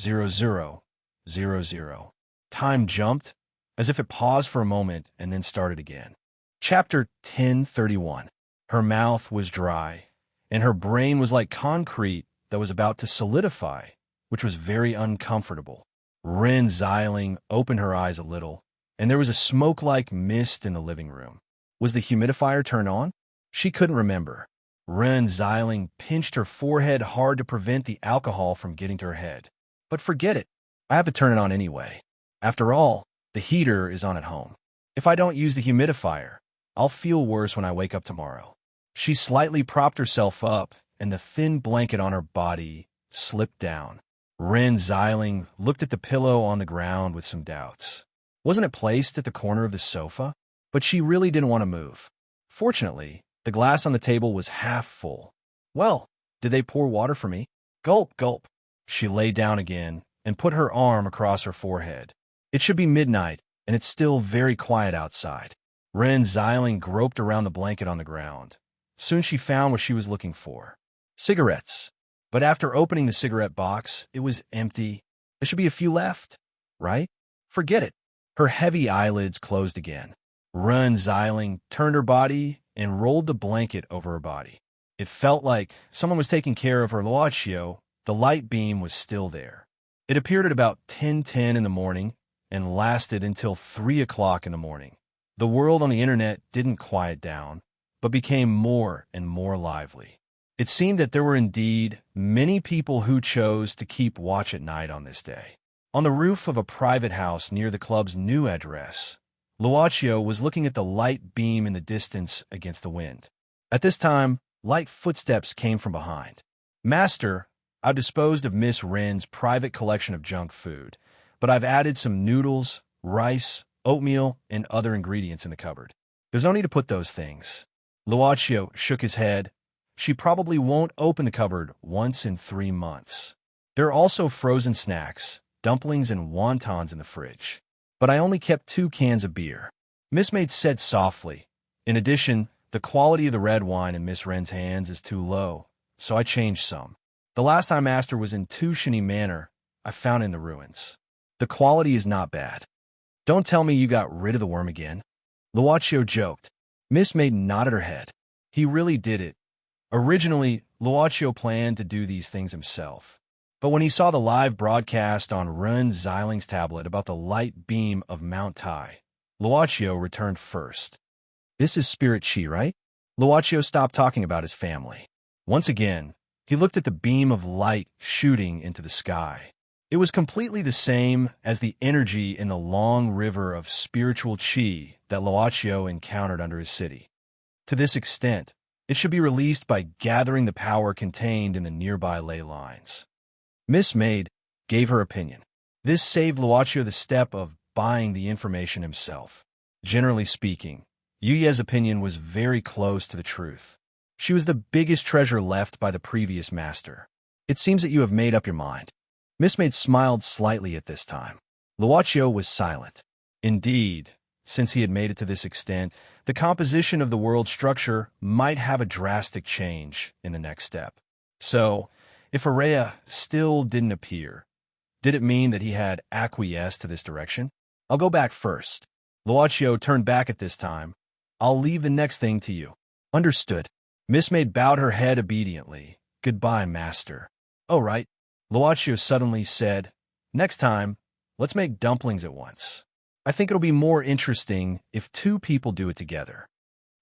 00, 00. Time jumped, as if it paused for a moment and then started again. Chapter 1031. Her mouth was dry, and her brain was like concrete that was about to solidify, which was very uncomfortable. Ren Xiling opened her eyes a little, and there was a smoke-like mist in the living room. Was the humidifier turned on? She couldn't remember. Ren Xiling pinched her forehead hard to prevent the alcohol from getting to her head. But forget it. I have to turn it on anyway. After all, the heater is on at home. If I don't use the humidifier, I'll feel worse when I wake up tomorrow. She slightly propped herself up, and the thin blanket on her body slipped down. Ren Xiling looked at the pillow on the ground with some doubts. Wasn't it placed at the corner of the sofa? But she really didn't want to move. Fortunately, the glass on the table was half full. Well, did they pour water for me? Gulp, gulp. She lay down again and put her arm across her forehead. It should be midnight, and it's still very quiet outside. Ren Xiling groped around the blanket on the ground. Soon she found what she was looking for. Cigarettes. But after opening the cigarette box, it was empty. There should be a few left, right? Forget it. Her heavy eyelids closed again. Ren Xiling turned her body and rolled the blanket over her body. It felt like someone was taking care of her. Luochio. The light beam was still there. It appeared at about 10:10 in the morning and lasted until 3 o'clock in the morning. The world on the internet didn't quiet down, but became more and more lively. It seemed that there were indeed many people who chose to keep watch at night on this day. On the roof of a private house near the club's new address, Luochio was looking at the light beam in the distance against the wind. At this time, light footsteps came from behind. Master, I've disposed of Miss Ren's private collection of junk food, but I've added some noodles, rice, oatmeal, and other ingredients in the cupboard. There's no need to put those things. Luochio shook his head. She probably won't open the cupboard once in 3 months. There are also frozen snacks, dumplings, and wontons in the fridge. But I only kept 2 cans of beer. Miss Maid said softly. In addition, the quality of the red wine in Miss Ren's hands is too low, so I changed some. The last time Master was in Tushini Manor, I found it in the ruins. The quality is not bad. Don't tell me you got rid of the worm again. Luochio joked. Miss Maid nodded her head. He really did it. Originally, Luochio planned to do these things himself. But when he saw the live broadcast on Ren Xiling's tablet about the light beam of Mount Tai, Luochio returned first. This is Spirit Chi, right? Luochio stopped talking about his family. Once again, he looked at the beam of light shooting into the sky. It was completely the same as the energy in the long river of spiritual chi that Luochio encountered under his city. To this extent, it should be released by gathering the power contained in the nearby ley lines. Miss Maid gave her opinion. This saved Luochio the step of buying the information himself. Generally speaking, Yuye's opinion was very close to the truth. She was the biggest treasure left by the previous master. It seems that you have made up your mind. Miss Maid smiled slightly at this time. Luochio was silent. Indeed, since he had made it to this extent, the composition of the world structure might have a drastic change in the next step. So, if Araya still didn't appear, did it mean that he had acquiesced to this direction? I'll go back first. Luochio turned back at this time. I'll leave the next thing to you. Understood. Miss Maid bowed her head obediently. Goodbye, master. Oh, right. Luochio suddenly said, Next time, let's make dumplings at once. I think it'll be more interesting if 2 people do it together.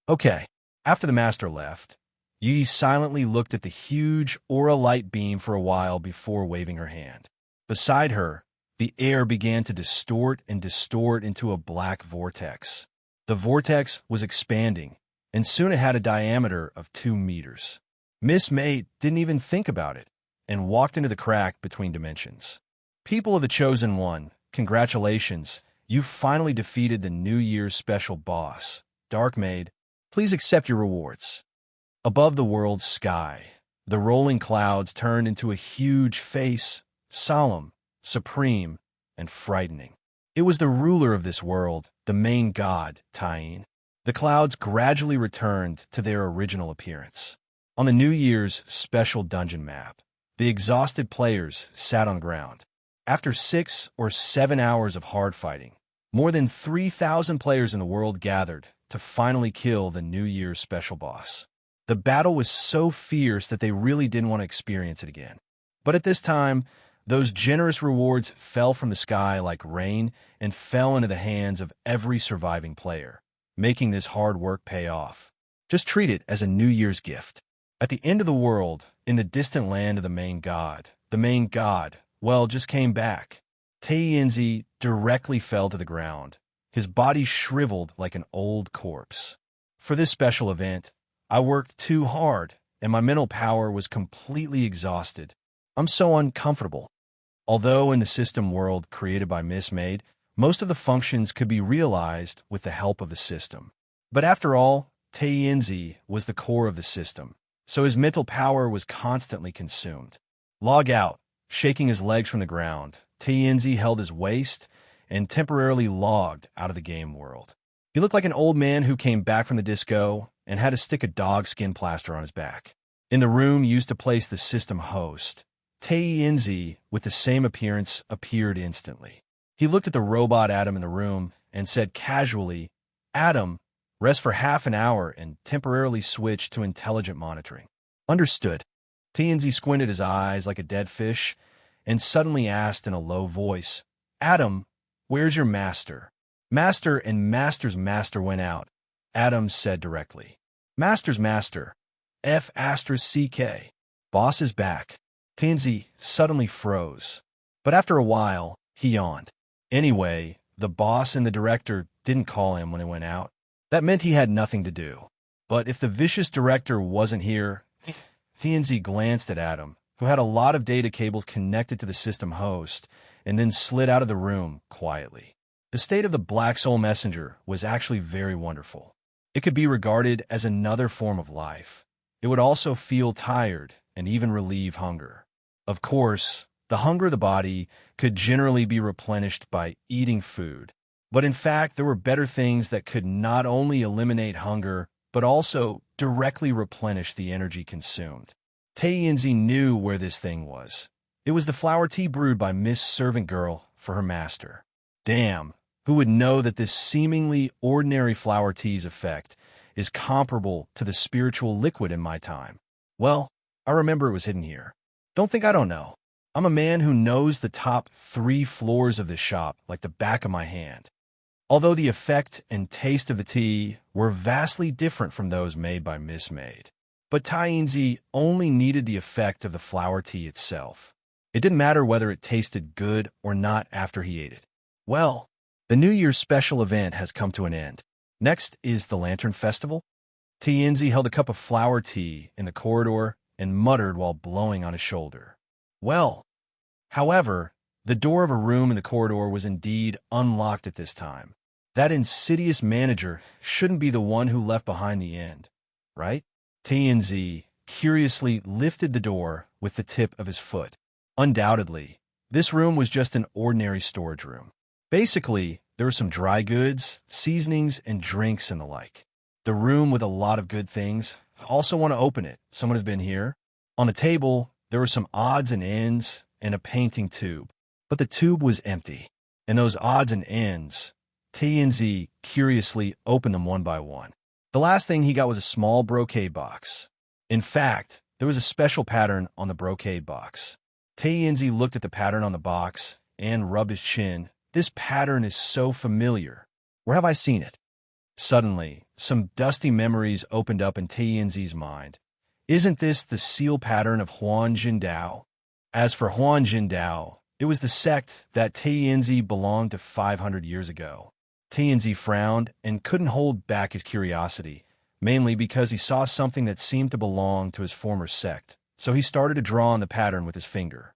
Okay. After the master left, Yi silently looked at the huge aura light beam for a while before waving her hand. Beside her, the air began to distort and distort into a black vortex. The vortex was expanding, and soon it had a diameter of 2 meters. Miss May didn't even think about it, and walked into the crack between dimensions. People of the Chosen One, congratulations, you've finally defeated the New Year's special boss, Dark Maid. Please accept your rewards. Above the world's sky, the rolling clouds turned into a huge face, solemn, supreme, and frightening. It was the ruler of this world, the main god, Tyene. The clouds gradually returned to their original appearance. On the New Year's special dungeon map, the exhausted players sat on the ground. After 6 or 7 hours of hard fighting, more than 3,000 players in the world gathered to finally kill the New Year's special boss. The battle was so fierce that they really didn't want to experience it again. But at this time, those generous rewards fell from the sky like rain and fell into the hands of every surviving player, making this hard work pay off. Just treat it as a New Year's gift. At the end of the world, in the distant land of the main god, just came back. Taenzi directly fell to the ground, his body shriveled like an old corpse. For this special event, I worked too hard, and my mental power was completely exhausted. I'm so uncomfortable. Although in the system world created by Miss Maid, most of the functions could be realized with the help of the system. But after all, Taenzi was the core of the system, so his mental power was constantly consumed. Log out, shaking his legs from the ground, Taenzi held his waist and temporarily logged out of the game world. He looked like an old man who came back from the disco and had to stick a dog skin plaster on his back. In the room used to place the system host, Taenzi, with the same appearance, appeared instantly. He looked at the robot Adam in the room and said casually, "Adam, rest for half an hour and temporarily switch to intelligent monitoring." Understood. Taenzi squinted his eyes like a dead fish and suddenly asked in a low voice, "Adam, where's your master?" "Master and Master's master went out," Adam said directly. "Master's master. F***CK. Boss is back." Taenzi suddenly froze. But after a while, he yawned. Anyway, the boss and the director didn't call him when he went out. That meant he had nothing to do. But if the vicious director wasn't here, Taenzi glanced at Adam, who had a lot of data cables connected to the system host, and then slid out of the room quietly. The state of the Black Soul Messenger was actually very wonderful. It could be regarded as another form of life. It would also feel tired and even relieve hunger. Of course, the hunger of the body could generally be replenished by eating food. But in fact, there were better things that could not only eliminate hunger, but also directly replenish the energy consumed. Taenzi knew where this thing was. It was the flower tea brewed by Miss Servant Girl for her master. Damn, who would know that this seemingly ordinary flower tea's effect is comparable to the spiritual liquid in my time? Well, I remember it was hidden here. Don't think I don't know. I'm a man who knows the top 3 floors of this shop like the back of my hand. Although the effect and taste of the tea were vastly different from those made by Miss Maid. But Taenzi only needed the effect of the flower tea itself. It didn't matter whether it tasted good or not after he ate it. Well, the New Year's special event has come to an end. Next is the Lantern Festival. Taenzi held a cup of flower tea in the corridor and muttered while blowing on his shoulder. Well, however, the door of a room in the corridor was indeed unlocked at this time. That insidious manager shouldn't be the one who left behind the end, right? Taenzi curiously lifted the door with the tip of his foot. Undoubtedly, this room was just an ordinary storage room. Basically, there were some dry goods, seasonings, and drinks and the like. The room with a lot of good things. I also want to open it. Someone has been here. On the table, there were some odds and ends and a painting tube. But the tube was empty. And those odds and ends, Taenzi curiously opened them one by one. The last thing he got was a small brocade box. In fact, there was a special pattern on the brocade box. Taenzi looked at the pattern on the box and rubbed his chin. This pattern is so familiar. Where have I seen it? Suddenly, some dusty memories opened up in Taenzi's mind, Isn't this the seal pattern of Huan Jindao? As for Huan Jindao, it was the sect that Tianzi belonged to 500 years ago. Tianzi frowned and couldn't hold back his curiosity, mainly because he saw something that seemed to belong to his former sect, so he started to draw on the pattern with his finger.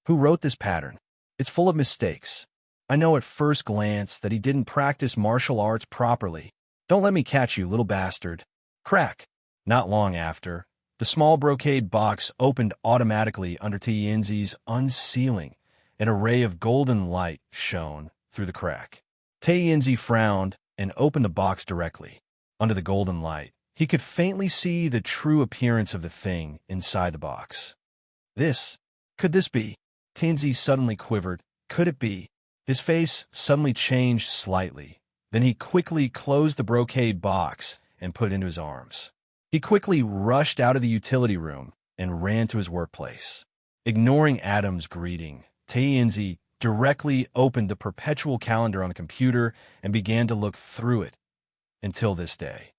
Who wrote this pattern? It's full of mistakes. I know at first glance that he didn't practice martial arts properly. Don't let me catch you, little bastard. Crack. Not long after, the small brocade box opened automatically under Tianzi's unsealing. An array of golden light shone through the crack. Tianzi frowned and opened the box directly. Under the golden light, he could faintly see the true appearance of the thing inside the box. Could this be? Tianzi suddenly quivered. Could it be? His face suddenly changed slightly. Then he quickly closed the brocade box and put it into his arms. He quickly rushed out of the utility room and ran to his workplace. Ignoring Adam's greeting, Tianzi directly opened the perpetual calendar on the computer and began to look through it until this day.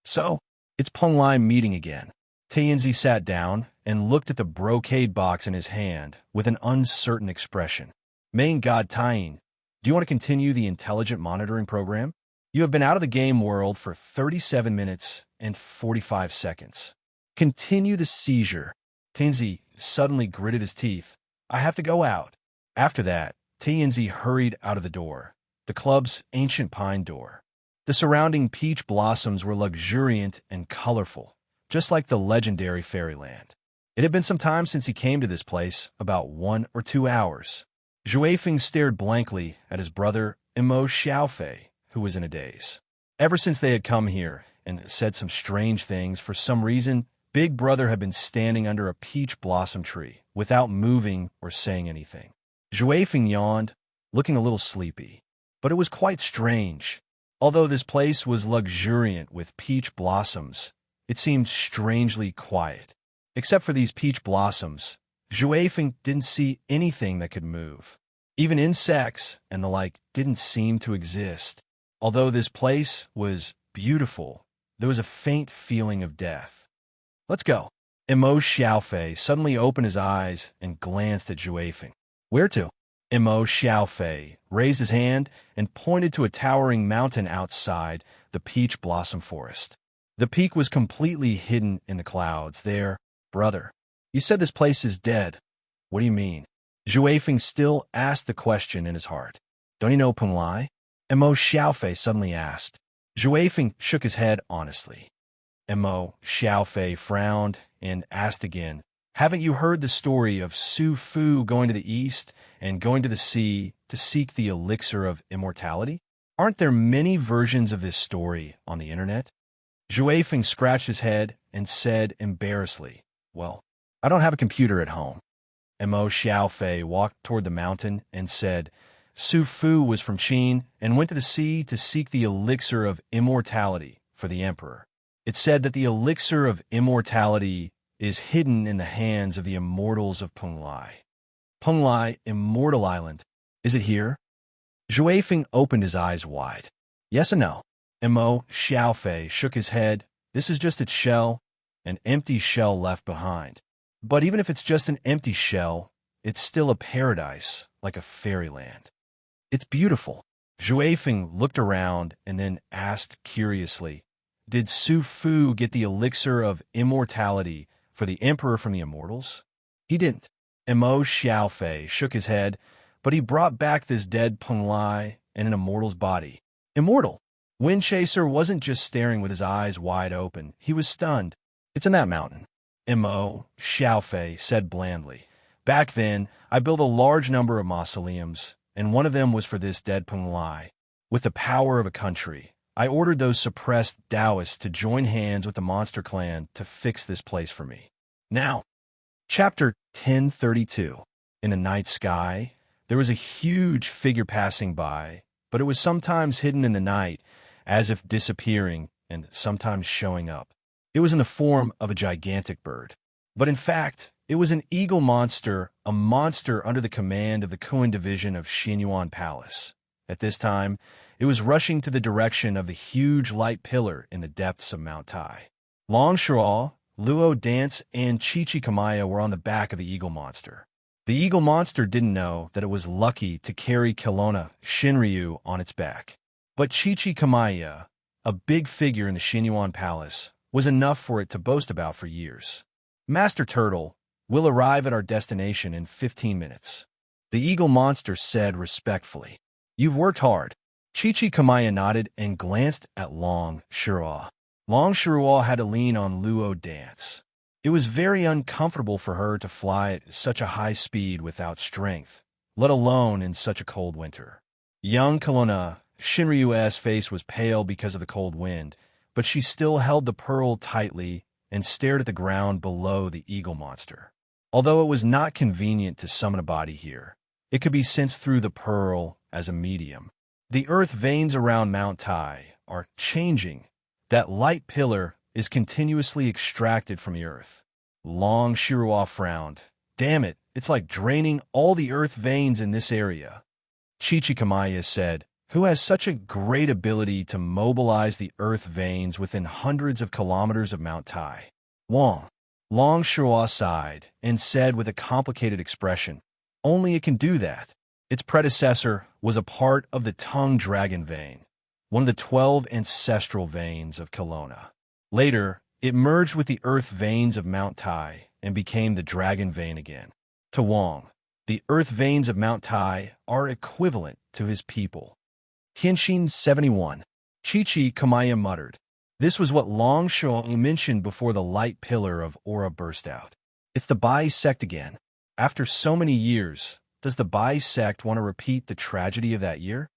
So, it's Peng Lai meeting again. Tianzi sat down and looked at the brocade box in his hand with an uncertain expression. Main God Taiyin, do you want to continue the intelligent monitoring program? You have been out of the game world for 37 minutes and 45 seconds. Continue the seizure. Tianzi suddenly gritted his teeth. I have to go out. After that, Tianzi hurried out of the door, the club's ancient pine door. The surrounding peach blossoms were luxuriant and colorful, just like the legendary fairyland. It had been some time since he came to this place, about 1 or 2 hours. Zhuifeng stared blankly at his brother, Imo Xiaofei, who was in a daze. Ever since they had come here and said some strange things, for some reason, Big Brother had been standing under a peach blossom tree, without moving or saying anything. Zhuifeng yawned, looking a little sleepy. But it was quite strange. Although this place was luxuriant with peach blossoms, it seemed strangely quiet. Except for these peach blossoms, Zhuifeng didn't see anything that could move. Even insects and the like didn't seem to exist. Although this place was beautiful, there was a faint feeling of death. Let's go. Imo Xiaofei suddenly opened his eyes and glanced at Zhuifeng. Where to? Imo Xiaofei raised his hand and pointed to a towering mountain outside the peach blossom forest. The peak was completely hidden in the clouds. There, brother. You said this place is dead. What do you mean? Zhuifeng still asked the question in his heart. Don't you know Peng Lai? Imo Xiaofei suddenly asked. Zhuifeng shook his head honestly. Imo Xiaofei frowned and asked again, haven't you heard the story of Su Fu going to the east and going to the sea to seek the elixir of immortality? Aren't there many versions of this story on the internet? Zhuifeng scratched his head and said embarrassedly, well, I don't have a computer at home. Imo Xiaofei walked toward the mountain and said, Su Fu was from Qin and went to the sea to seek the elixir of immortality for the emperor. It said that the elixir of immortality is hidden in the hands of the immortals of Peng Lai. Peng Lai, Immortal Island. Is it here? Zhuifeng opened his eyes wide. Yes and no. Imo Xiaofei shook his head. This is just its shell, an empty shell left behind. But even if it's just an empty shell, it's still a paradise, like a fairyland. It's beautiful. Zhuifeng looked around and then asked curiously, did Su Fu get the elixir of immortality for the emperor from the immortals? He didn't. Imo Xiaofei shook his head, but he brought back this dead Peng Lai in an immortal's body. Immortal. Wind Chaser wasn't just staring with his eyes wide open. He was stunned. It's in that mountain. Imo Xiaofei said blandly. Back then, I built a large number of mausoleums, and one of them was for this dead Peng Lai. With the power of a country, I ordered those suppressed Taoists to join hands with the Monster Clan to fix this place for me. Now, Chapter 1032. In the night sky, there was a huge figure passing by, but it was sometimes hidden in the night, as if disappearing, and sometimes showing up. It was in the form of a gigantic bird. But in fact, it was an eagle monster, a monster under the command of the Kuan division of Xinyuan Palace. At this time, it was rushing to the direction of the huge light pillar in the depths of Mount Tai. Long Shuo, Luo Dance and Chichikamaya were on the back of the eagle monster. The eagle monster didn't know that it was lucky to carry Kelowna Shinryu on its back. But Chichikamaya, a big figure in the Xinyuan Palace, was enough for it to boast about for years. Master Turtle, we'll arrive at our destination in 15 minutes. The eagle monster said respectfully. You've worked hard. Chichikamaya nodded and glanced at Long Shirua. Long Shirua had to lean on Luo Dance. It was very uncomfortable for her to fly at such a high speed without strength, let alone in such a cold winter. Young Kelowna Shinryu's face was pale because of the cold wind, but she still held the pearl tightly and stared at the ground below the eagle monster. Although it was not convenient to summon a body here, it could be sensed through the pearl as a medium. The earth veins around Mount Tai are changing. That light pillar is continuously extracted from the earth. Long Shirua frowned. Damn it, it's like draining all the earth veins in this area. Chichikamaya said, who has such a great ability to mobilize the earth veins within hundreds of kilometers of Mount Tai. Long Shirua sighed and said with a complicated expression, only it can do that. Its predecessor was a part of the tongue dragon vein, one of the 12 ancestral veins of Kelowna. Later, it merged with the earth veins of Mount Tai and became the dragon vein again. To Wong, the earth veins of Mount Tai are equivalent to his people. Tianxin 71. Chichikamaya muttered. This was what Long Shirua mentioned before the light pillar of aura burst out. It's the Bai sect again. After so many years, does the Bai sect want to repeat the tragedy of that year?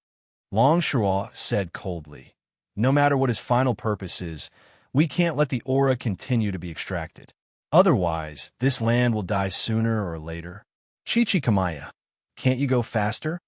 Long Shirua said coldly. No matter what his final purpose is, we can't let the aura continue to be extracted. Otherwise, this land will die sooner or later. Chichikamaya, can't you go faster?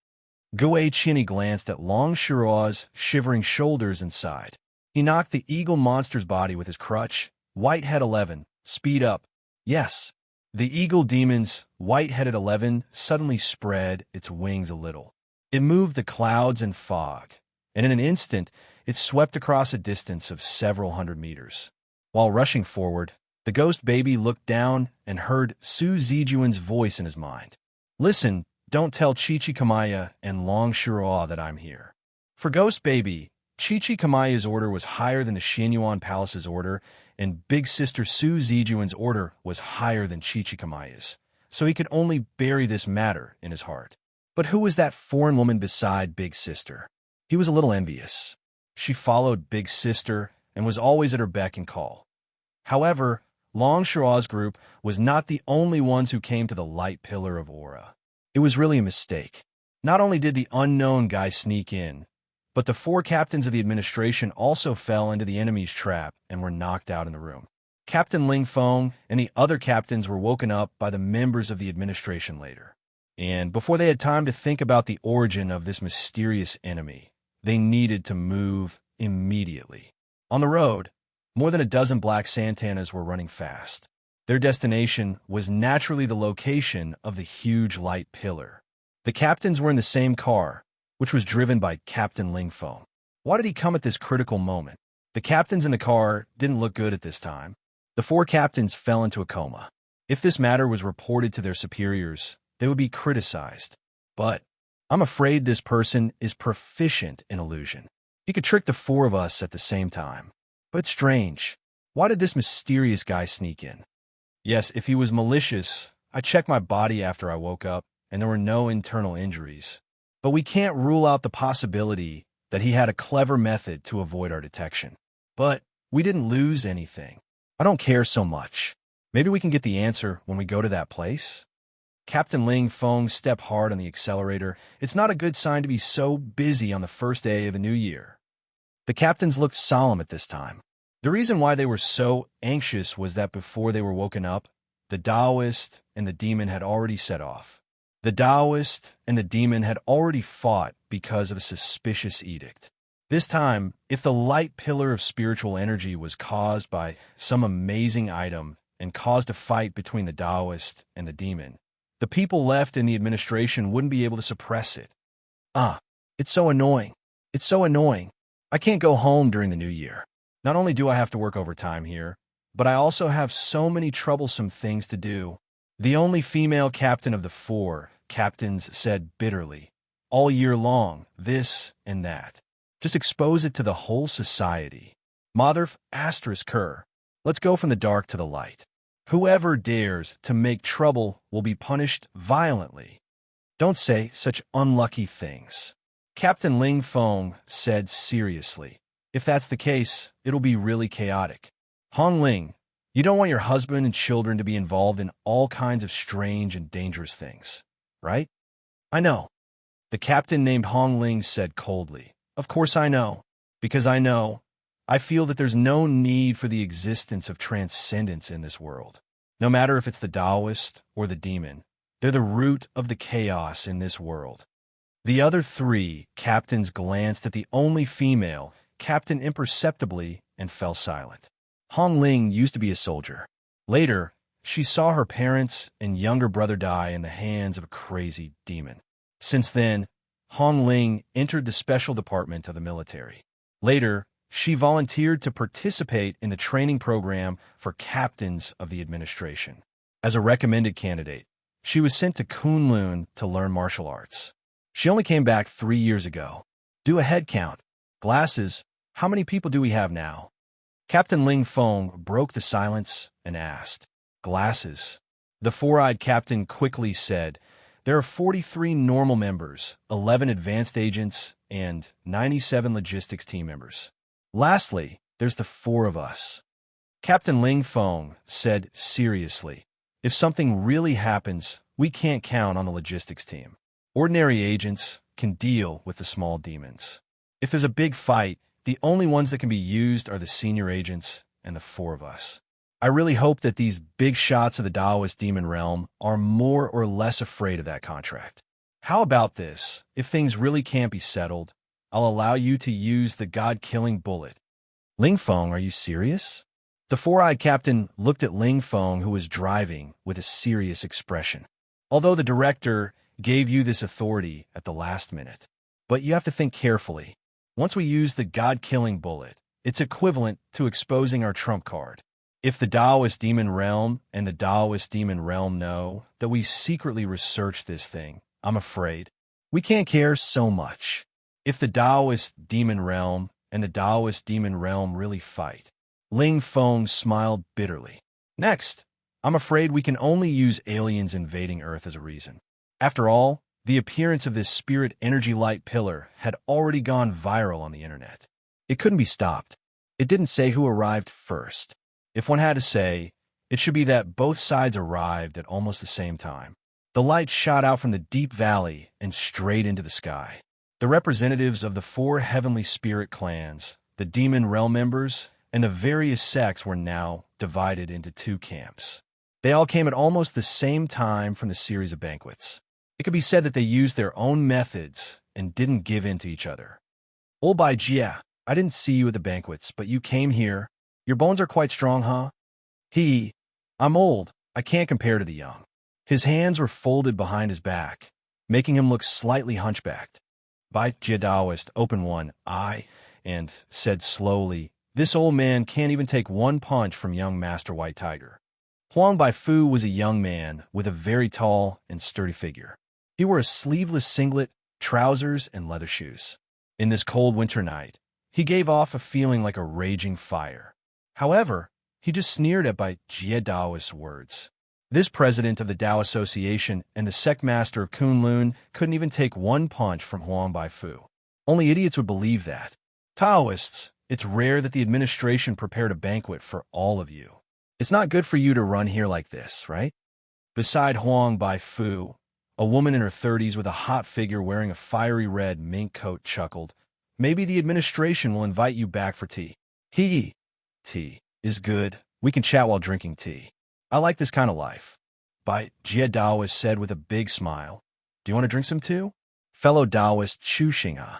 Guei Chinny glanced at Long Shirua's shivering shoulders and sighed. He knocked the eagle monster's body with his crutch. Whitehead 11, speed up. Yes. The eagle demon's white-headed 11 suddenly spread its wings a little. It moved the clouds and fog, and in an instant, it swept across a distance of several hundred meters. While rushing forward, the ghost baby looked down and heard Su Zijuan's voice in his mind. Listen, don't tell Chichikamaya and Long Shirua that I'm here. For Ghost Baby, Chichikamaya's order was higher than the Xinyuan Palace's order, and Big Sister Su Zijuan's order was higher than Chichikamaya's, so he could only bury this matter in his heart. But who was that foreign woman beside Big Sister? He was a little envious. She followed Big Sister and was always at her beck and call. However, Long Shirua's group was not the only ones who came to the light pillar of aura. It was really a mistake. Not only did the unknown guy sneak in, but the 4 captains of the administration also fell into the enemy's trap and were knocked out in the room. Captain Ling Feng and the other captains were woken up by the members of the administration later. And before they had time to think about the origin of this mysterious enemy, they needed to move immediately. On the road, more than a dozen black Santanas were running fast. Their destination was naturally the location of the huge light pillar. The captains were in the same car, which was driven by Captain Ling Feng. Why did he come at this critical moment? The captains in the car didn't look good at this time. The 4 captains fell into a coma. If this matter was reported to their superiors, they would be criticized. But I'm afraid this person is proficient in illusion. He could trick the 4 of us at the same time. But strange. Why did this mysterious guy sneak in? Yes, if he was malicious, I checked my body after I woke up, and there were no internal injuries. But we can't rule out the possibility that he had a clever method to avoid our detection. But we didn't lose anything. I don't care so much. Maybe we can get the answer when we go to that place? Captain Ling Feng stepped hard on the accelerator. It's not a good sign to be so busy on the first day of a new year. The captains looked solemn at this time. The reason why they were so anxious was that before they were woken up, the Taoist and the demon had already set off. The Taoist and the demon had already fought because of a suspicious edict. This time, if the light pillar of spiritual energy was caused by some amazing item and caused a fight between the Taoist and the demon, the people left in the administration wouldn't be able to suppress it. It's so annoying. It's so annoying. I can't go home during the new year. Not only do I have to work overtime here, but I also have so many troublesome things to do. The only female captain of the 4 captains said bitterly. All year long, this and that. Just expose it to the whole society. Mother asterisk her. Let's go from the dark to the light. Whoever dares to make trouble will be punished violently. Don't say such unlucky things. Captain Ling Feng said seriously. If that's the case, it'll be really chaotic. Hong Ling, you don't want your husband and children to be involved in all kinds of strange and dangerous things, right? I know. The captain named Hong Ling said coldly. Of course I know. Because I know. I feel that there's no need for the existence of transcendence in this world. No matter if it's the Taoist or the demon, they're the root of the chaos in this world. The other 3 captains glanced at the only female captain imperceptibly and fell silent. Hong Ling used to be a soldier. Later, she saw her parents and younger brother die in the hands of a crazy demon. Since then, Hong Ling entered the special department of the military. Later, she volunteered to participate in the training program for captains of the administration. As a recommended candidate, she was sent to Kunlun to learn martial arts. She only came back 3 years ago. Do a head count. Glasses, how many people do we have now? Captain Ling Feng broke the silence and asked. Glasses. The 4-eyed captain quickly said, there are 43 normal members, 11 advanced agents, and 97 logistics team members. Lastly, there's the 4 of us. Captain Ling Feng said seriously, if something really happens, we can't count on the logistics team. Ordinary agents can deal with the small demons. If there's a big fight, the only ones that can be used are the senior agents and the 4 of us. I really hope that these big shots of the Taoist demon realm are more or less afraid of that contract. How about this? If things really can't be settled, I'll allow you to use the God-killing bullet. Ling Feng, are you serious? The 4-eyed captain looked at Ling Feng, who was driving, with a serious expression. Although the director gave you this authority at the last minute. But you have to think carefully. Once we use the God-killing bullet, it's equivalent to exposing our trump card. If the Taoist demon realm and the Taoist demon realm know that we secretly researched this thing, I'm afraid we can't care so much. If the Taoist demon realm and the Taoist demon realm really fight, Ling Feng smiled bitterly. Next, I'm afraid we can only use aliens invading Earth as a reason. After all, the appearance of this spirit energy light pillar had already gone viral on the internet. It couldn't be stopped. It didn't say who arrived first. If one had to say, it should be that both sides arrived at almost the same time. The light shot out from the deep valley and straight into the sky. The representatives of the 4 heavenly spirit clans, the demon realm members, and the various sects were now divided into 2 camps. They all came at almost the same time from the series of banquets. It could be said that they used their own methods and didn't give in to each other. Old Bai Jia, I didn't see you at the banquets, but you came here. Your bones are quite strong, huh? I'm old. I can't compare to the young. His hands were folded behind his back, making him look slightly hunchbacked. Bai Jia Taoist opened one eye and said slowly, this old man can't even take one punch from young Master White Tiger. Huang Baifu was a young man with a very tall and sturdy figure. He wore a sleeveless singlet, trousers, and leather shoes. In this cold winter night, he gave off a feeling like a raging fire. However, he just sneered at Bai Jia Daoist's words. This president of the Tao Association and the sect master of Kunlun couldn't even take one punch from Huang Baifu. Only idiots would believe that. Taoists, it's rare that the administration prepared a banquet for all of you. It's not good for you to run here like this, right? Beside Huang Baifu, a woman in her 30s with a hot figure wearing a fiery red mink coat chuckled, maybe the administration will invite you back for tea. Tea is good. We can chat while drinking tea. I like this kind of life. Bai Jia Daoist said with a big smile. Do you want to drink some too? Fellow Taoist Chu Xinghe.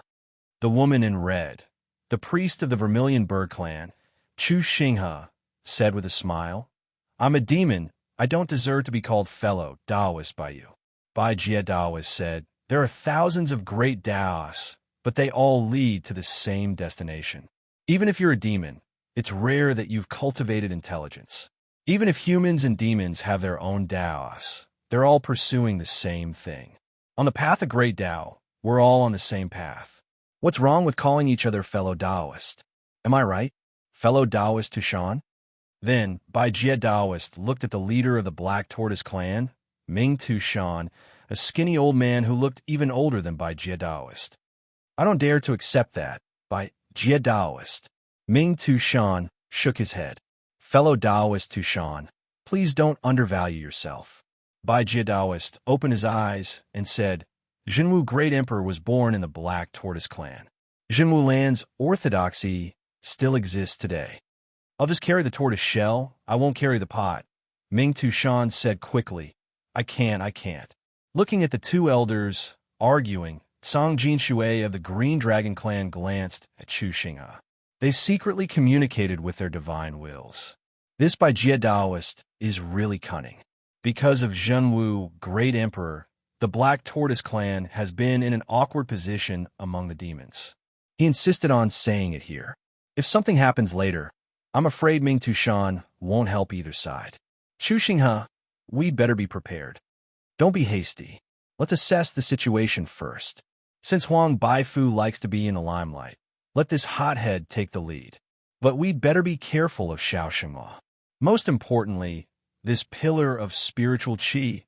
The woman in red, the priest of the Vermilion Bird clan, Chu Xinghe, said with a smile. I'm a demon. I don't deserve to be called fellow Taoist by you. Bai Jia Daoist said, there are thousands of great Taoists, but they all lead to the same destination. Even if you're a demon, It's rare that you've cultivated intelligence. Even if humans and demons have their own Taoists, they're all pursuing the same thing. On the path of great Tao, we're all on the same path. What's wrong with calling each other fellow Taoist? Am I right? Fellow Taoist Tushan? Then, Bai Jie Taoist looked at the leader of the Black Tortoise clan, Ming Tushan, a skinny old man who looked even older than Bai Jie Taoist. I don't dare to accept that, Bai Jie Taoist. Ming Tushan shook his head. Fellow Taoist Tushan, please don't undervalue yourself. Bai Jie Taoist opened his eyes and said, Jinwu Great Emperor was born in the Black Tortoise clan. Jinwu land's orthodoxy still exists today. I'll just carry the tortoise shell. I won't carry the pot. Ming Tushan said quickly. I can't. Looking at the two elders arguing, Song Jinshui of the Green Dragon clan glanced at Chu Xinghe. They secretly communicated with their divine wills. This Bai Jie Taoist is really cunning. Because of Zhenwu, Great Emperor, the Black Tortoise clan has been in an awkward position among the demons. He insisted on saying it here. If something happens later, I'm afraid Ming Tushan won't help either side. Chu Xinghe, we'd better be prepared. Don't be hasty. Let's assess the situation first. Since Huang Baifu likes to be in the limelight, let this hothead take the lead. But we'd better be careful of Xiao Xinghua. Most importantly, this pillar of spiritual qi.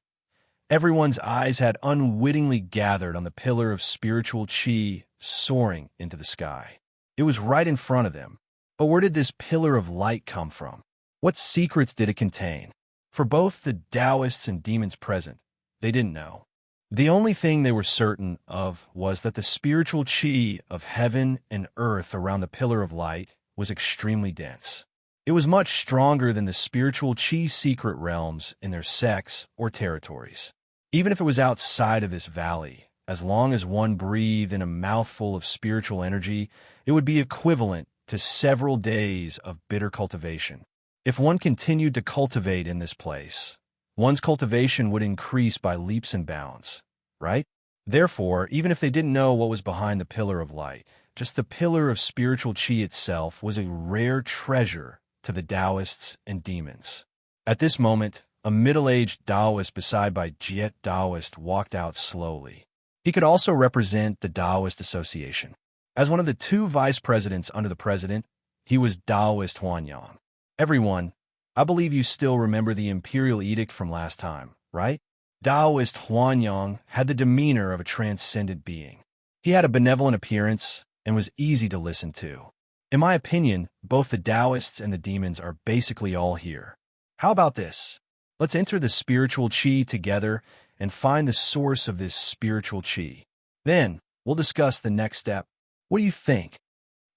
Everyone's eyes had unwittingly gathered on the pillar of spiritual qi soaring into the sky. It was right in front of them. But where did this pillar of light come from? What secrets did it contain? For both the Taoists and demons present, they didn't know. The only thing they were certain of was that the spiritual qi of heaven and earth around the pillar of light was extremely dense. It was much stronger than the spiritual qi secret realms in their sects or territories. Even if it was outside of this valley, as long as one breathed in a mouthful of spiritual energy, it would be equivalent to several days of bitter cultivation. If one continued to cultivate in this place, one's cultivation would increase by leaps and bounds, right? Therefore, even if they didn't know what was behind the pillar of light, just the pillar of spiritual qi itself was a rare treasure to the Taoists and demons. At this moment, a middle-aged Taoist beside Bai Jie Taoist walked out slowly. He could also represent the Taoist Association. As one of the two vice presidents under the president, he was Taoist Huanyang. Everyone, I believe you still remember the imperial edict from last time, right? Taoist Huanyang had the demeanor of a transcendent being. He had a benevolent appearance and was easy to listen to. In my opinion, both the Taoists and the demons are basically all here. How about this? Let's enter the spiritual qi together and find the source of this spiritual qi. Then, we'll discuss the next step. What do you think?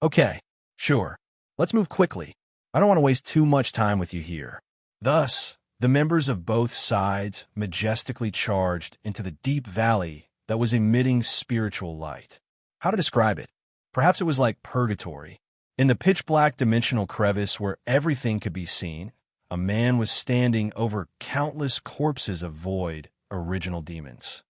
Okay, sure. Let's move quickly. I don't want to waste too much time with you here. Thus, the members of both sides majestically charged into the deep valley that was emitting spiritual light. How to describe it? Perhaps it was like purgatory. In the pitch-black dimensional crevice where everything could be seen, a man was standing over countless corpses of void, original demons.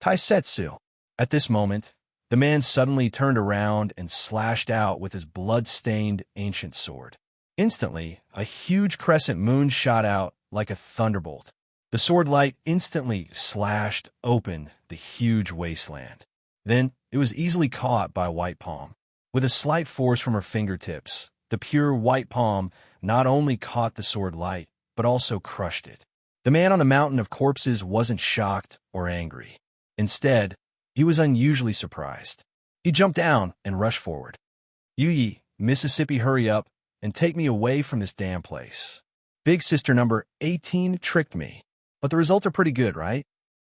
Taisetsu. At this moment, the man suddenly turned around and slashed out with his blood-stained ancient sword. Instantly, a huge crescent moon shot out like a thunderbolt. The sword light instantly slashed open the huge wasteland. Then, it was easily caught by White Palm. With a slight force from her fingertips, the pure white palm not only caught the sword light, but also crushed it. The man on the mountain of corpses wasn't shocked or angry. Instead, he was unusually surprised. He jumped down and rushed forward. Yi, Mississippi, hurry up and take me away from this damn place. Big sister number 18 tricked me. But the results are pretty good, right?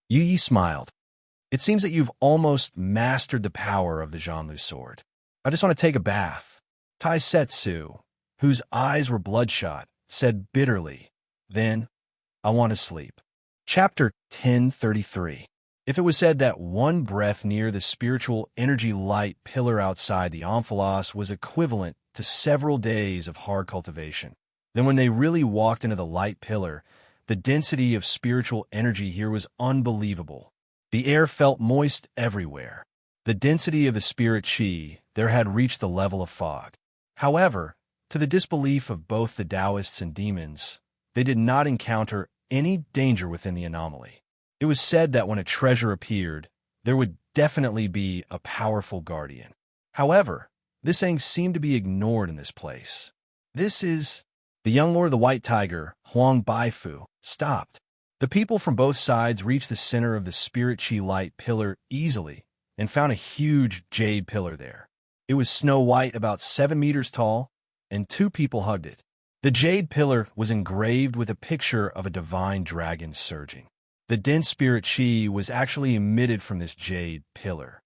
Yi smiled. It seems that you've almost mastered the power of the Zhanlu sword. I just want to take a bath. Taisetsu, whose eyes were bloodshot, said bitterly, Then, I want to sleep. Chapter 1033. If it was said that one breath near the spiritual energy light pillar outside the omphalos was equivalent to several days of hard cultivation, then when they really walked into the light pillar, the density of spiritual energy here was unbelievable. The air felt moist everywhere. The density of the spirit qi there had reached the level of fog. However, To the disbelief of both the Taoists and demons, they did not encounter any danger within the anomaly. It was said that when a treasure appeared, there would definitely be a powerful guardian. However, this saying seemed to be ignored in this place. This is... The young lord of the White Tiger, Huang Baifu, stopped. The people from both sides reached the center of the spirit chi light pillar easily and found a huge jade pillar there. It was snow white, about 7 meters tall, and 2 people hugged it. The jade pillar was engraved with a picture of a divine dragon surging. The dense spirit chi was actually emitted from this jade pillar.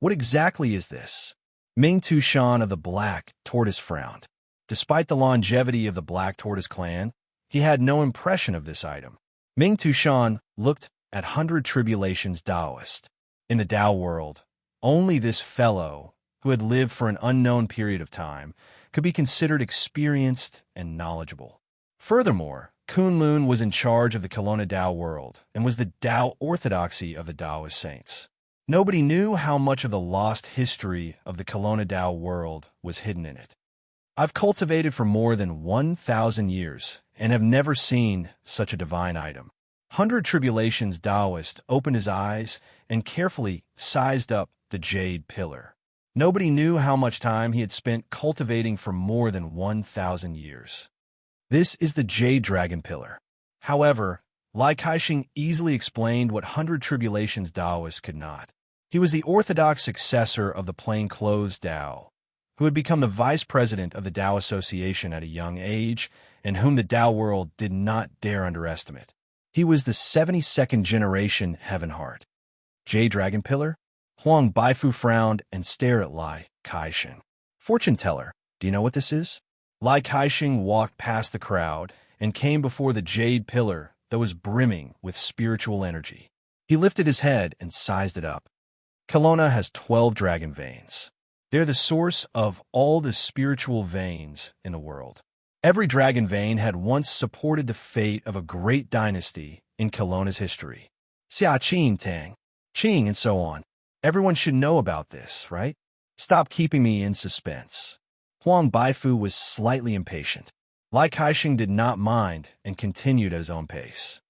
What exactly is this? Ming Tushan of the Black Tortoise frowned. Despite the longevity of the Black Tortoise clan, he had no impression of this item. Ming Tushan looked at 100 Tribulations Taoist. In the Tao world, only this fellow, who had lived for an unknown period of time, could be considered experienced and knowledgeable. Furthermore, Kunlun was in charge of the Kelowna Tao world and was the Tao orthodoxy of the Taoist saints. Nobody knew how much of the lost history of the Kelowna Tao world was hidden in it. I've cultivated for more than 1,000 years and have never seen such a divine item. 100 Tribulations Taoist opened his eyes and carefully sized up the jade pillar. Nobody knew how much time he had spent cultivating for more than 1,000 years. This is the jade dragon pillar. However, Lai Kaixing easily explained what 100 Tribulations Taoist could not. He was the orthodox successor of the plainclothes Tao, who had become the vice president of the Tao Association at a young age and whom the Tao world did not dare underestimate. He was the 72nd generation Heaven Heart. Jade Dragon Pillar? Huang Baifu frowned and stared at Lai Kaixing. Fortune teller, do you know what this is? Lai Kaixing walked past the crowd and came before the jade pillar that was brimming with spiritual energy. He lifted his head and sized it up. Kelowna has 12 dragon veins. They're the source of all the spiritual veins in the world. Every dragon vein had once supported the fate of a great dynasty in Kelowna's history. Xia Qing Tang, Qing, and so on. Everyone should know about this, right? Stop keeping me in suspense. Huang Baifu was slightly impatient. Lai Kaixing did not mind and continued at his own pace.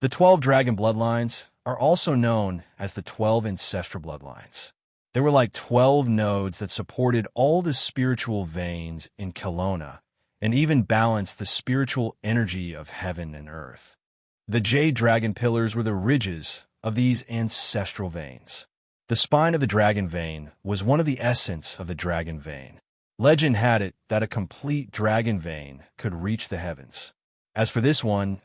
The 12 dragon bloodlines are also known as the 12 ancestral bloodlines. They were like 12 nodes that supported all the spiritual veins in Kelowna and even balanced the spiritual energy of heaven and earth. The jade dragon pillars were the ridges of these ancestral veins. The spine of the dragon vein was one of the essence of the dragon vein. Legend had it that a complete dragon vein could reach the heavens. As for this one,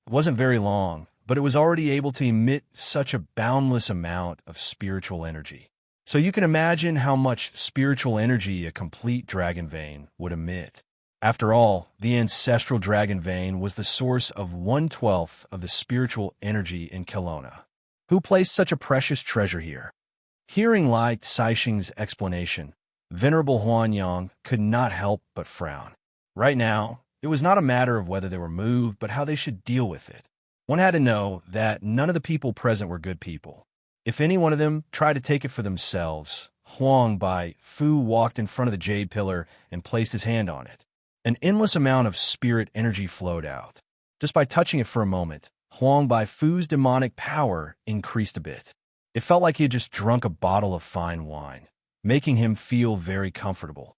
it wasn't very long, but it was already able to emit such a boundless amount of spiritual energy. So you can imagine how much spiritual energy a complete dragon vein would emit. After all, the ancestral dragon vein was the source of 1/12 of the spiritual energy in Kelowna. Who placed such a precious treasure here? Hearing Lai Kaixing's explanation, Venerable Huanyang could not help but frown. Right now, it was not a matter of whether they were moved, but how they should deal with it. One had to know that none of the people present were good people. If any one of them tried to take it for themselves, Huang Baifu walked in front of the jade pillar and placed his hand on it. An endless amount of spirit energy flowed out. Just by touching it for a moment, Huang Baifu's demonic power increased a bit. It felt like he had just drunk a bottle of fine wine, making him feel very comfortable.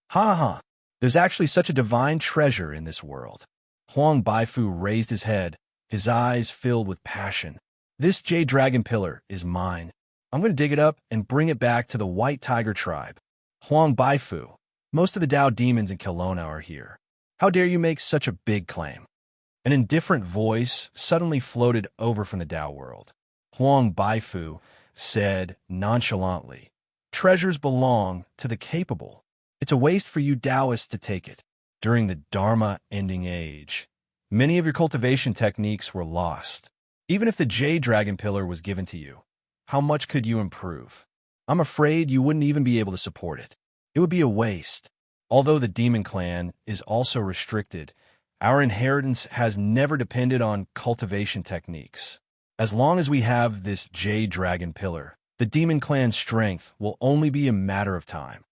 Ha ha! There's actually such a divine treasure in this world. Huang Baifu raised his head, his eyes filled with passion. This jade dragon pillar is mine. I'm going to dig it up and bring it back to the White Tiger tribe. Huang Baifu, most of the Tao demons in Kelowna are here. How dare you make such a big claim? An indifferent voice suddenly floated over from the Tao world. Huang Baifu said nonchalantly, treasures belong to the capable. It's a waste for you Taoists to take it. During the Dharma ending age, many of your cultivation techniques were lost. Even if the jade dragon pillar was given to you, how much could you improve? I'm afraid you wouldn't even be able to support it. It would be a waste. Although the demon clan is also restricted, our inheritance has never depended on cultivation techniques. As long as we have this jade dragon pillar, the demon clan's strength will only be a matter of time.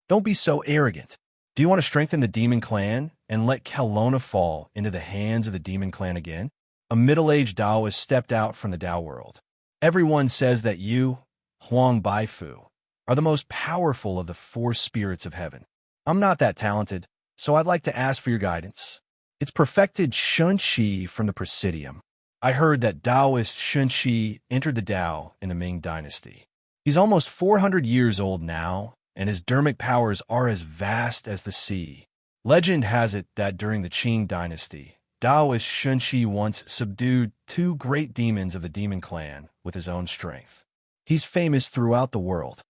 Don't be so arrogant. Do you want to strengthen the demon clan and let Kelowna fall into the hands of the demon clan again? A middle-aged Taoist stepped out from the Tao world. Everyone says that you, Huang Baifu, are the most powerful of the four spirits of heaven. I'm not that talented, so I'd like to ask for your guidance. It's perfected Shunxi from the Presidium. I heard that Taoist Shunxi entered the Tao in the Ming Dynasty. He's almost 400 years old now, and his dermic powers are as vast as the sea. Legend has it that during the Qing Dynasty, Taoist Shunxi once subdued two great demons of the demon clan with his own strength. He's famous throughout the world.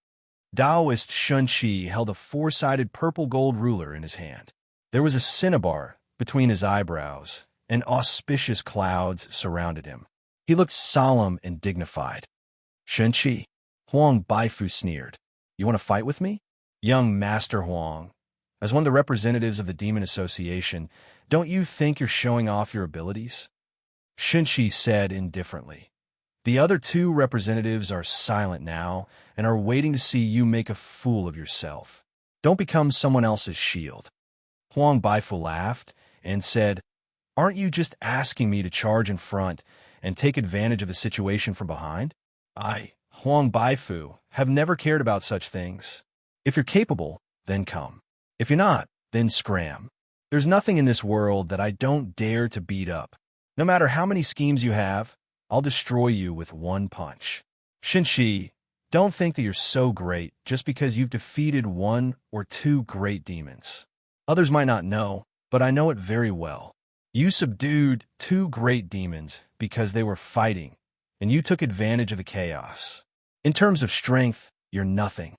Taoist Shunxi held a four-sided purple-gold ruler in his hand. There was a cinnabar between his eyebrows, and auspicious clouds surrounded him. He looked solemn and dignified. Shunxi, Huang Baifu sneered. You want to fight with me? Young Master Huang, as one of the representatives of the Demon Association, don't you think you're showing off your abilities? Shunxi said indifferently. The other two representatives are silent now and are waiting to see you make a fool of yourself. Don't become someone else's shield. Huang Baifu laughed and said, Aren't you just asking me to charge in front and take advantage of the situation from behind? I, Huang Baifu, have never cared about such things. If you're capable, then come. If you're not, then scram. There's nothing in this world that I don't dare to beat up. No matter how many schemes you have, I'll destroy you with one punch. Shunxi, don't think that you're so great just because you've defeated one or two great demons. Others might not know, but I know it very well. You subdued two great demons because they were fighting, and you took advantage of the chaos. In terms of strength, you're nothing.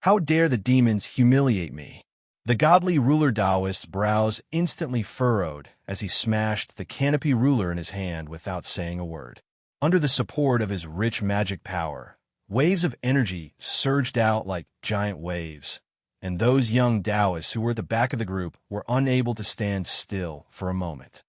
How dare the demons humiliate me? The godly ruler Taoist's brows instantly furrowed as he smashed the canopy ruler in his hand without saying a word. Under the support of his rich magic power, waves of energy surged out like giant waves, and those young Taoists who were at the back of the group were unable to stand still for a moment.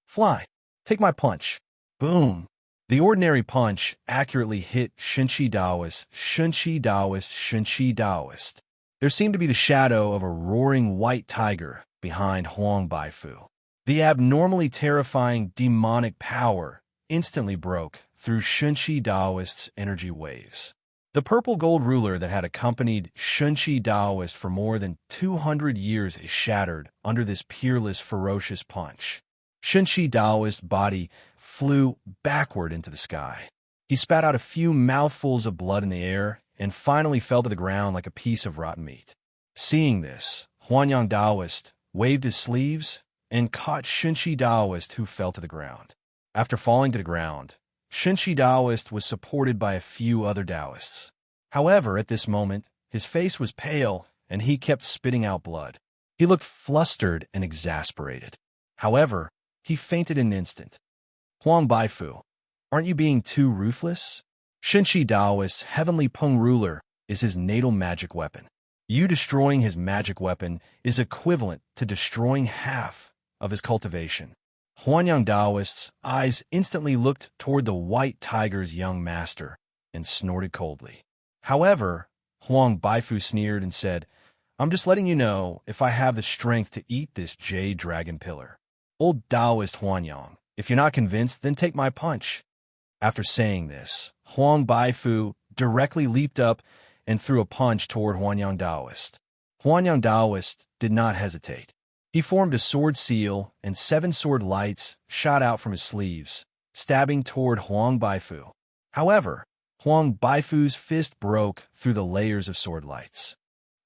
Fly, take my punch. Boom. The ordinary punch accurately hit Shunxi Taoist, Shunxi Taoist, Shunxi Taoist. There seemed to be the shadow of a roaring white tiger behind Huang Baifu. The abnormally terrifying demonic power instantly broke through Shunxi Taoist's energy waves. The purple gold ruler that had accompanied Shunxi Taoist for more than 200 years is shattered under this peerless, ferocious punch. Shunxi Taoist's body flew backward into the sky. He spat out a few mouthfuls of blood in the air and finally fell to the ground like a piece of rotten meat. Seeing this, Huanyang Taoist waved his sleeves and caught Shunxi Taoist, who fell to the ground. After falling to the ground, Shunxi Taoist was supported by a few other Taoists. However, at this moment, his face was pale and he kept spitting out blood. He looked flustered and exasperated. However, he fainted in an instant. Huang Baifu, aren't you being too ruthless? Shunxi Taoist's heavenly Peng ruler is his natal magic weapon. You destroying his magic weapon is equivalent to destroying half of his cultivation. Huanyang Taoist's eyes instantly looked toward the white tiger's young master and snorted coldly. However, Huang Baifu sneered and said, I'm just letting you know if I have the strength to eat this jade dragon pillar. Old Taoist Huanyang, if you're not convinced, then take my punch. After saying this, Huang Baifu directly leaped up and threw a punch toward Huanyang Taoist. Huanyang Taoist did not hesitate. He formed a sword seal, and 7 sword lights shot out from his sleeves, stabbing toward Huang Baifu. However, Huang Baifu's fist broke through the layers of sword lights.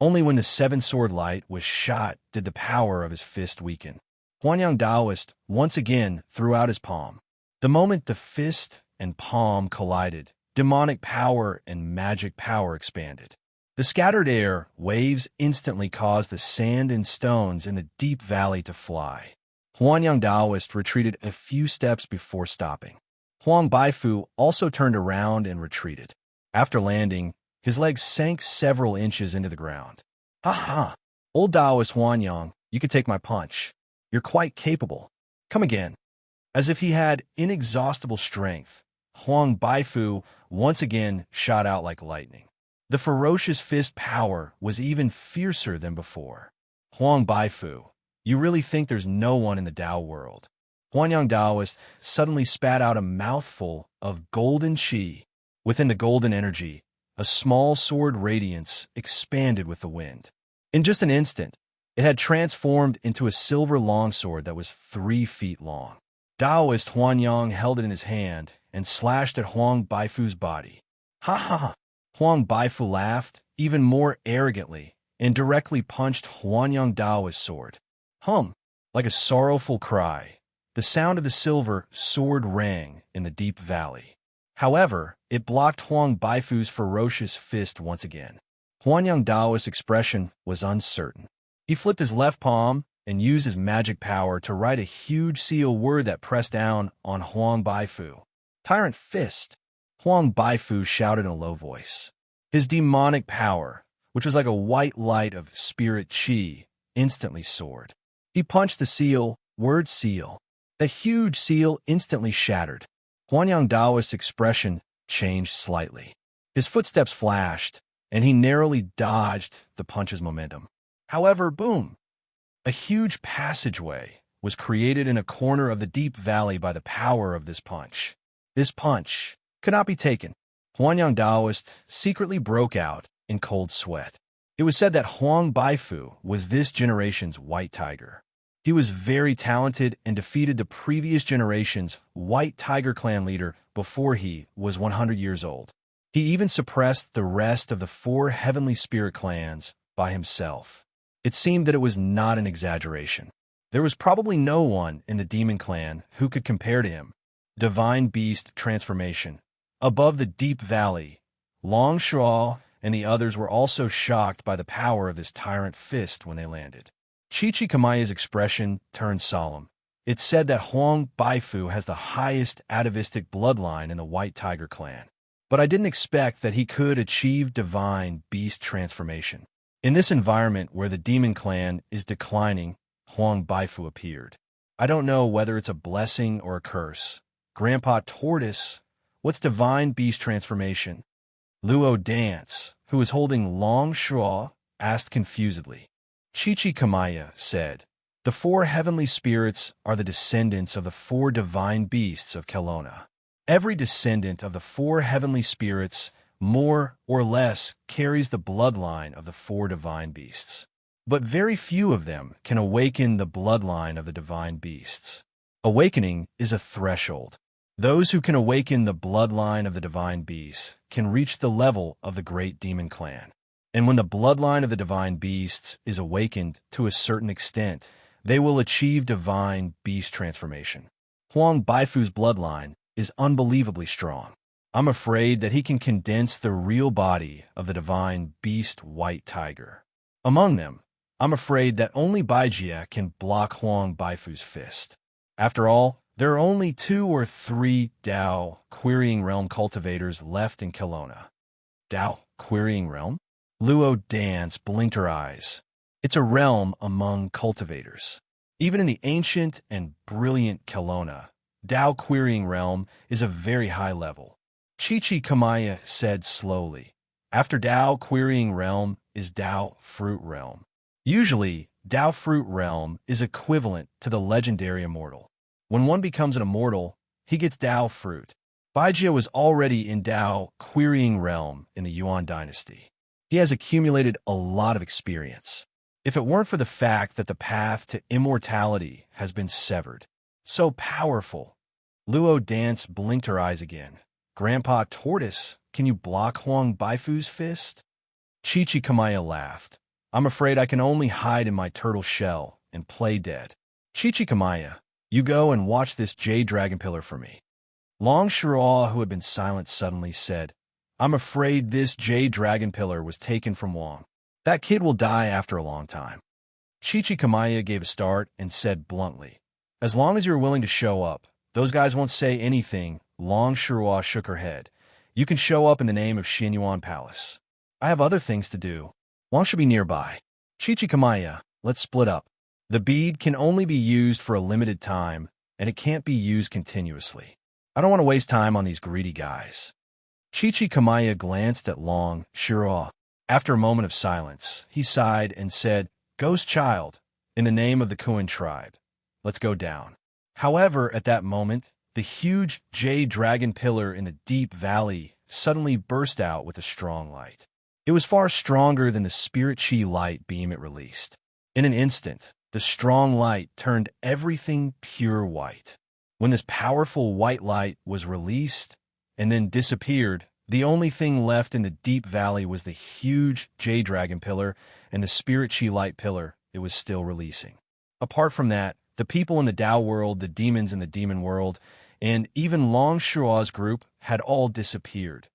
Only when the 7th sword light was shot did the power of his fist weaken. Huanyang Taoist once again threw out his palm. The moment the fist and palm collided, demonic power and magic power expanded. The scattered air waves instantly caused the sand and stones in the deep valley to fly. Huanyang Taoist retreated a few steps before stopping. Huang Baifu also turned around and retreated. After landing, his legs sank several inches into the ground. Ha ha! Old Taoist Huanyang, you could take my punch. You're quite capable. Come again. As if he had inexhaustible strength, Huang Baifu once again shot out like lightning. The ferocious fist power was even fiercer than before. Huang Baifu, you really think there's no one in the Tao world? Huanyang Taoist suddenly spat out a mouthful of golden qi. Within the golden energy, a small sword radiance expanded with the wind. In just an instant, it had transformed into a silver longsword that was 3 feet long. Taoist Huanyang held it in his hand and slashed at Huang Baifu's body. Ha ha ha! Huang Baifu laughed even more arrogantly and directly punched Huanyang Dao's sword. Hum! Like a sorrowful cry, the sound of the silver sword rang in the deep valley. However, it blocked Huang Baifu's ferocious fist once again. Huanyang Dao's expression was uncertain. He flipped his left palm and used his magic power to write a huge seal word that pressed down on Huang Baifu. Tyrant fist! Huang Baifu shouted in a low voice. His demonic power, which was like a white light of spirit qi, instantly soared. He punched the seal, word seal. The huge seal instantly shattered. Huanyang Daoist's expression changed slightly. His footsteps flashed, and he narrowly dodged the punch's momentum. However, boom! A huge passageway was created in a corner of the deep valley by the power of this punch. This punch could not be taken. Huanyang Daoist secretly broke out in cold sweat. It was said that Huang Baifu was this generation's white tiger. He was very talented and defeated the previous generation's white tiger clan leader before he was 100 years old. He even suppressed the rest of the 4 heavenly spirit clans by himself. It seemed that it was not an exaggeration. There was probably no one in the demon clan who could compare to him. Divine beast transformation. Above the deep valley, Long Shuo and the others were also shocked by the power of this tyrant fist when they landed. Chichi Kamaya's expression turned solemn. It's said that Huang Baifu has the highest atavistic bloodline in the White Tiger clan. But I didn't expect that he could achieve divine beast transformation. In this environment where the demon clan is declining, Huang Baifu appeared. I don't know whether it's a blessing or a curse. Grandpa Tortoise, what's divine beast transformation? Luo Dance, who was holding Long Shuo, asked confusedly. Chichi Kamaya said, the 4 heavenly spirits are the descendants of the 4 divine beasts of Kelowna. Every descendant of the 4 heavenly spirits, more or less, carries the bloodline of the 4 divine beasts. But very few of them can awaken the bloodline of the divine beasts. Awakening is a threshold. Those who can awaken the bloodline of the divine beasts can reach the level of the great demon clan. And when the bloodline of the divine beasts is awakened to a certain extent, they will achieve divine beast transformation. Huang Baifu's bloodline is unbelievably strong. I'm afraid that he can condense the real body of the divine beast white tiger. Among them, I'm afraid that only Baijia can block Huang Baifu's fist. After all, there are only 2 or 3 Dao Querying Realm cultivators left in Kelowna. Dao Querying Realm? Luo Dance blinked her eyes. It's a realm among cultivators. Even in the ancient and brilliant Kelowna, Dao Querying Realm is a very high level. Chichi Kamaya said slowly. After Dao Querying Realm is Dao Fruit Realm. Usually, Dao Fruit Realm is equivalent to the legendary immortal. When one becomes an immortal, he gets Dao Fruit. Baijia was already in Dao Querying Realm in the Yuan dynasty. He has accumulated a lot of experience. If it weren't for the fact that the path to immortality has been severed. So powerful. Luo Dance blinked her eyes again. Grandpa Tortoise, can you block Huang Baifu's fist? Chichi Kamaya laughed. I'm afraid I can only hide in my turtle shell and play dead. Chichi Kamaya, you go and watch this jade dragon pillar for me. Long Shuo, who had been silent suddenly, said, I'm afraid this jade dragon pillar was taken from Wang. That kid will die after a long time. Chichi Kamaya gave a start and said bluntly, as long as you're willing to show up, those guys won't say anything. Long Shuo shook her head. You can show up in the name of Xinyuan Palace. I have other things to do. Wang should be nearby. Chichi Kamaya, let's split up. The bead can only be used for a limited time, and it can't be used continuously. I don't want to waste time on these greedy guys. Chichi Kamaya glanced at Long Shuo. After a moment of silence, he sighed and said, Ghost child, in the name of the Kuan tribe, let's go down. However, at that moment, the huge jade dragon pillar in the deep valley suddenly burst out with a strong light. It was far stronger than the spirit chi light beam it released. In an instant, the strong light turned everything pure white. When this powerful white light was released and then disappeared, the only thing left in the deep valley was the huge jade dragon pillar and the spirit chi light pillar it was still releasing. Apart from that, the people in the Tao world, the demons in the demon world, and even Long Shua's group had all disappeared.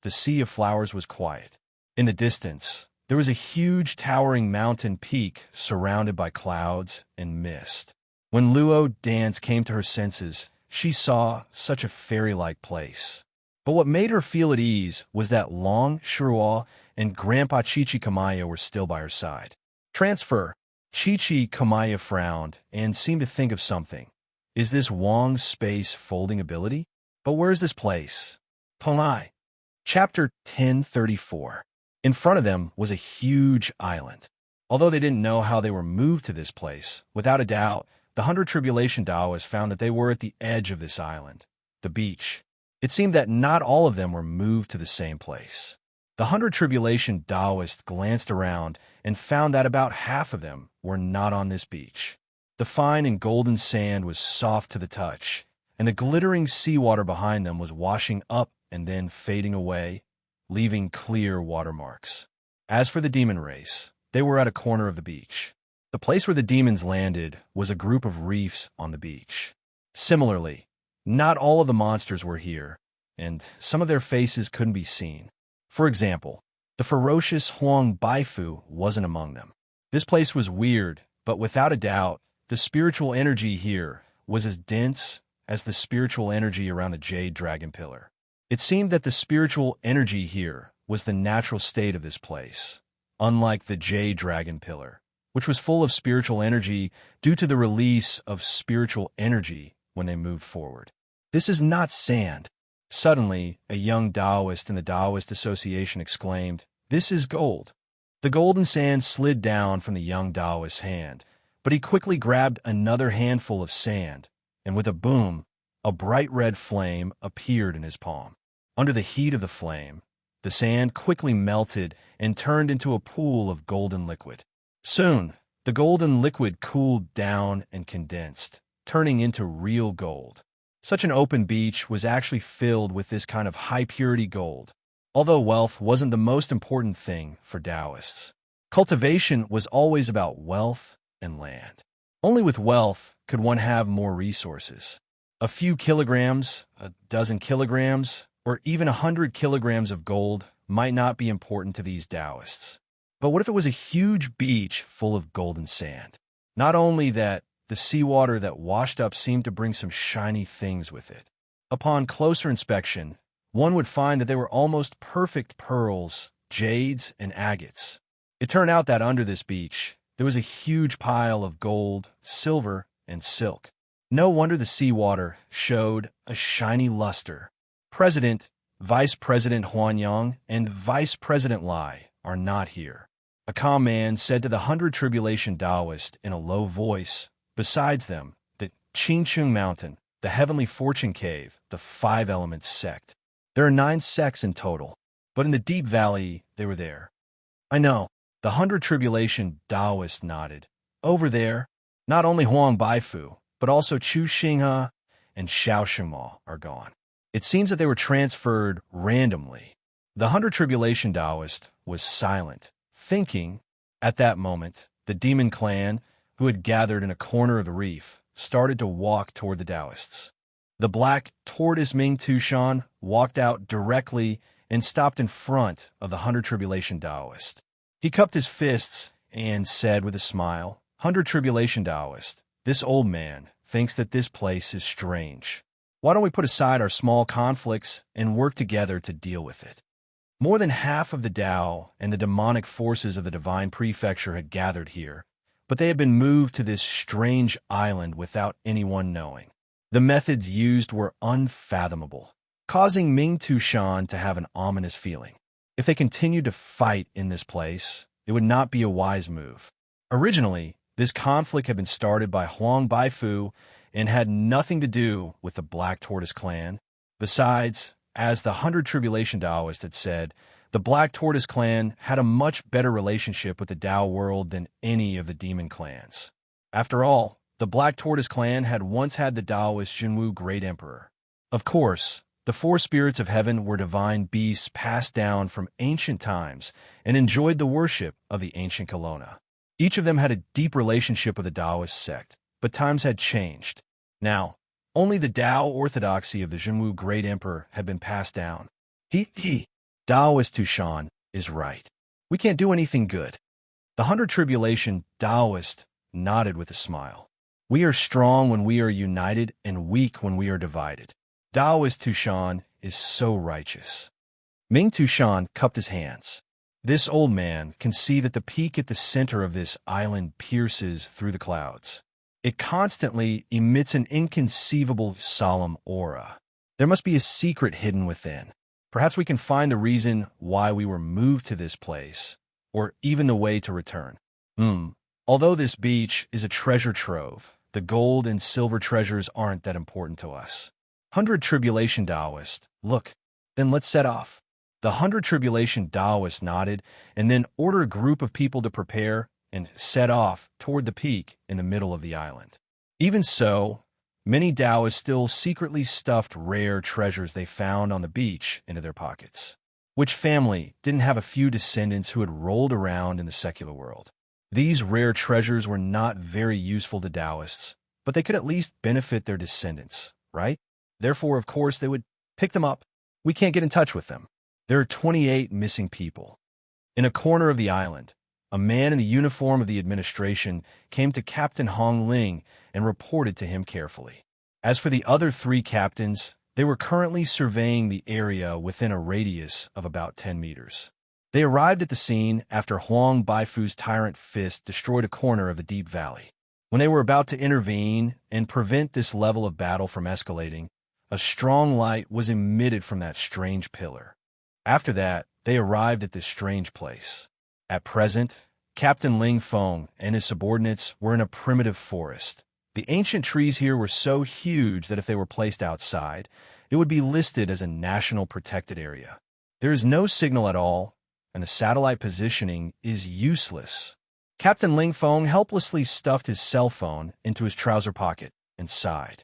The sea of flowers was quiet. In the distance, there was a huge towering mountain peak surrounded by clouds and mist. When Luo Dance came to her senses, she saw such a fairy-like place. But what made her feel at ease was that Long Shua and Grandpa Chichi Kamaya were still by her side. Transfer. Chichi Kamaya frowned and seemed to think of something. Is this Wang's space folding ability? But where is this place? Panai. Chapter 1034. In front of them was a huge island. Although they didn't know how they were moved to this place, without a doubt, the 100 Tribulation Taoists found that they were at the edge of this island, the beach. It seemed that not all of them were moved to the same place. The 100 Tribulation Taoists glanced around and found that about half of them were not on this beach. The fine and golden sand was soft to the touch, and the glittering seawater behind them was washing up and then fading away, leaving clear watermarks. As for the demon race, they were at a corner of the beach. The place where the demons landed was a group of reefs on the beach. Similarly, not all of the monsters were here, and some of their faces couldn't be seen. For example, the ferocious Huang Baifu wasn't among them. This place was weird, but without a doubt, the spiritual energy here was as dense as the spiritual energy around the jade dragon pillar. It seemed that the spiritual energy here was the natural state of this place, unlike the jade dragon pillar, which was full of spiritual energy due to the release of spiritual energy when they moved forward. This is not sand. Suddenly, a young Taoist in the Taoist Association exclaimed, "This is gold." The golden sand slid down from the young Taoist's hand, but he quickly grabbed another handful of sand, and with a boom, a bright red flame appeared in his palm. Under the heat of the flame, the sand quickly melted and turned into a pool of golden liquid. Soon, the golden liquid cooled down and condensed, turning into real gold. Such an open beach was actually filled with this kind of high-purity gold. Although wealth wasn't the most important thing for Taoists, cultivation was always about wealth and land. Only with wealth could one have more resources. A few kilograms, a dozen kilograms, or even 100 kilograms of gold might not be important to these Taoists. But what if it was a huge beach full of golden sand? Not only that, the seawater that washed up seemed to bring some shiny things with it. Upon closer inspection, one would find that they were almost perfect pearls, jades, and agates. It turned out that under this beach, there was a huge pile of gold, silver, and silk. No wonder the seawater showed a shiny luster. President, Vice President Huanyang, and Vice President Lai are not here. A calm man said to the 100 Tribulation Taoist in a low voice, besides them, the Qingcheng Mountain, the Heavenly Fortune Cave, the Five Elements sect. There are 9 sects in total, but in the deep valley, they were there. I know, the 100 Tribulation Taoist nodded. Over there, not only Huang Baifu, but also Chu Xinghe and Xiao Shengma are gone. It seems that they were transferred randomly. The 100 Tribulation Taoist was silent, thinking. At that moment, the demon clan, who had gathered in a corner of the reef, started to walk toward the Taoists. The black tortoise Ming Tushan walked out directly and stopped in front of the 100 Tribulation Taoist. He cupped his fists and said with a smile, "100 Tribulation Taoist, this old man thinks that this place is strange. Why don't we put aside our small conflicts and work together to deal with it?" More than half of the Tao and the demonic forces of the Divine Prefecture had gathered here, but they had been moved to this strange island without anyone knowing. The methods used were unfathomable, causing Ming Tushan to have an ominous feeling. If they continued to fight in this place, it would not be a wise move. Originally, this conflict had been started by Huang Baifu and had nothing to do with the Black Tortoise clan. Besides, as the Hundred Tribulation Taoist had said, the Black Tortoise clan had a much better relationship with the Tao world than any of the demon clans. After all, the Black Tortoise clan had once had the Taoist Jinwu Great Emperor. Of course, the four spirits of heaven were divine beasts passed down from ancient times and enjoyed the worship of the ancient Kelowna. Each of them had a deep relationship with the Taoist sect, but times had changed. Now, only the Tao orthodoxy of the Jinwu Great Emperor had been passed down. Taoist Tushan is right. We can't do anything good. The Hundred Tribulation Taoist nodded with a smile. We are strong when we are united and weak when we are divided. Taoist Tushan is so righteous. Ming Tushan cupped his hands. This old man can see that the peak at the center of this island pierces through the clouds. It constantly emits an inconceivable, solemn aura. There must be a secret hidden within. Perhaps we can find the reason why we were moved to this place, or even the way to return. Although this beach is a treasure trove, the gold and silver treasures aren't that important to us. Hundred Tribulation Taoist, look, then let's set off. The Hundred Tribulation Taoist nodded and then ordered a group of people to prepare and set off toward the peak in the middle of the island. Even so, many Taoists still secretly stuffed rare treasures they found on the beach into their pockets. Which family didn't have a few descendants who had rolled around in the secular world? These rare treasures were not very useful to Taoists, but they could at least benefit their descendants, right? Therefore, of course, they would pick them up. We can't get in touch with them. There are 28 missing people. In a corner of the island, a man in the uniform of the administration came to Captain Hong Ling and reported to him carefully. As for the other 3 captains, they were currently surveying the area within a radius of about 10 meters. They arrived at the scene after Huang Baifu's tyrant fist destroyed a corner of the deep valley. When they were about to intervene and prevent this level of battle from escalating, a strong light was emitted from that strange pillar. After that, they arrived at this strange place. At present, Captain Ling Feng and his subordinates were in a primitive forest. The ancient trees here were so huge that if they were placed outside, it would be listed as a national protected area. There is no signal at all, and the satellite positioning is useless. Captain Ling Feng helplessly stuffed his cell phone into his trouser pocket and sighed.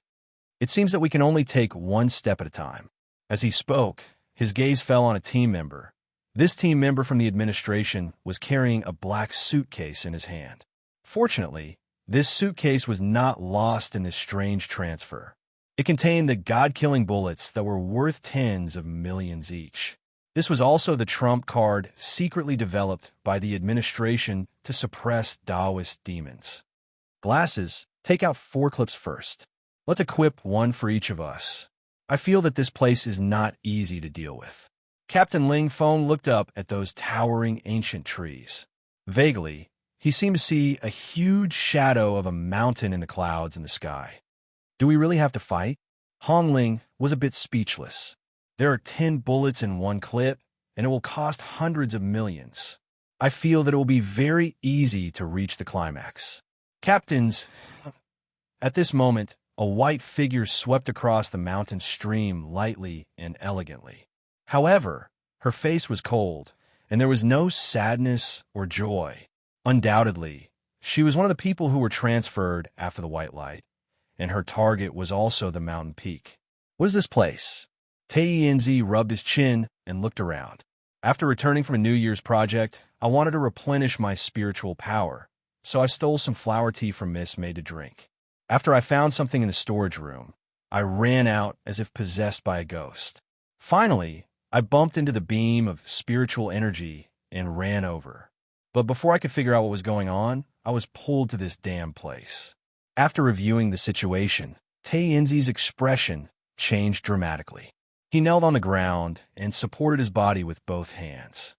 It seems that we can only take one step at a time. As he spoke, his gaze fell on a team member. This team member from the administration was carrying a black suitcase in his hand. Fortunately, this suitcase was not lost in this strange transfer. It contained the god-killing bullets that were worth tens of millions each. This was also the trump card secretly developed by the administration to suppress Taoist demons. Glasses, take out 4 clips first. Let's equip one for each of us. I feel that this place is not easy to deal with. Captain Ling Feng looked up at those towering ancient trees. Vaguely, he seemed to see a huge shadow of a mountain in the clouds in the sky. Do we really have to fight? Hong Ling was a bit speechless. There are 10 bullets in one clip, and it will cost hundreds of millions. I feel that it will be very easy to reach the climax. Captains, at this moment, a white figure swept across the mountain stream lightly and elegantly. However, her face was cold, and there was no sadness or joy. Undoubtedly, she was one of the people who were transferred after the white light, and her target was also the mountain peak. What is this place? Tae-Yin-Zi rubbed his chin and looked around. After returning from a New Year's project, I wanted to replenish my spiritual power, so I stole some flower tea from Miss May to drink. After I found something in the storage room, I ran out as if possessed by a ghost. Finally, I bumped into the beam of spiritual energy and ran over. But before I could figure out what was going on, I was pulled to this damn place. After reviewing the situation, Tae-Yin-Zi's expression changed dramatically. He knelt on the ground and supported his body with both hands.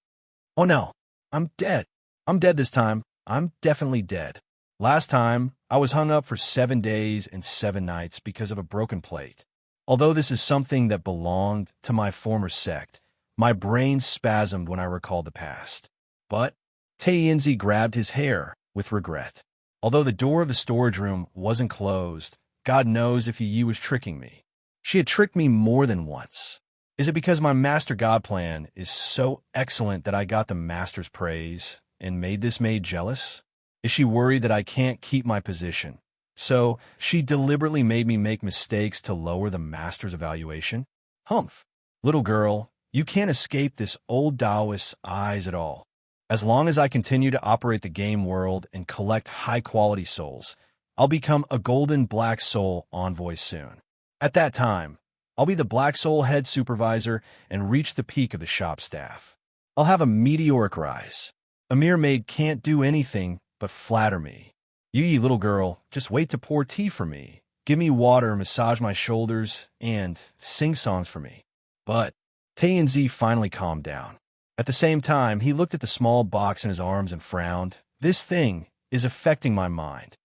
Oh no, I'm dead. I'm dead this time. I'm definitely dead. Last time, I was hung up for 7 days and 7 nights because of a broken plate. Although this is something that belonged to my former sect, my brain spasmed when I recalled the past. But Tae-Yin-Zi grabbed his hair with regret. Although the door of the storage room wasn't closed, God knows if Yi was tricking me. She had tricked me more than once. Is it because my master god plan is so excellent that I got the master's praise and made this maid jealous? Is she worried that I can't keep my position? So she deliberately made me make mistakes to lower the master's evaluation? Humph. Little girl, you can't escape this old Taoist's eyes at all. As long as I continue to operate the game world and collect high-quality souls, I'll become a golden black soul envoy soon. At that time, I'll be the black soul head supervisor and reach the peak of the shop staff. I'll have a meteoric rise. A mere maid can't do anything but flatter me. You, little girl, just wait to pour tea for me, give me water, massage my shoulders, and sing songs for me. But Tae-Yin finally calmed down. At the same time, he looked at the small box in his arms and frowned. This thing is affecting my mind.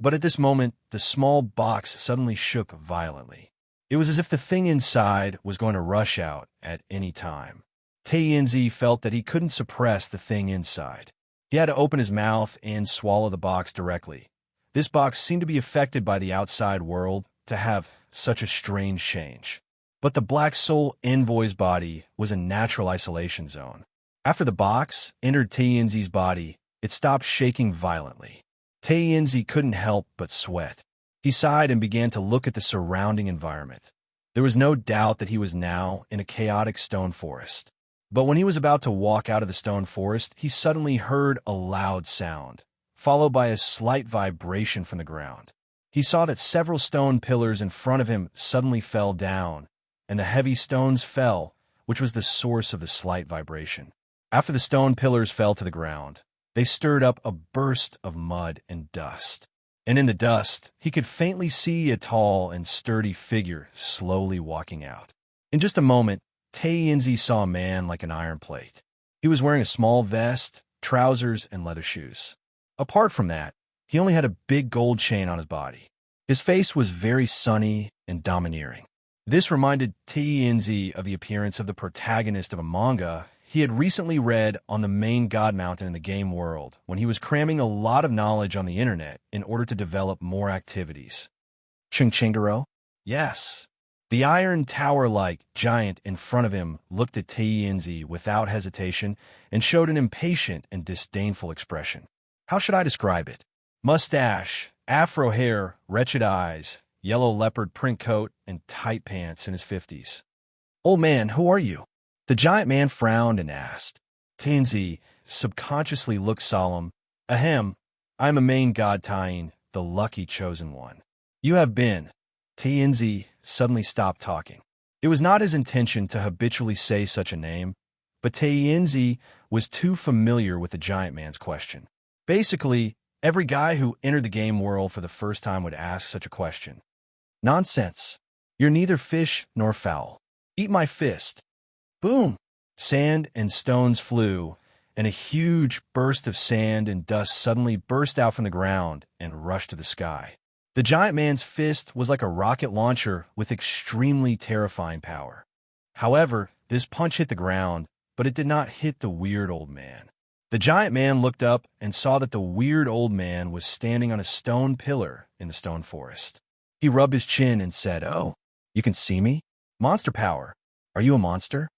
But at this moment, the small box suddenly shook violently. It was as if the thing inside was going to rush out at any time. Tae-Yin felt that he couldn't suppress the thing inside. He had to open his mouth and swallow the box directly. This box seemed to be affected by the outside world to have such a strange change. But the Black Soul Envoy's body was a natural isolation zone. After the box entered Tae-Yin's body, it stopped shaking violently. Tae-Yin couldn't help but sweat. He sighed and began to look at the surrounding environment. There was no doubt that he was now in a chaotic stone forest. But when he was about to walk out of the stone forest, he suddenly heard a loud sound, followed by a slight vibration from the ground. He saw that several stone pillars in front of him suddenly fell down, and the heavy stones fell, which was the source of the slight vibration. After the stone pillars fell to the ground, they stirred up a burst of mud and dust. And in the dust, he could faintly see a tall and sturdy figure slowly walking out. In just a moment, Tae-Yin saw a man like an iron plate. He was wearing a small vest, trousers, and leather shoes. Apart from that, he only had a big gold chain on his body. His face was very sunny and domineering. This reminded Tae-Yin of the appearance of the protagonist of a manga he had recently read on the main god mountain in the game world when he was cramming a lot of knowledge on the internet in order to develop more activities. Chingchingdero? Yes. The iron tower-like giant in front of him looked at Tae-Yin without hesitation and showed an impatient and disdainful expression. How should I describe it? Mustache, afro hair, wretched eyes, yellow leopard print coat, and tight pants in his 50s. Old man, who are you? The giant man frowned and asked. Tae-Yin subconsciously looked solemn. Ahem, I am a main god Tae-Yin, the lucky chosen one. You have been. Tae-Yin suddenly stopped talking. It was not his intention to habitually say such a name, but Tae-Yin was too familiar with the giant man's question. Basically, every guy who entered the game world for the first time would ask such a question. Nonsense. You're neither fish nor fowl. Eat my fist. Boom! Sand and stones flew, and a huge burst of sand and dust suddenly burst out from the ground and rushed to the sky. The giant man's fist was like a rocket launcher with extremely terrifying power. However, this punch hit the ground, but it did not hit the weird old man. The giant man looked up and saw that the weird old man was standing on a stone pillar in the stone forest. He rubbed his chin and said, "Oh, you can see me? Monster power. Are you a monster?"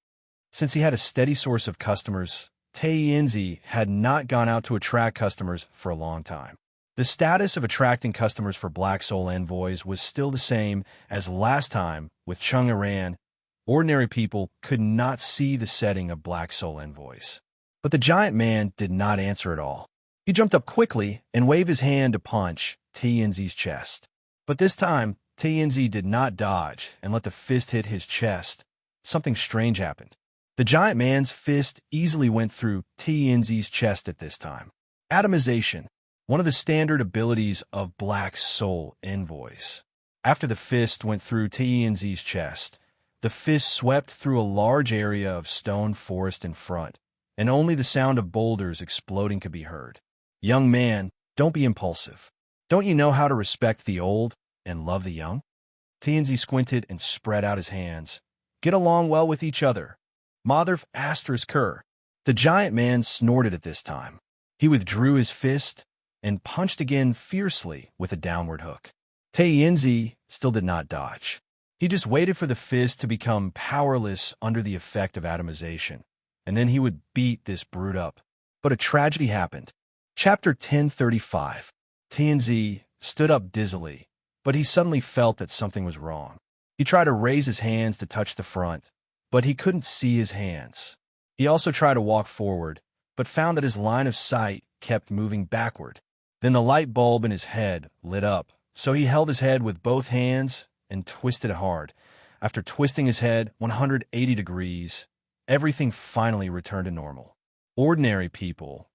Since he had a steady source of customers, Tae-Yin had not gone out to attract customers for a long time. The status of attracting customers for Black Soul Envoys was still the same as last time with Chung Iran. Ordinary people could not see the setting of Black Soul Envoys. But the giant man did not answer at all. He jumped up quickly and waved his hand to punch Tae-Yin's chest. But this time, Tae-Yin did not dodge and let the fist hit his chest. Something strange happened. The giant man's fist easily went through Tae-Yin's chest at this time. Atomization, one of the standard abilities of Black Soul Envoys. After the fist went through Tae-Yin's chest, the fist swept through a large area of stone forest in front, and only the sound of boulders exploding could be heard. Young man, don't be impulsive. Don't you know how to respect the old and love the young? Tae-Yin squinted and spread out his hands. Get along well with each other. Motherf asterisk her. The giant man snorted at this time. He withdrew his fist, and punched again fiercely with a downward hook. Tayenzi still did not dodge. He just waited for the fist to become powerless under the effect of atomization, and then he would beat this brute up. But a tragedy happened. Chapter 1035. Tayenzi stood up dizzily, but he suddenly felt that something was wrong. He tried to raise his hands to touch the front, but he couldn't see his hands. He also tried to walk forward, but found that his line of sight kept moving backward. Then the light bulb in his head lit up, so he held his head with both hands and twisted hard. After twisting his head 180 degrees, everything finally returned to normal. Ordinary people,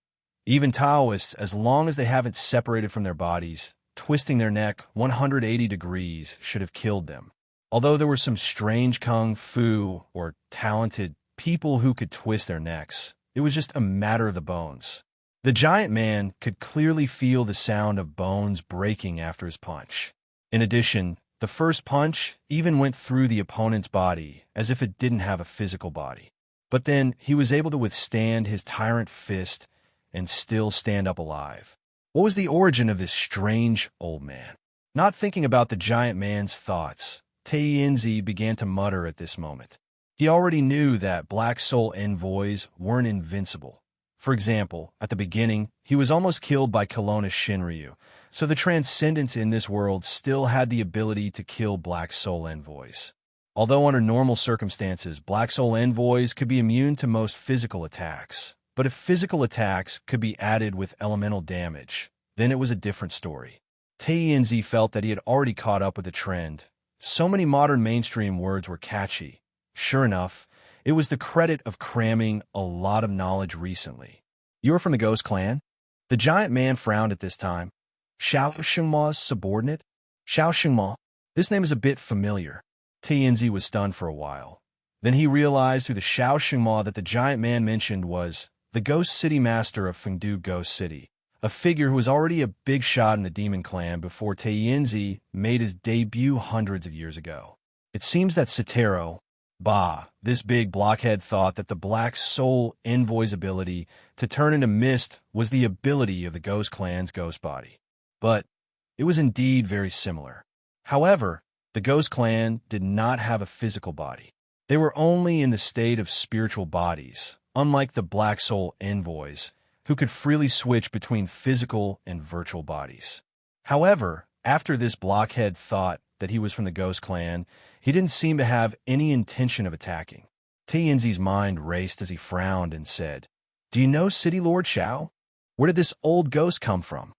even Taoists, as long as they haven't separated from their bodies, twisting their neck 180 degrees should have killed them. Although there were some strange kung fu or talented people who could twist their necks, it was just a matter of the bones. The giant man could clearly feel the sound of bones breaking after his punch. In addition, the first punch even went through the opponent's body as if it didn't have a physical body. But then he was able to withstand his tyrant fist and still stand up alive. What was the origin of this strange old man? Not thinking about the giant man's thoughts, Tayenzi began to mutter at this moment. He already knew that Black Soul envoys weren't invincible. For example, at the beginning, he was almost killed by Kelowna Shinryu, so the transcendence in this world still had the ability to kill Black Soul envoys. Although under normal circumstances, Black Soul envoys could be immune to most physical attacks, but if physical attacks could be added with elemental damage, then it was a different story. Tayenzi felt that he had already caught up with the trend. So many modern mainstream words were catchy. Sure enough, it was the credit of cramming a lot of knowledge recently. You are from the Ghost Clan? The giant man frowned at this time. Xiao Xingma's subordinate? Xiao Xingma. This name is a bit familiar. Tayenzi was stunned for a while. Then he realized through the Xiao Xingma that the giant man mentioned was the Ghost City Master of Fengdu Ghost City, a figure who was already a big shot in the Demon Clan before Tayenzi made his debut hundreds of years ago. It seems that Sotero, this big blockhead, thought that the Black Soul envoy's ability to turn into mist was the ability of the Ghost Clan's ghost body. But it was indeed very similar. However, the Ghost Clan did not have a physical body. They were only in the state of spiritual bodies, unlike the Black Soul envoys, who could freely switch between physical and virtual bodies. However, after this blockhead thought that he was from the Ghost Clan, he didn't seem to have any intention of attacking. Tayenzi's mind raced as he frowned and said, "Do you know City Lord Xiao? Where did this old ghost come from?"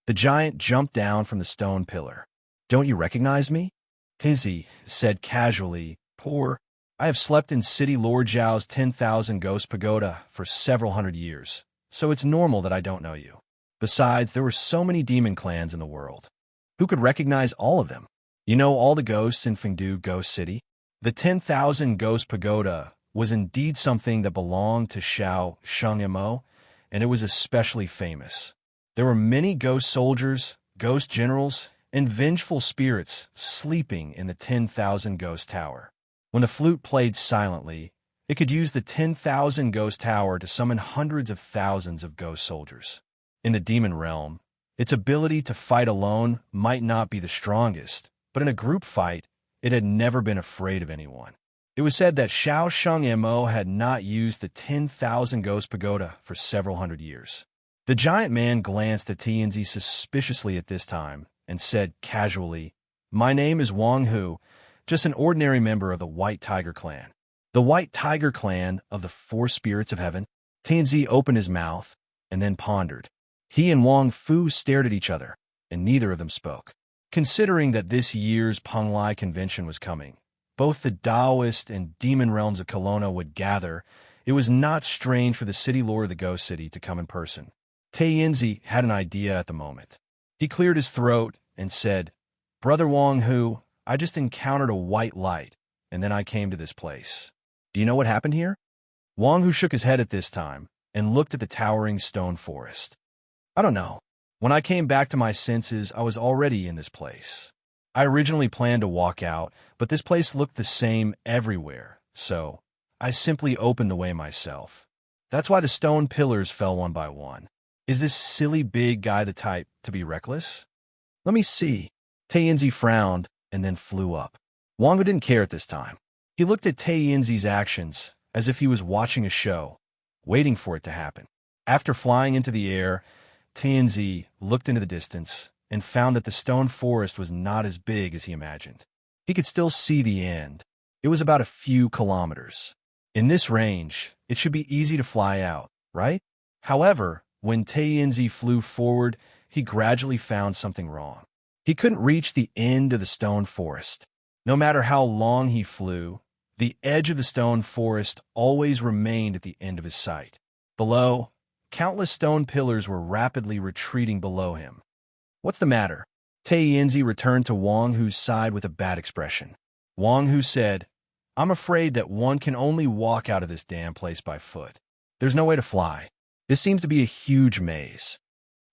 The giant jumped down from the stone pillar. "Don't you recognize me?" Tayenzi said casually, "Poor. I have slept in City Lord Zhao's 10,000 Ghost Pagoda for several hundred years, so it's normal that I don't know you. Besides, there were so many demon clans in the world. Who could recognize all of them? You know all the ghosts in Fengdu Ghost City?" The 10,000 Ghost Pagoda was indeed something that belonged to Xiao Shengmo, and it was especially famous. There were many ghost soldiers, ghost generals, and vengeful spirits sleeping in the 10,000 Ghost Tower. When the flute played silently, it could use the 10,000 Ghost Tower to summon hundreds of thousands of ghost soldiers. In the demon realm, its ability to fight alone might not be the strongest, but in a group fight, it had never been afraid of anyone. It was said that Xiao Shengmo had not used the 10,000 Ghost Pagoda for several hundred years. The giant man glanced at Tayenzi suspiciously at this time and said casually, "My name is Wang Hu, just an ordinary member of the White Tiger Clan." The White Tiger Clan of the Four Spirits of Heaven? Tayenzi opened his mouth and then pondered. He and Wang Fu stared at each other, and neither of them spoke. Considering that this year's Penglai convention was coming, both the Taoist and demon realms of Kelowna would gather, it was not strange for the City Lord of the Ghost City to come in person. Tayenzi had an idea at the moment. He cleared his throat and said, "Brother Wang Hu, I just encountered a white light, and then I came to this place. Do you know what happened here?" Wang Hu shook his head at this time and looked at the towering stone forest. "I don't know. When I came back to my senses, I was already in this place. I originally planned to walk out, but this place looked the same everywhere, so I simply opened the way myself. That's why the stone pillars fell one by one. Is this silly big guy the type to be reckless? Let me see. Tae frowned and then flew up. Wong didn't care at this time. He looked at Tae actions as if he was watching a show, waiting for it to happen. After flying into the air, Tae looked into the distance and found that the stone forest was not as big as he imagined. He could still see the end. It was about a few kilometers. In this range, it should be easy to fly out, right? However, when Tae flew forward, he gradually found something wrong. He couldn't reach the end of the stone forest. No matter how long he flew, the edge of the stone forest always remained at the end of his sight. Below, countless stone pillars were rapidly retreating below him. What's the matter? Tae returned to Wang Hu's side with a bad expression. Wang Hu said, I'm afraid that one can only walk out of this damn place by foot. There's no way to fly. This seems to be a huge maze.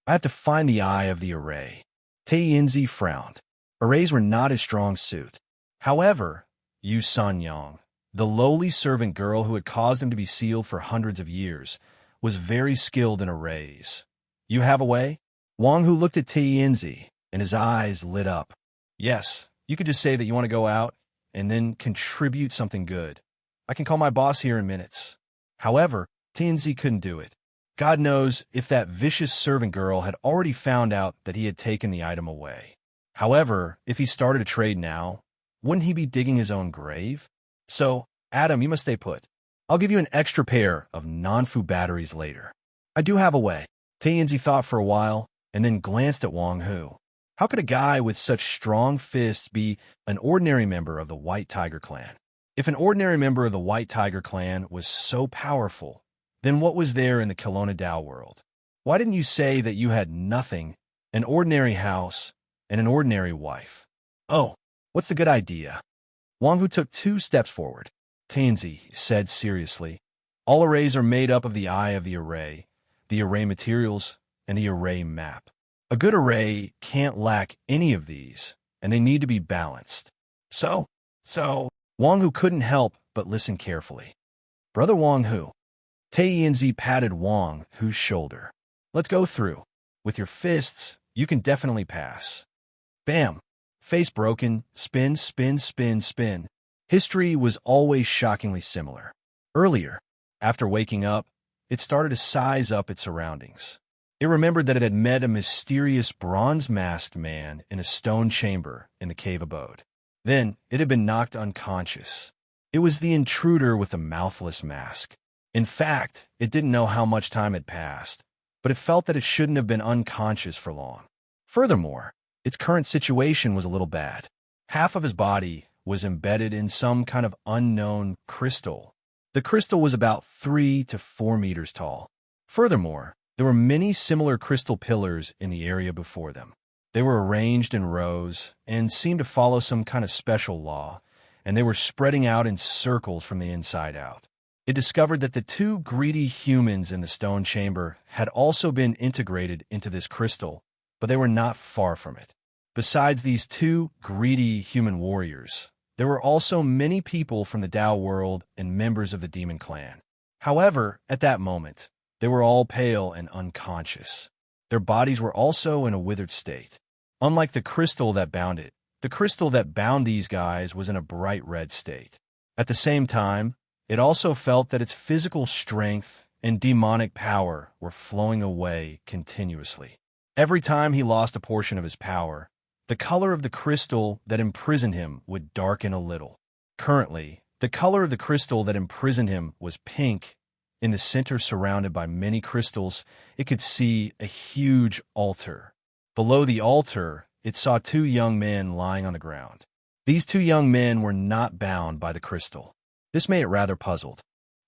I have to find the eye of the array. Tae frowned. Arrays were not his strong suit. However, Yu Sanyang, the lowly servant girl who had caused him to be sealed for hundreds of years, was very skilled in arrays. You have a way? Wang Hu looked at Tae and his eyes lit up. Yes, you could just say that you want to go out and then contribute something good. I can call my boss here in minutes. However, Tae couldn't do it. God knows if that vicious servant girl had already found out that he had taken the item away. However, if he started a trade now, wouldn't he be digging his own grave? So, Adam, you must stay put. I'll give you an extra pair of non-fu batteries later. I do have a way. Tae thought for a while and then glanced at Wang Hu. How could a guy with such strong fists be an ordinary member of the White Tiger clan? If an ordinary member of the White Tiger clan was so powerful, then what was there in the Kelowna Dao world? Why didn't you say that you had nothing, an ordinary house, and an ordinary wife? Oh, what's the good idea? Wang Hu took 2 steps forward. Tae said seriously, all arrays are made up of the eye of the array materials, and the array map. A good array can't lack any of these, and they need to be balanced. So, Wang Hu couldn't help but listen carefully. Brother Wang Hu. Tae patted Wang Hu's shoulder. Let's go through. With your fists, you can definitely pass. Bam! Face broken, spin, spin, spin, spin. History was always shockingly similar. Earlier, after waking up, it started to size up its surroundings. It remembered that it had met a mysterious bronze-masked man in a stone chamber in the cave abode. Then, it had been knocked unconscious. It was the intruder with the mouthless mask. In fact, it didn't know how much time had passed, but it felt that it shouldn't have been unconscious for long. Furthermore, its current situation was a little bad. Half of his body was embedded in some kind of unknown crystal. The crystal was about 3 to 4 meters tall. Furthermore, there were many similar crystal pillars in the area before them. They were arranged in rows and seemed to follow some kind of special law, and they were spreading out in circles from the inside out. It discovered that the 2 greedy humans in the stone chamber had also been integrated into this crystal, but they were not far from it. Besides these 2 greedy human warriors, there were also many people from the Dao world and members of the demon clan. However, at that moment, they were all pale and unconscious. Their bodies were also in a withered state. Unlike the crystal that bound it, the crystal that bound these guys was in a bright red state. At the same time, it also felt that its physical strength and demonic power were flowing away continuously. Every time he lost a portion of his power, the color of the crystal that imprisoned him would darken a little. Currently, the color of the crystal that imprisoned him was pink. In the center, surrounded by many crystals, it could see a huge altar. Below the altar, it saw 2 young men lying on the ground. These 2 young men were not bound by the crystal. This made it rather puzzled.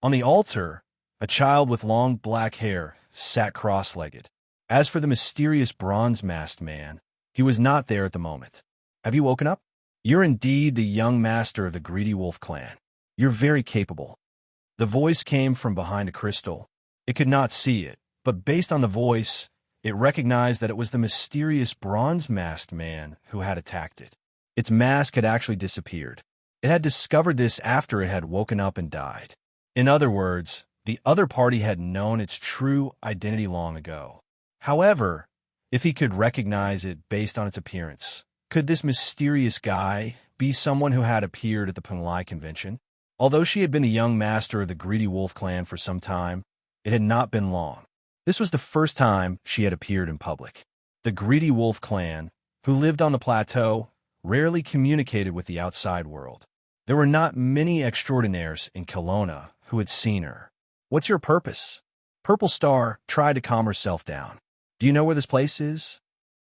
On the altar, a child with long black hair sat cross-legged. As for the mysterious bronze-masked man, he was not there at the moment. Have you woken up? You're indeed the young master of the Greedy Wolf clan. You're very capable. The voice came from behind a crystal. It could not see it, but based on the voice, it recognized that it was the mysterious bronze-masked man who had attacked it. Its mask had actually disappeared. It had discovered this after it had woken up and died. In other words, the other party had known its true identity long ago. However, if he could recognize it based on its appearance, could this mysterious guy be someone who had appeared at the Penglai convention? Although she had been the young master of the Greedy Wolf clan for some time, it had not been long. This was the first time she had appeared in public. The Greedy Wolf clan, who lived on the plateau, rarely communicated with the outside world. There were not many extraordinaires in Kelowna who had seen her. "What's your purpose?" Purple Star tried to calm herself down. "Do you know where this place is?"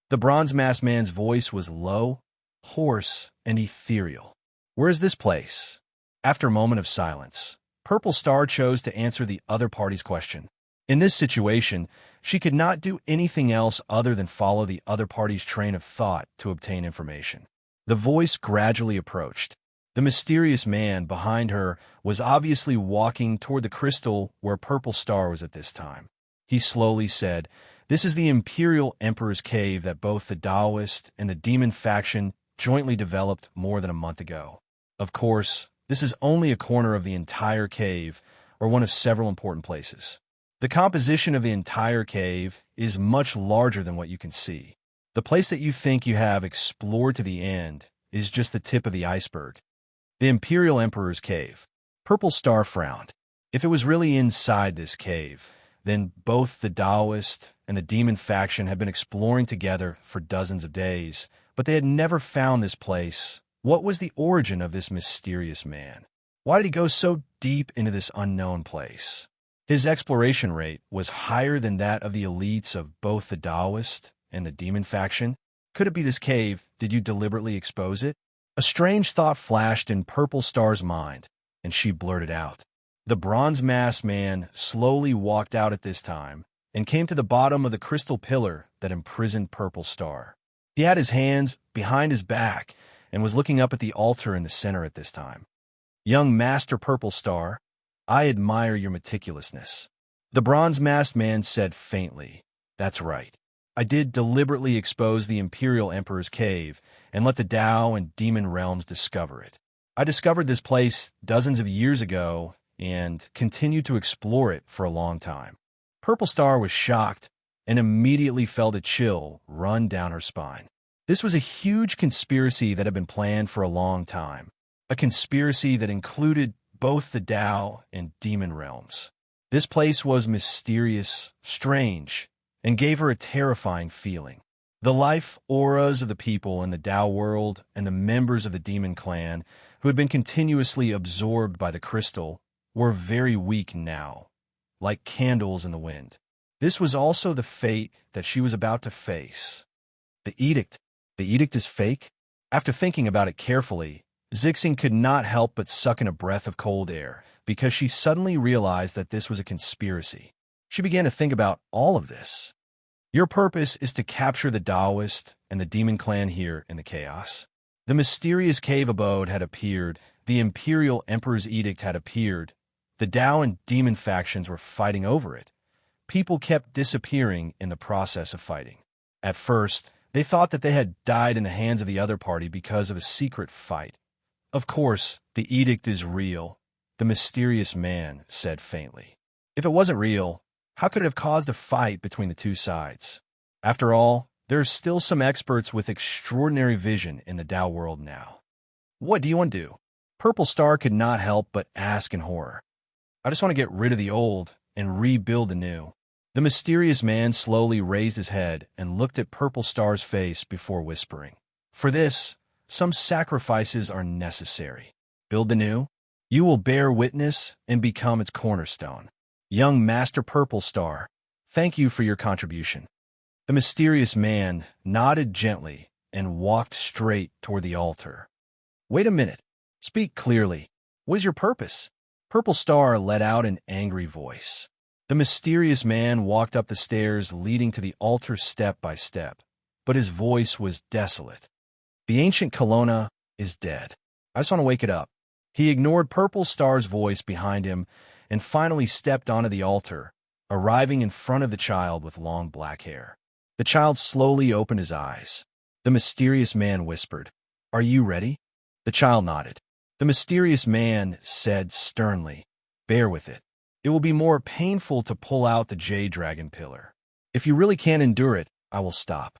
The bronze-masked man's voice was low, hoarse, and ethereal. "Where is this place?" After a moment of silence, Purple Star chose to answer the other party's question. In this situation, she could not do anything else other than follow the other party's train of thought to obtain information. The voice gradually approached. The mysterious man behind her was obviously walking toward the crystal where Purple Star was at this time. He slowly said, "This is the Imperial Emperor's Cave that both the Taoist and the Demon faction jointly developed more than a month ago. Of course, this is only a corner of the entire cave, or one of several important places. The composition of the entire cave is much larger than what you can see. The place that you think you have explored to the end is just the tip of the iceberg. The Imperial Emperor's Cave." Purple Star frowned. If it was really inside this cave, then both the Taoist and the Demon faction had been exploring together for dozens of days, but they had never found this place. What was the origin of this mysterious man? Why did he go so deep into this unknown place? His exploration rate was higher than that of the elites of both the Taoist and the Demon faction. Could it be this cave? Did you deliberately expose it? A strange thought flashed in Purple Star's mind, and she blurted out. The bronze-masked man slowly walked out at this time and came to the bottom of the crystal pillar that imprisoned Purple Star. He had his hands behind his back and was looking up at the altar in the center at this time. "Young Master Purple Star, I admire your meticulousness." The bronze-masked man said faintly, "That's right. I did deliberately expose the Imperial Emperor's Cave and let the Tao and Demon realms discover it. I discovered this place dozens of years ago and continued to explore it for a long time." Purple Star was shocked and immediately felt a chill run down her spine. This was a huge conspiracy that had been planned for a long time, a conspiracy that included both the Tao and Demon realms. This place was mysterious, strange, and gave her a terrifying feeling. The life auras of the people in the Tao world and the members of the Demon clan, who had been continuously absorbed by the crystal, were very weak now, like candles in the wind. This was also the fate that she was about to face. The edict. The edict is fake? After thinking about it carefully, Zixing could not help but suck in a breath of cold air, because she suddenly realized that this was a conspiracy. She began to think about all of this. "Your purpose is to capture the Taoist and the Demon clan here in the chaos." The mysterious cave abode had appeared, the Imperial Emperor's Edict had appeared, the Tao and Demon factions were fighting over it. People kept disappearing in the process of fighting. At first, they thought that they had died in the hands of the other party because of a secret fight. "Of course, the edict is real," the mysterious man said faintly. "If it wasn't real, how could it have caused a fight between the two sides? After all, there are still some experts with extraordinary vision in the Tao world now." "What do you want to do?" Purple Star could not help but ask in horror. "I just want to get rid of the old and rebuild the new." The mysterious man slowly raised his head and looked at Purple Star's face before whispering, "For this, some sacrifices are necessary. Build the new. You will bear witness and become its cornerstone. Young Master Purple Star, thank you for your contribution." The mysterious man nodded gently and walked straight toward the altar. "Wait a minute. Speak clearly. What is your purpose?" Purple Star let out an angry voice. The mysterious man walked up the stairs leading to the altar step by step, but his voice was desolate. "The ancient Kelowna is dead. I just want to wake it up." He ignored Purple Star's voice behind him and finally stepped onto the altar, arriving in front of the child with long black hair. The child slowly opened his eyes. The mysterious man whispered, "Are you ready?" The child nodded. The mysterious man said sternly, "Bear with it. It will be more painful to pull out the Jade Dragon pillar." If you really can't endure it, I will stop.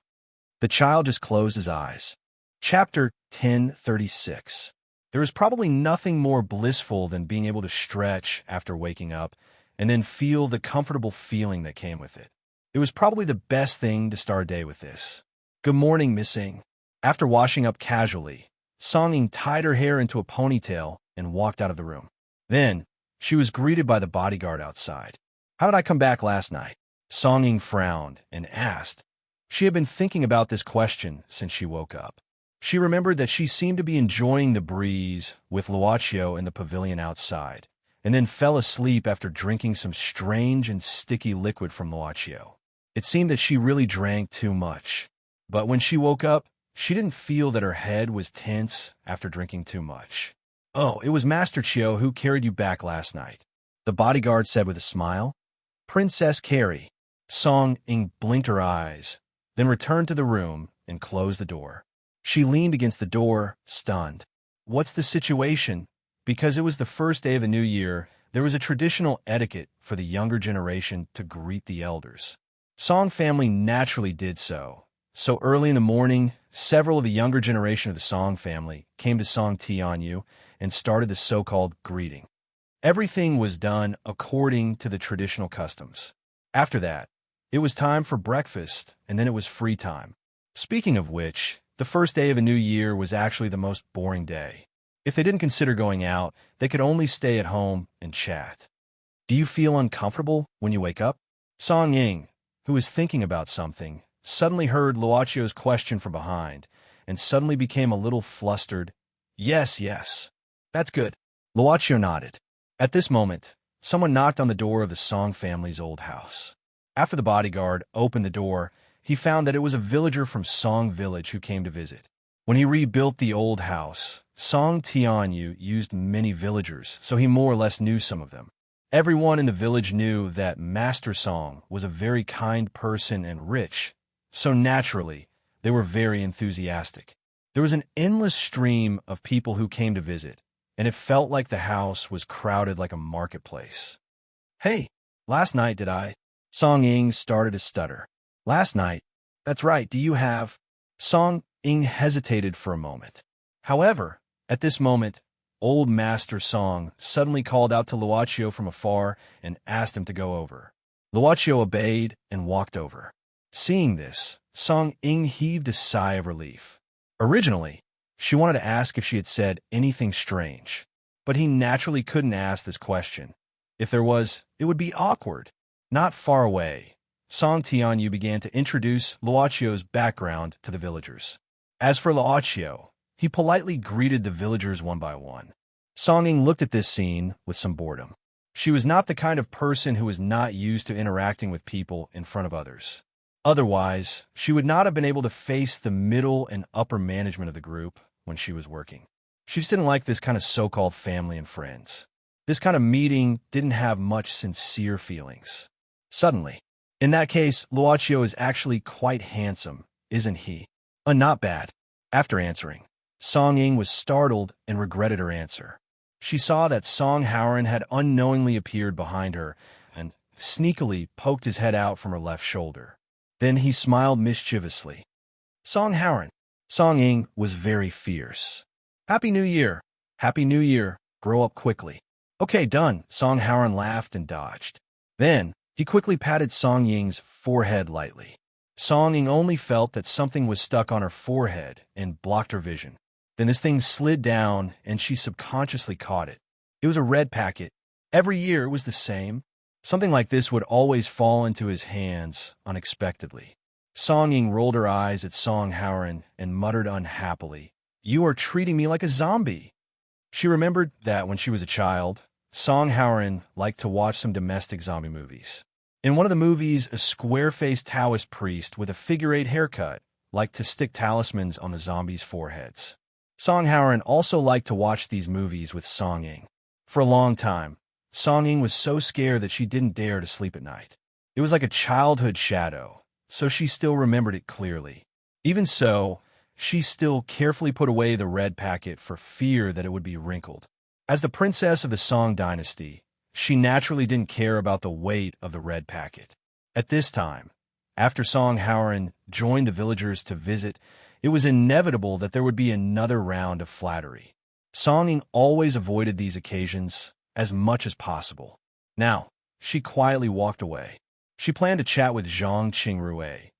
The child just closed his eyes. Chapter 1036. There is probably nothing more blissful than being able to stretch after waking up and then feel the comfortable feeling that came with it. It was probably the best thing to start a day with this. Good morning, Miss Ing. After washing up casually, Song Ing tied her hair into a ponytail and walked out of the room. Then, she was greeted by the bodyguard outside. How did I come back last night? Song Ing frowned and asked. She had been thinking about this question since she woke up. She remembered that she seemed to be enjoying the breeze with Luochio in the pavilion outside, and then fell asleep after drinking some strange and sticky liquid from Luochio. It seemed that she really drank too much. But when she woke up, she didn't feel that her head was tense after drinking too much. Oh, it was Master Chio who carried you back last night, the bodyguard said with a smile. Princess Carrie. Song Ing blinked her eyes, then returned to the room and closed the door. She leaned against the door, stunned. What's the situation? Because it was the first day of the new year, there was a traditional etiquette for the younger generation to greet the elders. Song family naturally did so. So early in the morning, several of the younger generation of the Song family came to Song Tianyu and started the so-called greeting. Everything was done according to the traditional customs. After that, it was time for breakfast, and then it was free time. Speaking of which, the first day of a new year was actually the most boring day. If they didn't consider going out, they could only stay at home and chat. Do you feel uncomfortable when you wake up? Song Ing, who was thinking about something, suddenly heard Luochio's question from behind, and suddenly became a little flustered. Yes. That's good. Luochio nodded. At this moment, someone knocked on the door of the Song family's old house. After the bodyguard opened the door, he found that it was a villager from Song village who came to visit. When he rebuilt the old house, Song Tianyu used many villagers, so he more or less knew some of them. Everyone in the village knew that Master Song was a very kind person and rich, so naturally, they were very enthusiastic. There was an endless stream of people who came to visit, and it felt like the house was crowded like a marketplace. Hey, last night did I? Song Ing started to stutter. Last night? That's right, do you have? Song Ing hesitated for a moment. However, at this moment, old Master Song suddenly called out to Luochio from afar and asked him to go over. Luochio obeyed and walked over. Seeing this, Song Ing heaved a sigh of relief. Originally, she wanted to ask if she had said anything strange, but he naturally couldn't ask this question. If there was, it would be awkward. Not far away, Song Tianyu began to introduce Luochio's background to the villagers. As for Luochio, he politely greeted the villagers one by one. Song Ing looked at this scene with some boredom. She was not the kind of person who was not used to interacting with people in front of others. Otherwise, she would not have been able to face the middle and upper management of the group when she was working. She just didn't like this kind of so-called family and friends. This kind of meeting didn't have much sincere feelings. Suddenly, in that case, Luochio is actually quite handsome, isn't he? Not bad. After answering, Song Ing was startled and regretted her answer. She saw that Song Howren had unknowingly appeared behind her and sneakily poked his head out from her left shoulder. Then he smiled mischievously. Song Howren. Song Ing was very fierce. Happy New Year. Happy New Year. Grow up quickly. Okay, done. Song Howren laughed and dodged. Then, he quickly patted Song Ying's forehead lightly. Song Ing only felt that something was stuck on her forehead and blocked her vision. Then this thing slid down, and she subconsciously caught it. It was a red packet. Every year it was the same. Something like this would always fall into his hands unexpectedly. Song Ing rolled her eyes at Song Howren and muttered unhappily, "You are treating me like a zombie." She remembered that when she was a child, Song Howren liked to watch some domestic zombie movies. In one of the movies, a square-faced Taoist priest with a figure-8 haircut liked to stick talismans on the zombies' foreheads. Song Howren also liked to watch these movies with Song Ing. For a long time, Song Ing was so scared that she didn't dare to sleep at night. It was like a childhood shadow, so she still remembered it clearly. Even so, she still carefully put away the red packet for fear that it would be wrinkled. As the princess of the Song dynasty, she naturally didn't care about the weight of the red packet. At this time, After Song Howren joined the villagers to visit, it was inevitable that there would be another round of flattery. Song Ying always avoided these occasions as much as possible. Now, she quietly walked away. She planned to chat with Zhang Qingrui.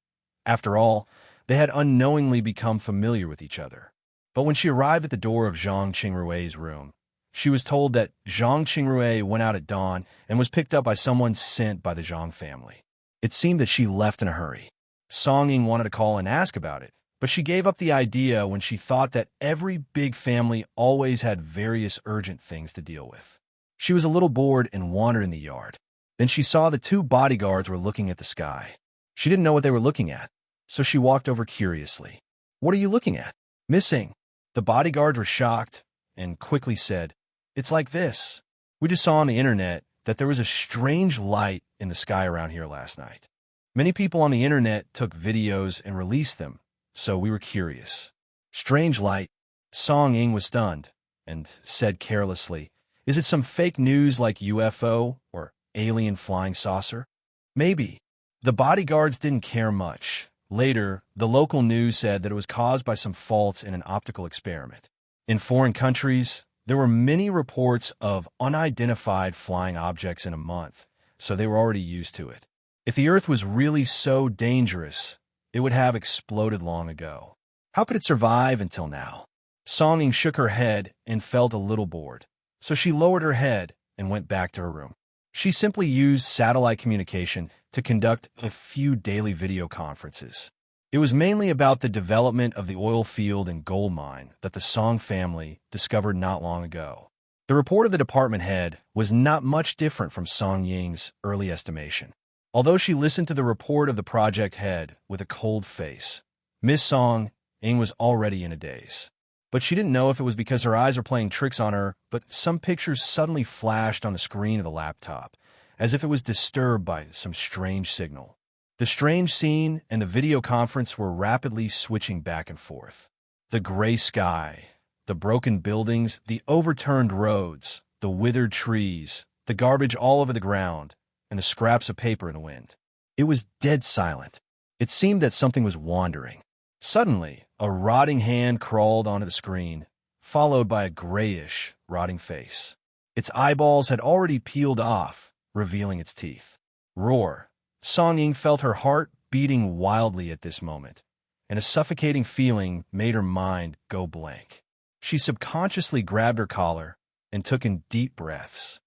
After all, they had unknowingly become familiar with each other. But when she arrived at the door of Zhang Qingrui's room, she was told that Zhang Qingrui went out at dawn and was picked up by someone sent by the Zhang family. It seemed that she left in a hurry. Song Ying wanted to call and ask about it, but she gave up the idea when she thought that every big family always had various urgent things to deal with. She was a little bored and wandered in the yard. Then she saw the two bodyguards were looking at the sky. She didn't know what they were looking at, so she walked over curiously. "What are you looking at?" "Missing." The bodyguards were shocked and quickly said, "It's like this. We just saw on the internet that there was a strange light in the sky around here last night. Many people on the internet took videos and released them, so we were curious." "Strange light?" Song Ying was stunned and said carelessly, "Is it some fake news like UFO or alien flying saucer?" "Maybe." The bodyguards didn't care much. Later, the local news said that it was caused by some faults in an optical experiment. In foreign countries, there were many reports of unidentified flying objects in a month, so they were already used to it. If the Earth was really so dangerous, it would have exploded long ago. How could it survive until now? Song Ying shook her head and felt a little bored, so she lowered her head and went back to her room. She simply used satellite communication to conduct a few daily video conferences. It was mainly about the development of the oil field and gold mine that the Song family discovered not long ago. The report of the department head was not much different from Song Ying's early estimation. Although she listened to the report of the project head with a cold face, Miss Song Ying was already in a daze. But she didn't know if it was because her eyes were playing tricks on her, but some pictures suddenly flashed on the screen of the laptop, as if it was disturbed by some strange signal. The strange scene and the video conference were rapidly switching back and forth. The gray sky, the broken buildings, the overturned roads, the withered trees, the garbage all over the ground, and the scraps of paper in the wind. It was dead silent. It seemed that something was wandering. Suddenly, a rotting hand crawled onto the screen, followed by a grayish, rotting face. Its eyeballs had already peeled off, revealing its teeth. Roar! Song Ying felt her heart beating wildly at this moment, and a suffocating feeling made her mind go blank. She subconsciously grabbed her collar and took in deep breaths.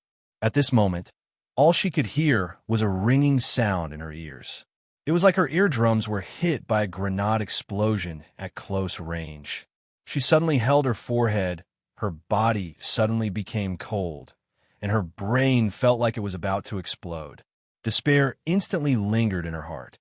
At this moment, all she could hear was a ringing sound in her ears. It was like her eardrums were hit by a grenade explosion at close range. She suddenly held her forehead, her body suddenly became cold, and her brain felt like it was about to explode. Despair instantly lingered in her heart.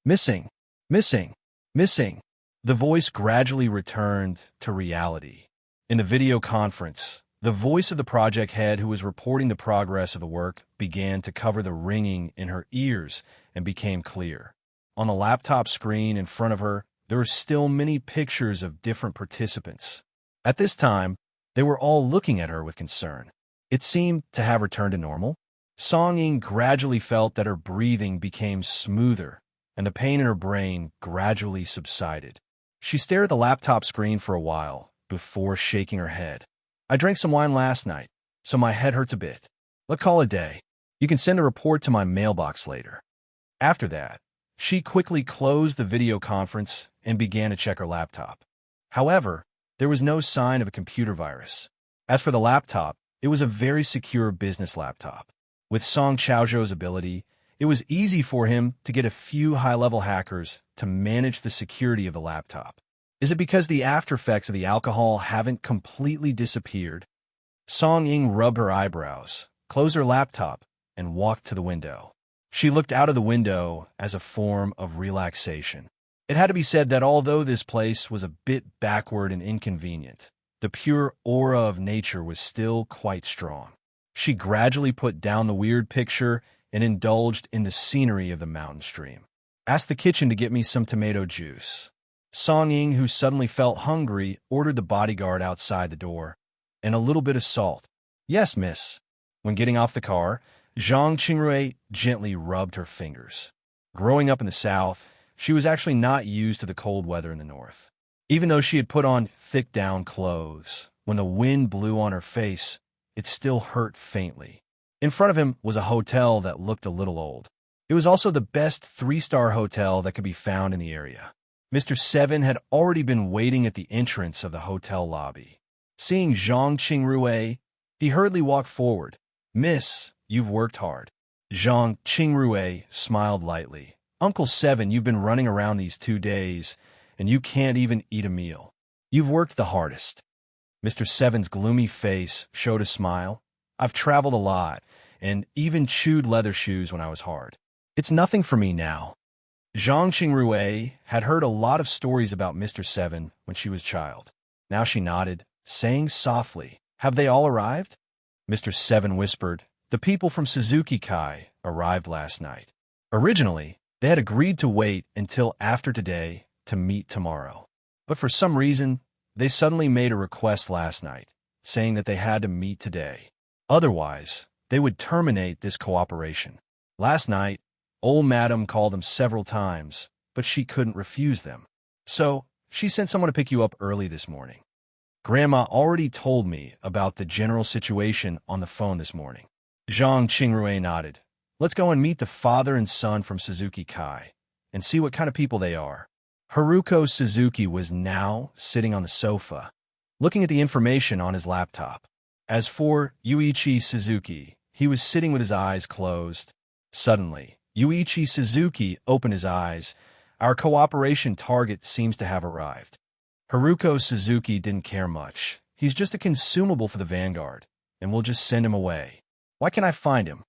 "Missing, missing, missing." The voice gradually returned to reality. In the video conference, the voice of the project head who was reporting the progress of the work began to cover the ringing in her ears and became clear. On the laptop screen in front of her, there were still many pictures of different participants. At this time, they were all looking at her with concern. It seemed to have returned to normal. Song Ying gradually felt that her breathing became smoother, and the pain in her brain gradually subsided. She stared at the laptop screen for a while before shaking her head. "I drank some wine last night, so my head hurts a bit. Let's call it a day. You can send a report to my mailbox later." After that, she quickly closed the video conference and began to check her laptop. However, there was no sign of a computer virus. As for the laptop, it was a very secure business laptop. With Song Chaozhou's ability, it was easy for him to get a few high-level hackers to manage the security of the laptop. Is it because the aftereffects of the alcohol haven't completely disappeared? Song Ying rubbed her eyebrows, closed her laptop, and walked to the window. She looked out of the window as a form of relaxation. It had to be said that although this place was a bit backward and inconvenient, the pure aura of nature was still quite strong. She gradually put down the weird picture and indulged in the scenery of the mountain stream. "Ask the kitchen to get me some tomato juice." Song Ying, who suddenly felt hungry, ordered the bodyguard outside the door, "and a little bit of salt." "Yes, miss." When getting off the car, Zhang Qingrui gently rubbed her fingers. Growing up in the South, she was actually not used to the cold weather in the North. Even though she had put on thick down clothes, when the wind blew on her face, it still hurt faintly. In front of him was a hotel that looked a little old. It was also the best three-star hotel that could be found in the area. Mr. Seven had already been waiting at the entrance of the hotel lobby. Seeing Zhang Qingrui, he hurriedly walked forward. "Miss, you've worked hard." Zhang Qingrui smiled lightly. "Uncle Seven, you've been running around these 2 days, and you can't even eat a meal. You've worked the hardest." Mr. Seven's gloomy face showed a smile. "I've traveled a lot, and even chewed leather shoes when I was hard. It's nothing for me now." Zhang Qingrui had heard a lot of stories about Mr. Seven when she was a child. Now she nodded, saying softly, "Have they all arrived?" Mr. Seven whispered, "The people from Suzuki Kai arrived last night. Originally, they had agreed to wait until after today to meet tomorrow. But for some reason, they suddenly made a request last night, saying that they had to meet today. Otherwise, they would terminate this cooperation. Last night, old Madam called them several times, but she couldn't refuse them. So, she sent someone to pick you up early this morning. Grandma already told me about the general situation on the phone this morning." Zhang Qingrui nodded. "Let's go and meet the father and son from Suzuki Kai, and see what kind of people they are." Haruko Suzuki was now sitting on the sofa, looking at the information on his laptop. As for Yuichi Suzuki, he was sitting with his eyes closed. Suddenly, Yuichi Suzuki opened his eyes. "Our cooperation target seems to have arrived." Haruko Suzuki didn't care much. "He's just a consumable for the Vanguard, and we'll just send him away. Why can't I find him?"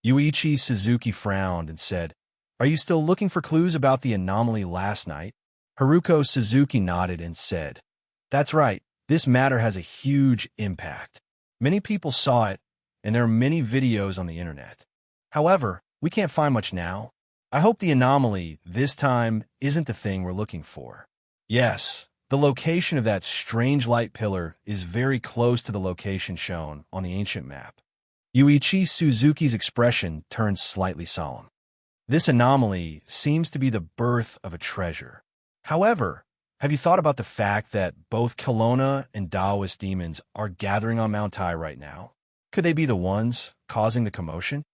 Yuichi Suzuki frowned and said, "Are you still looking for clues about the anomaly last night?" Haruko Suzuki nodded and said, "That's right. This matter has a huge impact. Many people saw it, and there are many videos on the internet. However, we can't find much now. I hope the anomaly this time isn't the thing we're looking for." "Yes, the location of that strange light pillar is very close to the location shown on the ancient map." Yuichi Suzuki's expression turned slightly solemn. "This anomaly seems to be the birth of a treasure. However, have you thought about the fact that both Kelowna and Taoist demons are gathering on Mount Tai right now? Could they be the ones causing the commotion?"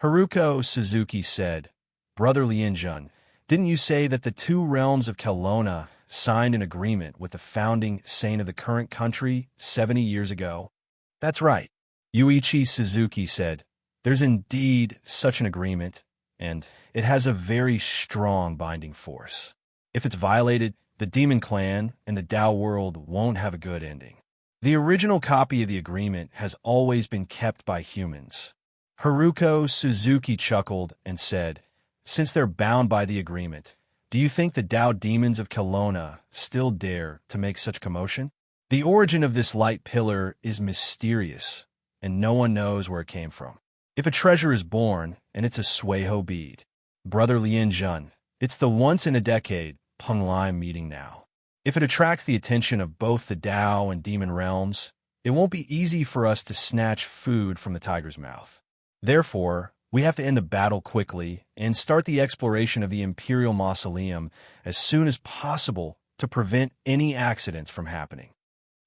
Haruko Suzuki said, "Brother Lianjun, didn't you say that the two realms of Kelowna signed an agreement with the founding saint of the current country 70 years ago?" "That's right." Yuichi Suzuki said, "There's indeed such an agreement, and it has a very strong binding force. If it's violated, the Demon Clan and the Tao world won't have a good ending. The original copy of the agreement has always been kept by humans." Haruko Suzuki chuckled and said, "Since they're bound by the agreement, do you think the Tao demons of Kelowna still dare to make such commotion? The origin of this light pillar is mysterious, and no one knows where it came from. If a treasure is born, and it's a Sueho bead, Brother Lianjun, it's the once-in-a-decade Peng Lime meeting now. If it attracts the attention of both the Tao and demon realms, it won't be easy for us to snatch food from the tiger's mouth. Therefore, we have to end the battle quickly and start the exploration of the Imperial Mausoleum as soon as possible to prevent any accidents from happening."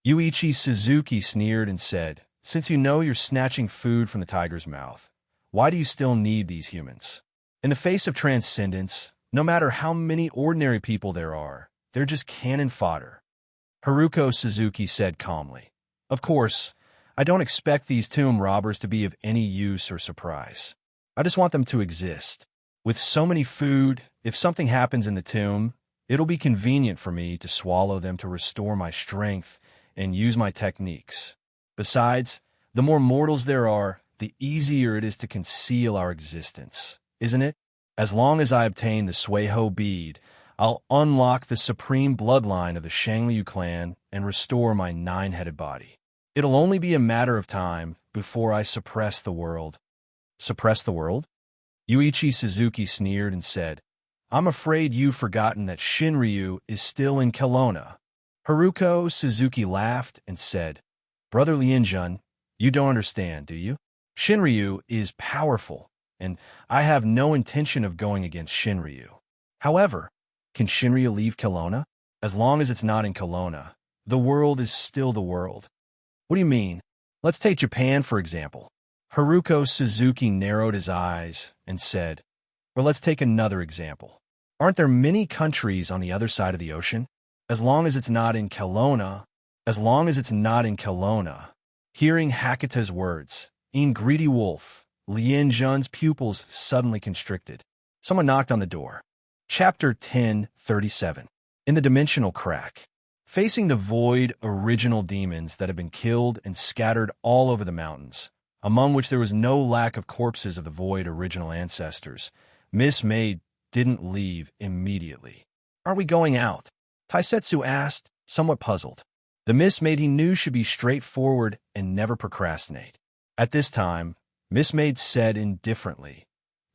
Yuichi Suzuki sneered and said, "Since you know you're snatching food from the tiger's mouth, why do you still need these humans? In the face of transcendence, no matter how many ordinary people there are, they're just cannon fodder." Haruko Suzuki said calmly, "Of course, I don't expect these tomb robbers to be of any use or surprise. I just want them to exist. With so many food, if something happens in the tomb, it'll be convenient for me to swallow them to restore my strength and use my techniques. Besides, the more mortals there are, the easier it is to conceal our existence, isn't it? As long as I obtain the Sueho bead, I'll unlock the supreme bloodline of the Shangliu clan and restore my 9-headed body. It'll only be a matter of time before I suppress the world." "Suppress the world?" Yuichi Suzuki sneered and said, "I'm afraid you've forgotten that Shinryu is still in Kelowna." Haruko Suzuki laughed and said, "Brother Lianjun, you don't understand, do you? Shinryu is powerful, and I have no intention of going against Shinryu. However, can Shinryu leave Kelowna? As long as it's not in Kelowna, the world is still the world. What do you mean? Let's take Japan, for example. Haruko Suzuki narrowed his eyes and said, or let's take another example. Aren't there many countries on the other side of the ocean? As long as it's not in Kelowna, as long as it's not in Kelowna. Hearing Hakata's words, in Greedy Wolf, Lien Jun's pupils suddenly constricted. Someone knocked on the door. Chapter 10:37. In the dimensional crack. Facing the void original demons that had been killed and scattered all over the mountains, among which there was no lack of corpses of the void original ancestors, Miss Maid didn't leave immediately. Are we going out? Taisetsu asked, somewhat puzzled. The Miss Maid he knew should be straightforward and never procrastinate. At this time, Miss Maid said indifferently,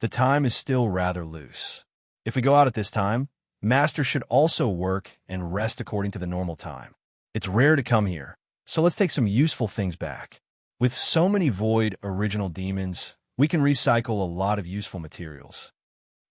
the time is still rather loose. If we go out at this time, Master should also work and rest according to the normal time. It's rare to come here, so let's take some useful things back. With so many void original demons, we can recycle a lot of useful materials.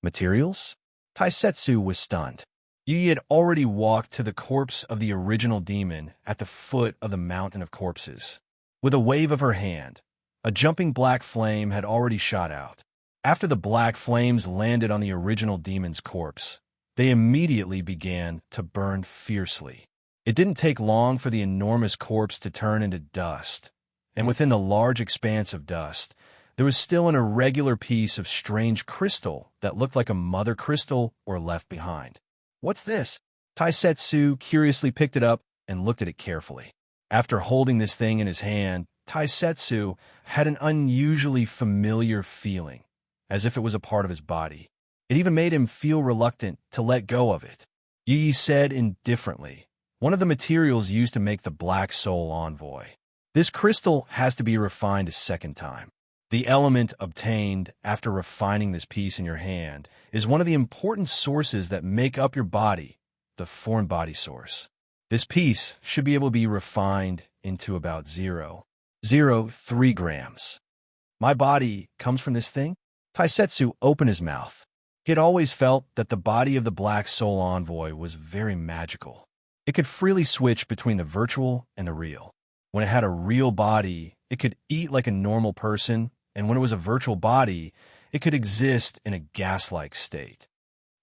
Materials? Taisetsu was stunned. Yi had already walked to the corpse of the original demon at the foot of the mountain of corpses. With a wave of her hand, a jumping black flame had already shot out. After the black flames landed on the original demon's corpse, they immediately began to burn fiercely. It didn't take long for the enormous corpse to turn into dust, and within the large expanse of dust, there was still an irregular piece of strange crystal that looked like a mother crystal or left behind. What's this? Taisetsu curiously picked it up and looked at it carefully. After holding this thing in his hand, Taisetsu had an unusually familiar feeling, as if it was a part of his body. It even made him feel reluctant to let go of it. Yi said indifferently, one of the materials used to make the Black Soul Envoy. This crystal has to be refined a second time. The element obtained after refining this piece in your hand is one of the important sources that make up your body, the foreign body source. This piece should be able to be refined into about 0.03 grams. My body comes from this thing? Taisetsu opened his mouth. He had always felt that the body of the Black Soul Envoy was very magical. It could freely switch between the virtual and the real. When it had a real body, it could eat like a normal person, and when it was a virtual body, it could exist in a gas-like state.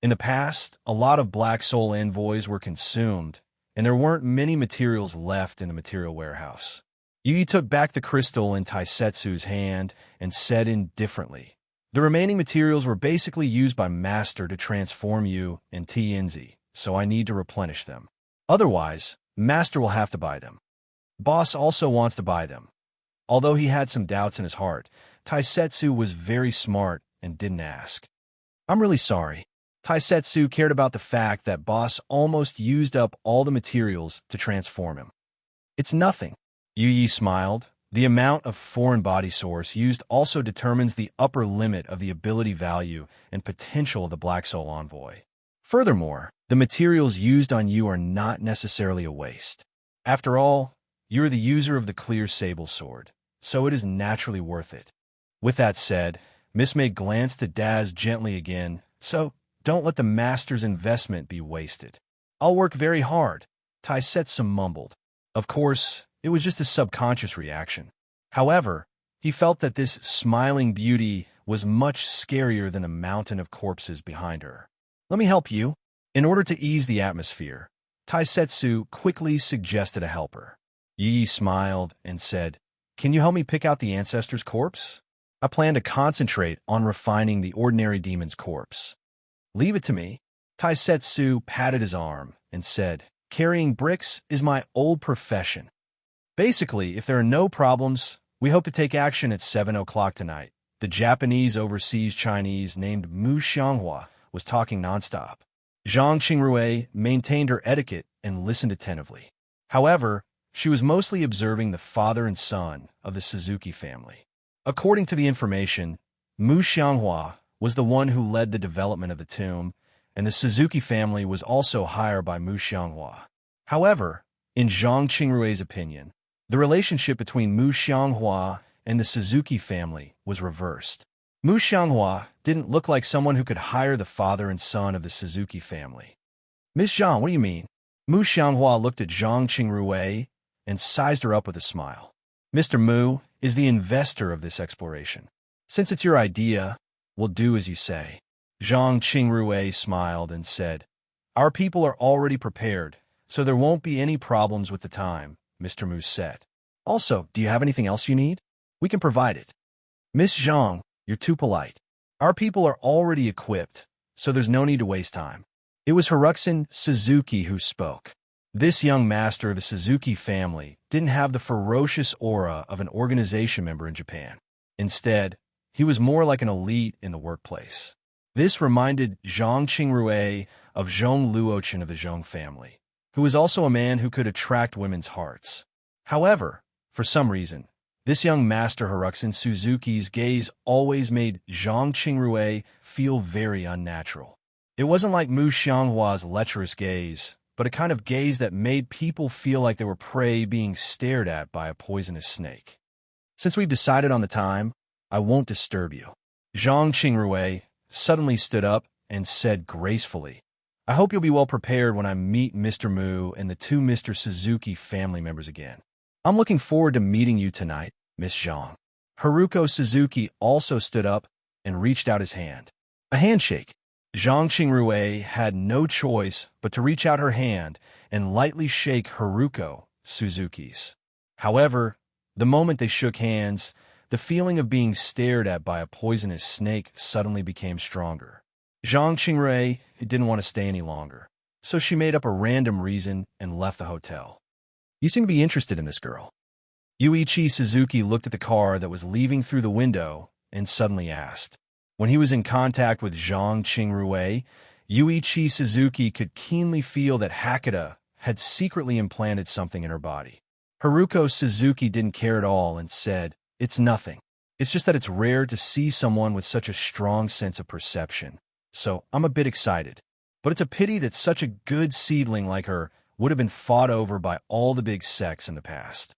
In the past, a lot of Black Soul Envoys were consumed, and there weren't many materials left in the material warehouse. Yugi took back the crystal in Taisetsu's hand and said indifferently, the remaining materials were basically used by Master to transform you in TNZ, so I need to replenish them. Otherwise, Master will have to buy them. Boss also wants to buy them. Although he had some doubts in his heart, Taisetsu was very smart and didn't ask. I'm really sorry. Taisetsu cared about the fact that Boss almost used up all the materials to transform him. It's nothing. Yuyi smiled. The amount of foreign body source used also determines the upper limit of the ability value and potential of the Black Soul Envoy. Furthermore, the materials used on you are not necessarily a waste. After all, you are the user of the clear sable sword, so it is naturally worth it. With that said, Miss May glanced at Daz gently again, so don't let the Master's investment be wasted. I'll work very hard, Taisetsu mumbled. Of course, it was just a subconscious reaction. However, he felt that this smiling beauty was much scarier than the mountain of corpses behind her. Let me help you. In order to ease the atmosphere, Taisetsu quickly suggested a helper. Yi smiled and said, can you help me pick out the ancestor's corpse? I plan to concentrate on refining the ordinary demon's corpse. Leave it to me. Taisetsu patted his arm and said, carrying bricks is my old profession. Basically, if there are no problems, we hope to take action at 7 o'clock tonight. The Japanese overseas Chinese named Mu Xianghua was talking nonstop. Zhang Qingrui maintained her etiquette and listened attentively. However, she was mostly observing the father and son of the Suzuki family. According to the information, Mu Xianghua was the one who led the development of the tomb, and the Suzuki family was also hired by Mu Xianghua. However, in Zhang Qingrui's opinion, the relationship between Mu Xianghua and the Suzuki family was reversed. Mu Xianghua didn't look like someone who could hire the father and son of the Suzuki family. Miss Zhang, what do you mean? Mu Xianghua looked at Zhang Qingrui and sized her up with a smile. Mr. Mu is the investor of this exploration. Since it's your idea, we'll do as you say. Zhang Qingrui smiled and said, Our people are already prepared, so there won't be any problems with the time, Mr. Mu said. Also, do you have anything else you need? We can provide it. Miss Zhang, you're too polite. Our people are already equipped, so there's no need to waste time. It was Haruxin Suzuki who spoke. This young master of the Suzuki family didn't have the ferocious aura of an organization member in Japan. Instead, he was more like an elite in the workplace. This reminded Zhang Qingrui of Zhong Luochen of the Zhong family, who was also a man who could attract women's hearts. However, for some reason, this young master Haruxin Suzuki's gaze always made Zhang Qingrui feel very unnatural. It wasn't like Mu Xianghua's lecherous gaze, but a kind of gaze that made people feel like they were prey being stared at by a poisonous snake. Since we've decided on the time, I won't disturb you. Zhang Qingrui suddenly stood up and said gracefully, I hope you'll be well prepared when I meet Mr. Mu and the two Mr. Suzuki family members again. I'm looking forward to meeting you tonight, Miss Zhang. Haruko Suzuki also stood up and reached out his hand. A handshake. Zhang Qingrui had no choice but to reach out her hand and lightly shake Haruko Suzuki's. However, the moment they shook hands, the feeling of being stared at by a poisonous snake suddenly became stronger. Zhang Qingrui didn't want to stay any longer, so she made up a random reason and left the hotel. You seem to be interested in this girl. Yuichi Suzuki looked at the car that was leaving through the window and suddenly asked. When he was in contact with Zhang Qingrui, Yuichi Suzuki could keenly feel that Hakata had secretly implanted something in her body. Haruko Suzuki didn't care at all and said, It's nothing. It's just that it's rare to see someone with such a strong sense of perception. So I'm a bit excited. But it's a pity that such a good seedling like her would have been fought over by all the big sects in the past.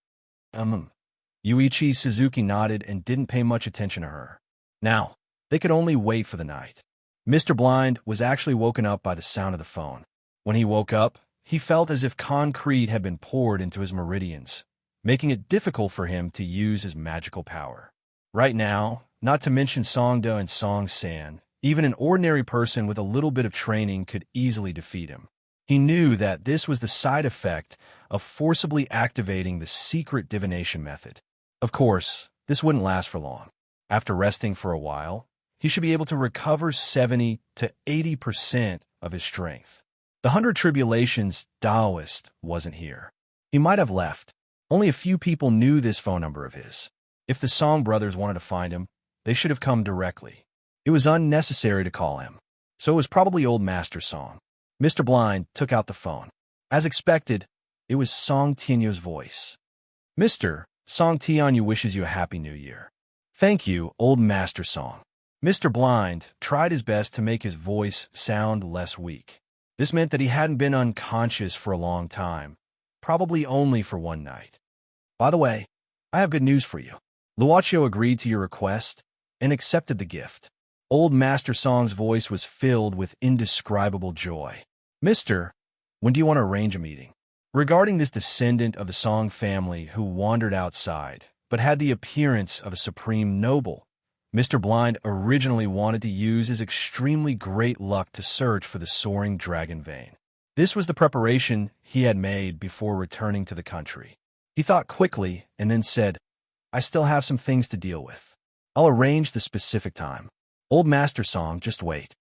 Yuichi Suzuki nodded and didn't pay much attention to her. Now, they could only wait for the night. Mr. Blind was actually woken up by the sound of the phone. When he woke up, he felt as if concrete had been poured into his meridians, making it difficult for him to use his magical power. Right now, not to mention Songdo and Song San, even an ordinary person with a little bit of training could easily defeat him. He knew that this was the side effect of forcibly activating the secret divination method. Of course, this wouldn't last for long. After resting for a while, he should be able to recover 70 to 80% of his strength. The 100 Tribulations Taoist wasn't here. He might have left. Only a few people knew this phone number of his. If the Song brothers wanted to find him, they should have come directly. It was unnecessary to call him. So it was probably old Master Song. Mr. Blind took out the phone. As expected, it was Song Tianyo's voice. Mr. Song Tianyo wishes you a happy new year. Thank you, old Master Song. Mr. Blind tried his best to make his voice sound less weak. This meant that he hadn't been unconscious for a long time, probably only for one night. By the way, I have good news for you. Luochio agreed to your request and accepted the gift. Old Master Song's voice was filled with indescribable joy. Mister, when do you want to arrange a meeting? Regarding this descendant of the Song family who wandered outside, but had the appearance of a supreme noble, Mr. Blind originally wanted to use his extremely great luck to search for the soaring dragon vein. This was the preparation he had made before returning to the country. He thought quickly and then said, I still have some things to deal with. I'll arrange the specific time. Old Master Song, just wait.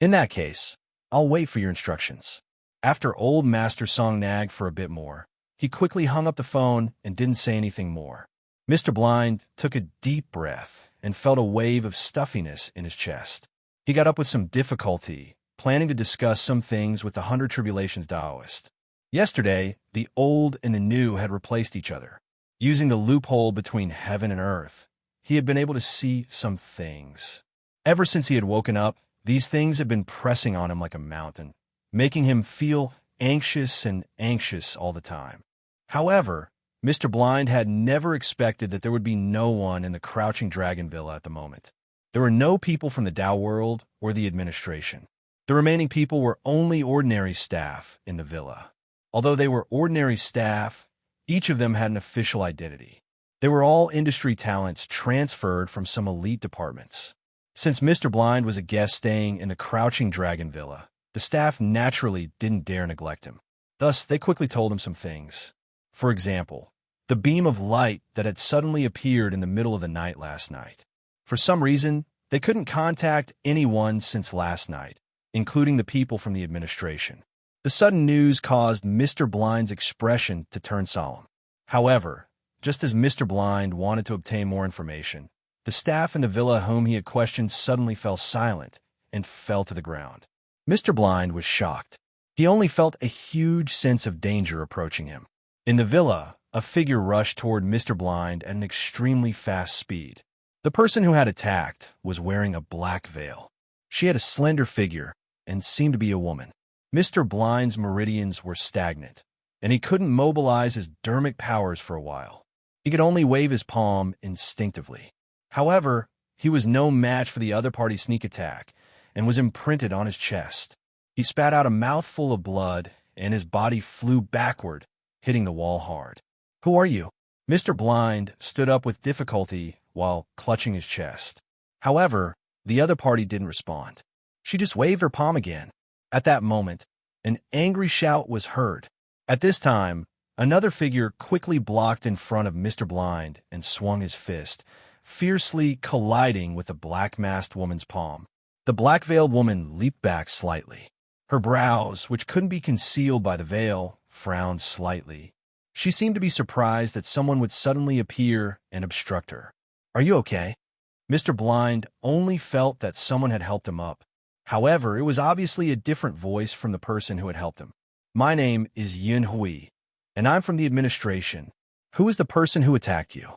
In that case, I'll wait for your instructions. After Old Master Song nagged for a bit more, he quickly hung up the phone and didn't say anything more. Mr. Blind took a deep breath and felt a wave of stuffiness in his chest. He got up with some difficulty, planning to discuss some things with the 100 Tribulations Taoist. Yesterday, the old and the new had replaced each other. Using the loophole between heaven and earth, he had been able to see some things. Ever since he had woken up, these things had been pressing on him like a mountain, making him feel anxious all the time. However, Mr. Blind had never expected that there would be no one in the Crouching Dragon Villa at the moment. There were no people from the Tao world or the administration. The remaining people were only ordinary staff in the villa. Although they were ordinary staff, each of them had an official identity. They were all industry talents transferred from some elite departments. Since Mr. Blind was a guest staying in the Crouching Dragon Villa, the staff naturally didn't dare neglect him. Thus, they quickly told him some things. For example, the beam of light that had suddenly appeared in the middle of the night last night. For some reason, they couldn't contact anyone since last night, including the people from the administration. The sudden news caused Mr. Blind's expression to turn solemn. However, just as Mr. Blind wanted to obtain more information, the staff in the villa whom he had questioned suddenly fell silent and fell to the ground. Mr. Blind was shocked. He only felt a huge sense of danger approaching him. In the villa, a figure rushed toward Mr. Blind at an extremely fast speed. The person who had attacked was wearing a black veil. She had a slender figure and seemed to be a woman. Mr. Blind's meridians were stagnant, and he couldn't mobilize his dermic powers for a while. He could only wave his palm instinctively. However, he was no match for the other party's sneak attack and was imprinted on his chest. He spat out a mouthful of blood, and his body flew backward, hitting the wall hard. "Who are you?" Mr. Blind stood up with difficulty while clutching his chest. However, the other party didn't respond. She just waved her palm again. At that moment, an angry shout was heard. At this time, another figure quickly blocked in front of Mr. Blind and swung his fist, fiercely colliding with the black-masked woman's palm. The black-veiled woman leaped back slightly. Her brows, which couldn't be concealed by the veil, frowned slightly. She seemed to be surprised that someone would suddenly appear and obstruct her. "Are you okay?" Mr. Blind only felt that someone had helped him up. However, it was obviously a different voice from the person who had helped him. "My name is Yun Hui, and I'm from the administration. Who is the person who attacked you?"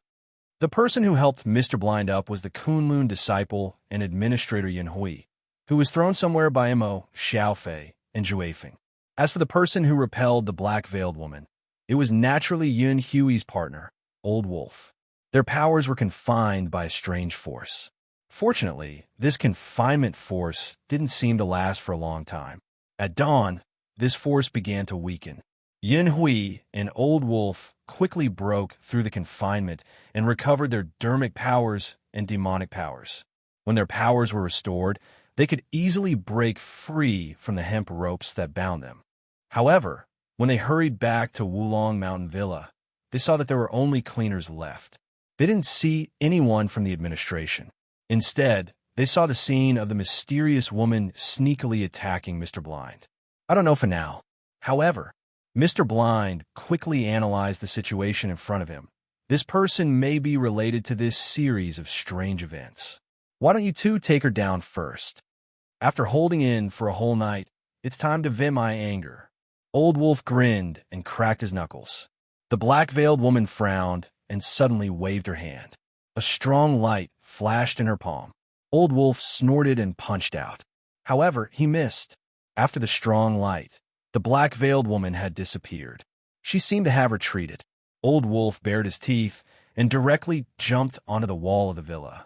The person who helped Mr. Blind up was the Kunlun disciple and administrator Yun Hui, who was thrown somewhere by Mo, Xiaofei, and Juefeng. As for the person who repelled the black-veiled woman, it was naturally Yun Hui's partner, Old Wolf. Their powers were confined by a strange force. Fortunately, this confinement force didn't seem to last for a long time. At dawn, this force began to weaken. Yun Hui and Old Wolf quickly broke through the confinement and recovered their dermic powers and demonic powers. When their powers were restored, they could easily break free from the hemp ropes that bound them. However, when they hurried back to Wulong Mountain Villa, they saw that there were only cleaners left. They didn't see anyone from the administration. Instead, they saw the scene of the mysterious woman sneakily attacking Mr. Blind. "I don't know for now." However, Mr. Blind quickly analyzed the situation in front of him. This person may be related to this series of strange events. "Why don't you two take her down first? After holding in for a whole night, it's time to vent my anger." Old Wolf grinned and cracked his knuckles. The black-veiled woman frowned and suddenly waved her hand. A strong light flashed in her palm. Old Wolf snorted and punched out. However, he missed. After the strong light, the black-veiled woman had disappeared. She seemed to have retreated. Old Wolf bared his teeth and directly jumped onto the wall of the villa.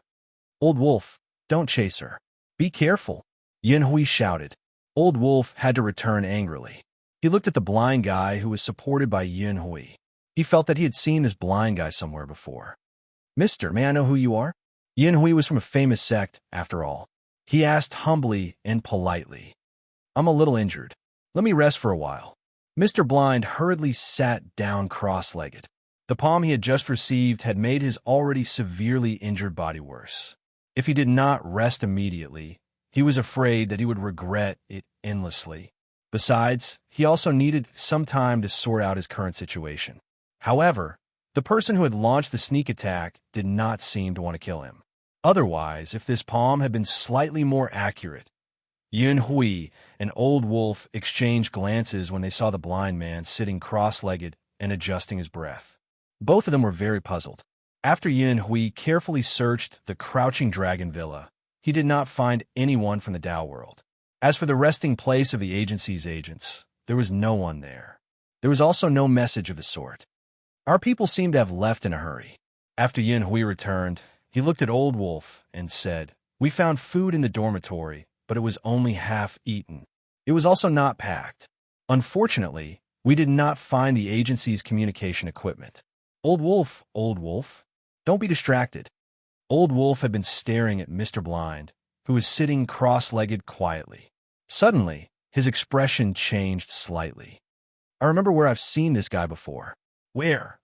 "Old Wolf, don't chase her. Be careful," Yun Hui shouted. Old Wolf had to return angrily. He looked at the blind guy who was supported by Yun Hui. He felt that he had seen this blind guy somewhere before. "Mister, may I know who you are?" Yun Hui was from a famous sect, after all. He asked humbly and politely. "I'm a little injured. Let me rest for a while." Mr. Blind hurriedly sat down cross-legged. The palm he had just received had made his already severely injured body worse. If he did not rest immediately, he was afraid that he would regret it endlessly. Besides, he also needed some time to sort out his current situation. However, the person who had launched the sneak attack did not seem to want to kill him. Otherwise, if this palm had been slightly more accurate, Yun Hui and Old Wolf exchanged glances when they saw the blind man sitting cross-legged and adjusting his breath. Both of them were very puzzled. After Yun Hui carefully searched the Crouching Dragon Villa, he did not find anyone from the Tao world. As for the resting place of the agency's agents, there was no one there. There was also no message of the sort. Our people seemed to have left in a hurry. After Yun Hui returned, he looked at Old Wolf and said, We found food in the dormitory, but it was only half eaten. It was also not packed. Unfortunately, we did not find the agency's communication equipment. Old Wolf, don't be distracted. Old Wolf had been staring at Mr. Blind, who was sitting cross-legged quietly. Suddenly, his expression changed slightly. I remember where I've seen this guy before. Where?